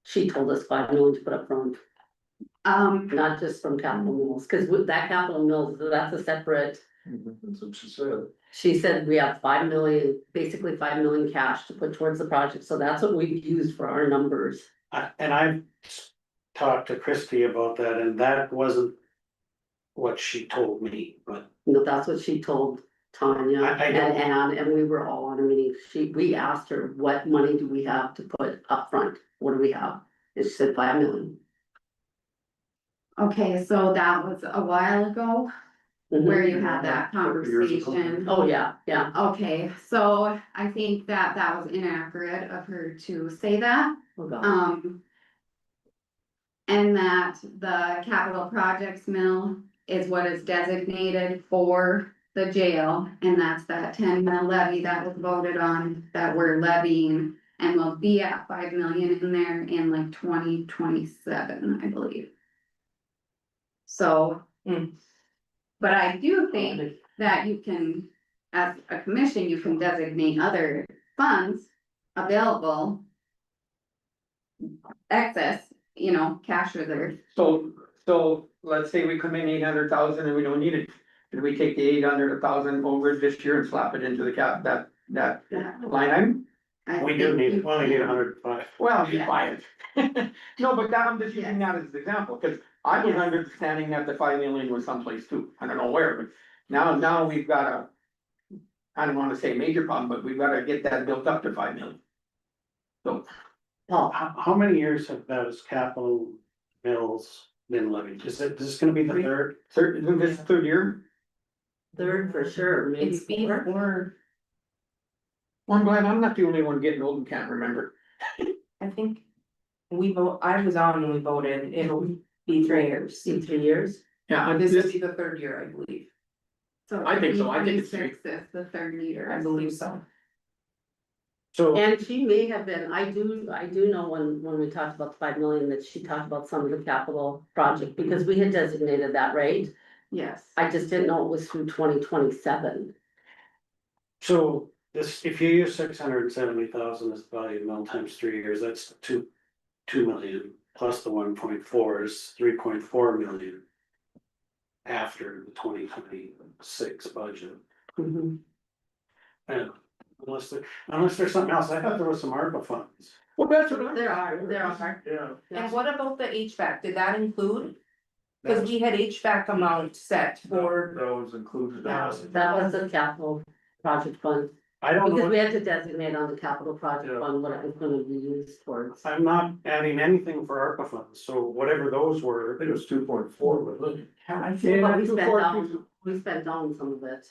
She told us 5 million to put up front, not just from capital mills, cause with that capital mills, that's a separate. That's what she said. She said we have 5 million, basically 5 million cash to put towards the project, so that's what we've used for our numbers. And I've talked to Christie about that, and that wasn't what she told me, but No, that's what she told Tanya I and don't- Ann, and we were all on a meeting. We asked her, what money do we have to put up front? What do we have? And she said 5 million. Okay, so that was a while ago where you had that Couple years ago. conversation. Oh, yeah, yeah. Okay, so I think that that was inaccurate of her to say that. Oh, God. And that the capital projects mill is what is designated for the jail, and that's that 10 mil levy that was voted on, that we're levying. And we'll be at 5 million in there in like 2027, I believe. So. But I do think that you can, as a commission, you can designate other funds available. Excess, you know, cash reserve. So let's say we come in 800,000 and we don't need it. Did we take the 800,000 over this year and slap it into the that line item? I we do think need, you only need can. 105. Well, you Yeah. buy it. No, but that, I'm just using that as an example, cause I was Yes. understanding that the 5 million was someplace too. I don't know where, but now we've got a. I don't wanna say major problem, but we've gotta get that built up to 5 million. So, Paul, How many years have those capital mills been levied? Is this gonna be the third? isn't this the third year? third for sure, maybe It's four. before, Well, I'm glad I'm not the only one getting old and can't remember. I think I was on when we voted, it'll be 3 years. In 3 years. Yeah, This will be the third year, I believe. So I think so. I think it's 2026 is the third year. I believe so. So, And she may have been, I do know when we talked about the 5 million, that she talked about some of the capital project, because we had designated that, right? Yes. I just didn't know it was through 2027. so This, if you use 670,000 as the value of mill times 3 years, that's 2 million, plus the 1.4 is 3.4 million. After the 2026 budget, Mhm. and unless there's something else, I thought there was some ARPA funds. Well, that's what I. There are. Yeah. And what about the HVAC, did that include? Cause we had HVAC amount set for, That was included. That was the capital project fund, I don't because we know, had to designate on the capital project Yeah. fund what it was gonna be used towards. I'm not adding anything for ARPA funds, so whatever those I were. think it was 2.4, wasn't it? But Yeah, we spent down some of it.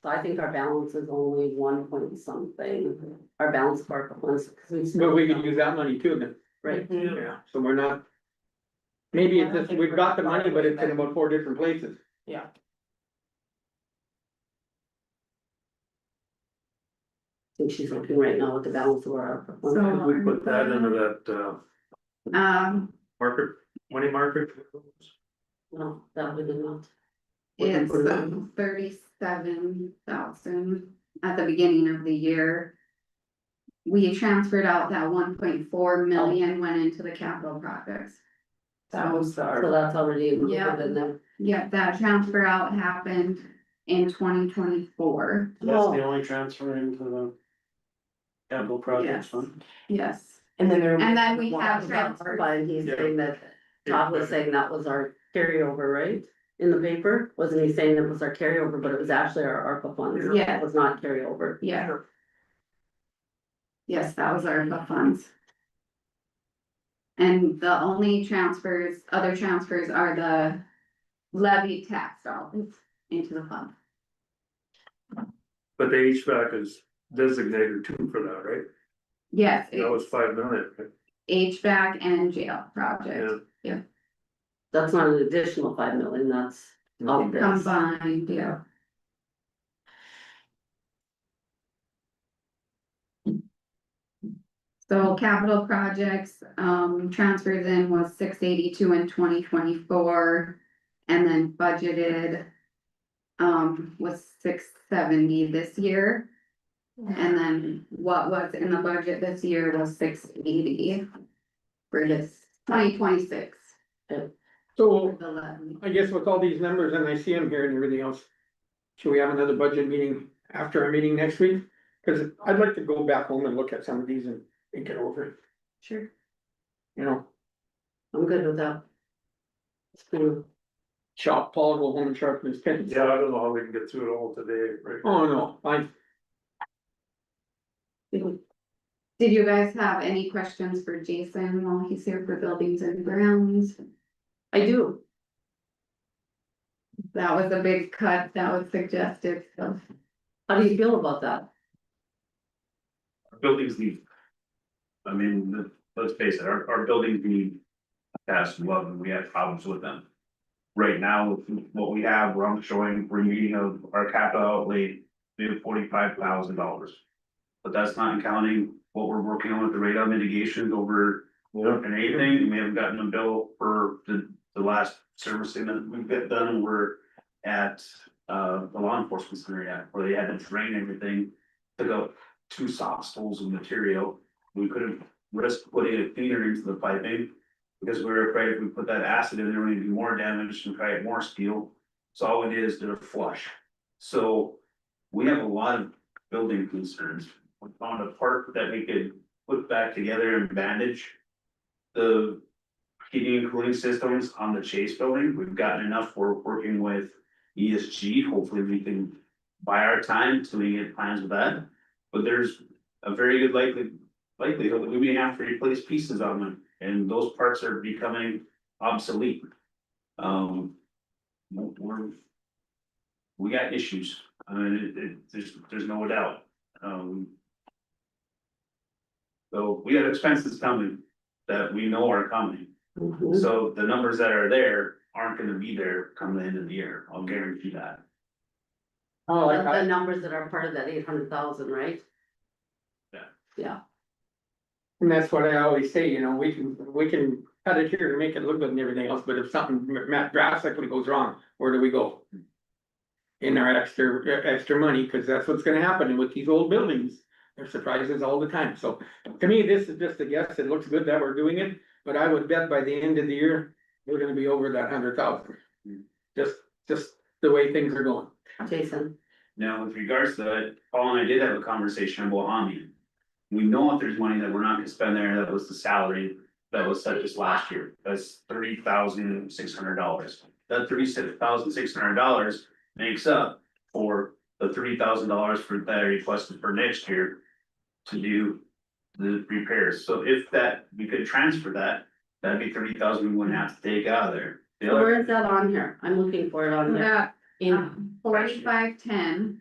So I think our balance is only 1 point something, our balance of our funds, because we. But we could use that money too then. Right. Yeah, so we're not. Maybe it's just, we've got the money, but it's in about 4 different places. yeah, I think she's looking right now at the balance of our. So- Could we put that into that, market, money market? No, that would not. It's 37,000 at the beginning of the year. We transferred out that 1.4 million went into the capital projects. that was the So that's already Yeah. included in there. Yeah, that transfer out happened in 2024. That's the only transfer into the capital projects Yes. fund. Yes, and then there. and then we Well, have that's transfers. ARPA, and he's Yeah. saying that, Todd was saying that was our carryover, right? In the paper, wasn't he saying it was our carryover, but it was actually our ARPA funds? Yeah. It was not carryover. Yeah. Yes, that was our funds. And the only transfers, other transfers are the levy tax dollars into the fund. But the HVAC is designated too for that, right? Yes, That was it's 5 million. right? HVAC and jail project Yeah. That's not an additional 5 million, that's all this. combined, yeah. So capital projects, transfers in was 682 in 2024. And then budgeted, was 670 this year. And then what was in the budget this year was 680 for this 2026. So The levy. I guess with all these numbers and I see them here and everything else. Should we have another budget meeting after our meeting next week? Cause I'd like to go back home and look at some of these and think it over, Sure. you know, I'm good with that. It's been, shop Paul, go home and sharpen his pencil. Yeah, I don't know how we can get through it all today, right? Oh, no, Did you guys have any questions for Jason while he's here for buildings and grounds? I do, That was a big cut that was suggested, so. how do you feel about that? Buildings need. I mean, let's face it, our buildings need gas and love, and we have problems with them. Right now, with what we have, we're showing, we're meeting of our capital outlay, we have $45,000. But that's not counting what we're working on with the radar mitigation over and anything, we haven't gotten a bill for the last servicing that we've got done, and we're at the law enforcement center yet, where they had to drain everything. Took out 2 soft spools of material, we couldn't risk putting a cleaner into the piping. Because we were afraid if we put that acid in there, we're gonna do more damage and create more steel. So all it is, they're flush. So we have a lot of building concerns. We found a part that we could put back together and bandage the heating and cooling systems on the Chase building. We've gotten enough, we're working with ESG. Hopefully we can buy our time till we get plans with that. But there's a very good likelihood that we may have to replace pieces of them, and those parts are becoming obsolete. We got issues, I mean, there's no doubt, so we have expenses coming that we know are coming. Mhm. So the numbers that are there aren't gonna be there come the end of the year, I'll guarantee that. Oh, like The numbers that are part of that 800,000, right? Yeah. Yeah, and that's what I always say, you know, we can cut it here to make it look good and everything else, but if something drastically goes wrong, where do we go? in our extra money, cause that's what's gonna happen with these old buildings. There's surprises all the time, so to me, this is just a guess, it looks good that we're doing it, but I would bet by the end of the year, we're gonna be over that 100,000. Just the way things are going. Jason, Now, with regards to that, Paul and I did have a conversation about Omni. We know if there's money that we're not gonna spend there, that was the salary that was set this last year, that's $30,600. That $36,600 makes up for the $30,000 for that I requested for next year to do the repairs. So if that, we could transfer that, that'd be 30,000 we wouldn't have to take out of there. The other- where is that on here? I'm looking for it on there. That, In, 4510.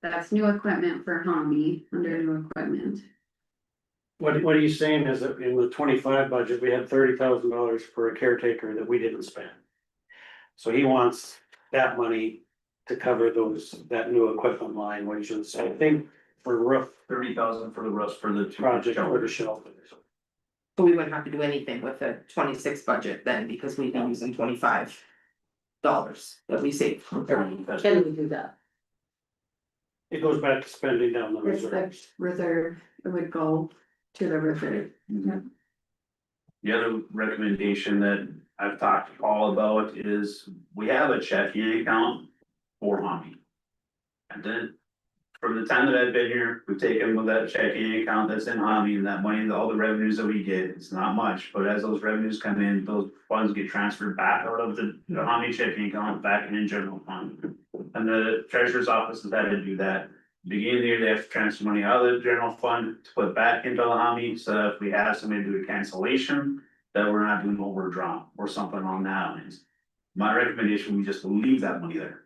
That's new equipment for Humvee, under new equipment. What are you saying is that in the 25 budget, we had $30,000 for a caretaker that we didn't spend? So he wants that money to cover that new equipment line, which is, I think, for roof 30,000 for the rest for the two project or the shelter. So we wouldn't have to do anything with the 26 budget then, because we'd be using $25 that we saved. can we do that? It goes back to spending down the It's reserve. the reserve, it would go to the reserve. The other recommendation that I've talked to Paul about is we have a checking account for Omni. And then from the time that I've been here, we've taken with that checking account that's in Omni and that money, all the revenues that we get, it's not much, but as those revenues come in, those funds get transferred back out of the Omni checking account back in general fund. And the treasurer's office has had to do that. Beginning of the year, they have to transfer money out of the general fund to put back into the Omni, so that if we have somebody do a cancellation, that we're not doing overdraw or something on that line. My recommendation, we just leave that money there.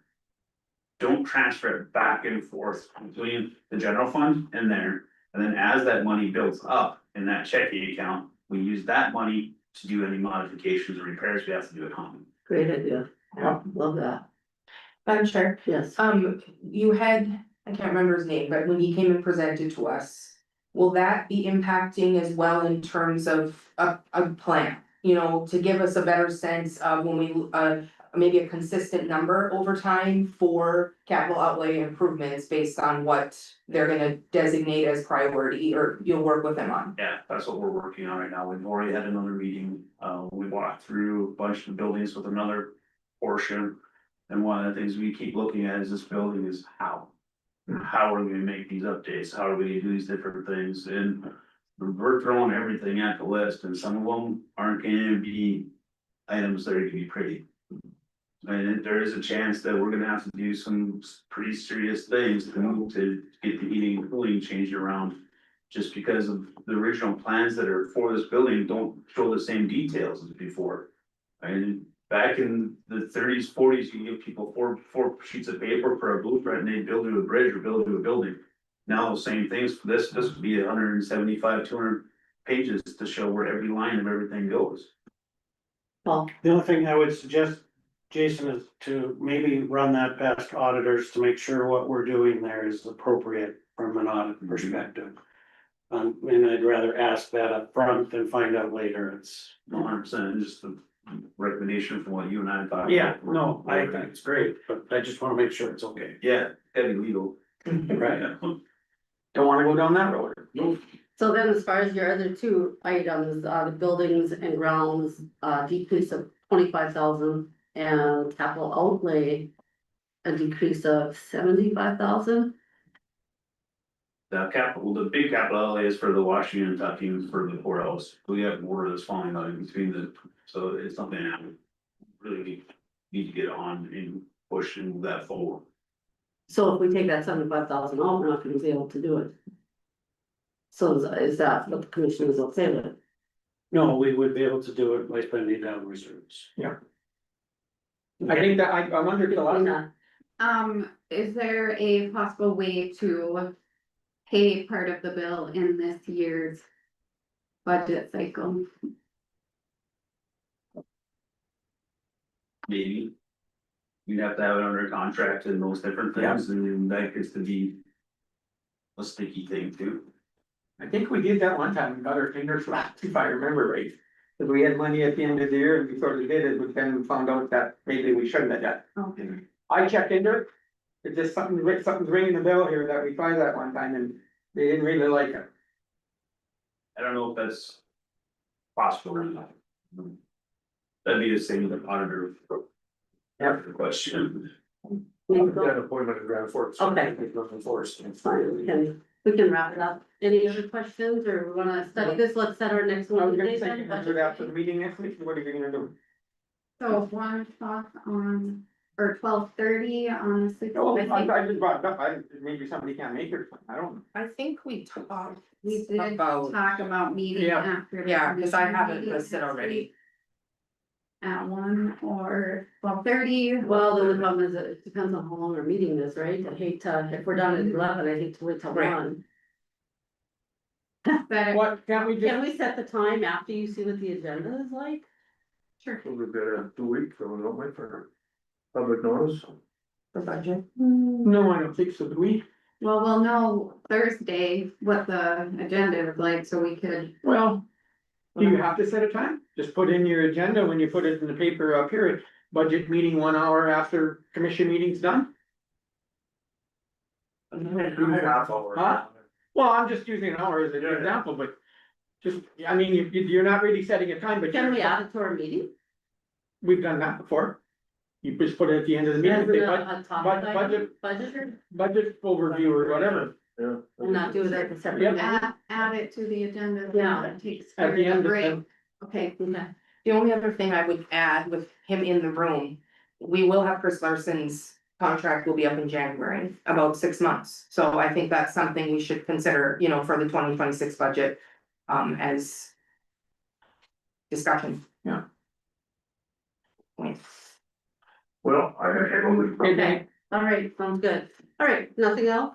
Don't transfer it back and forth between the general fund and there, and then as that money builds up in that checking account, we use that money to do any modifications or repairs we have to do at home. Great idea. Yeah. Love that. Madam Chair, Yes. you had, I can't remember his name, but when he came and presented to us, will that be impacting as well in terms of a plan? You know, to give us a better sense of when we, maybe a consistent number over time for capital outlay improvements based on what they're gonna designate as priority, or you'll work with them on? Yeah, that's what we're working on right now. We've already had another meeting. We walked through a bunch of buildings with another portion. And one of the things we keep looking at is this building is how. How are we gonna make these updates? How are we gonna do these different things? And we're throwing everything at the list, and some of them aren't gonna be items that are gonna be pretty. And there is a chance that we're gonna have to do some pretty serious things to get the heating and cooling changed around. Just because of the original plans that are for this building don't show the same details as before. And back in the 30s, 40s, you give people four sheets of paper for a blueprint and they build you a bridge or build you a building. Now, same things for this would be 175, 200 pages to show where every line of everything goes. Paul, The only thing I would suggest, Jason, is to maybe run that past auditors to make sure what we're doing there is appropriate from an audit perspective. And I'd rather ask that up front than find out later. It's. 100%, just a recommendation from what you and I talked. Yeah, no, I think it's great, but I just wanna make sure it's okay. Yeah, gotta be legal. Right. Don't wanna go down that road. so then as far as your other two items, the buildings and grounds, decrease of 25,000 and capital outlay, a decrease of 75,000. The big capital outlay is for the washing and tucking for the courthouse. We have water that's falling out in between so it's something that we really need to get on and push and move that forward. So if we take that 75,000 out, we're not gonna be able to do it. So is that what the commission is okay with? No, we would be able to do it by spending down reserves. I think that I'm under the last. Is there a possible way to pay part of the bill in this year's budget cycle? Maybe. You'd have to have it under contract and those different things, and then that gets to be a sticky thing too. I think we did that one time, we got our fingers slapped, if I remember right. Cause we had money at the end of the year and we sort of did it, but then we found out that maybe we shouldn't have done. Okay. I checked into it, It's just something's ringing the bell here that we tried that one time and they didn't really like it. I don't know if that's possible or not. That'd be the same with the auditor. Yep. The question. I've got an appointment in Grand Forks. so Okay. I think looking forward to it. It's fine, we can wrap it up. Any other questions, or we wanna study this? Let's set our next I one. was gonna say, you can do that after the meeting next week, what are you gonna do? So 1 o'clock on, or 12:30 on the sixth. Oh, I just brought it up, maybe somebody can't make it, I don't. I think we talked We did about, talk about meeting Yeah. after. the yeah, cause I have it meeting listed next already. week At 1 or 12:30. Well, the only problem is that it depends on how long our meeting is, right? I hate to, if we're done at 11, I hate to wait till Right. 1. That- What, can't we Can just, we set the time after you see what the agenda is like? Sure. We've got a 2 weeks, so we don't wait for public notice. The budget. no, I don't think so, do we? Well, we'll know Thursday what the agenda is like, so we could, Well, do you have to set a time? Just put in your agenda when you put it in the paper up here, budget meeting 1 hour after commission meeting's done? Half hour. Huh? Well, I'm just using an hour as an Yeah. example, but just, I mean, you're not really setting a time, but. Can we add it to our meeting? We've done that before. You just put it at the end of the meeting, As say a topic item, budget, budget, budget overview or whatever. Yeah. and not do it at the separate. Yep. meeting? add it to the agenda. Yeah. That takes At care the of end the of break. the, Okay, okay. The only other thing I would add with him in the room, we will have Chris Larson's contract will be up in January, about 6 months. So I think that's something we should consider, you know, for the 2026 budget, as discussion. Yeah. Point. Well, I. Okay, all right, sounds good. All right, nothing else?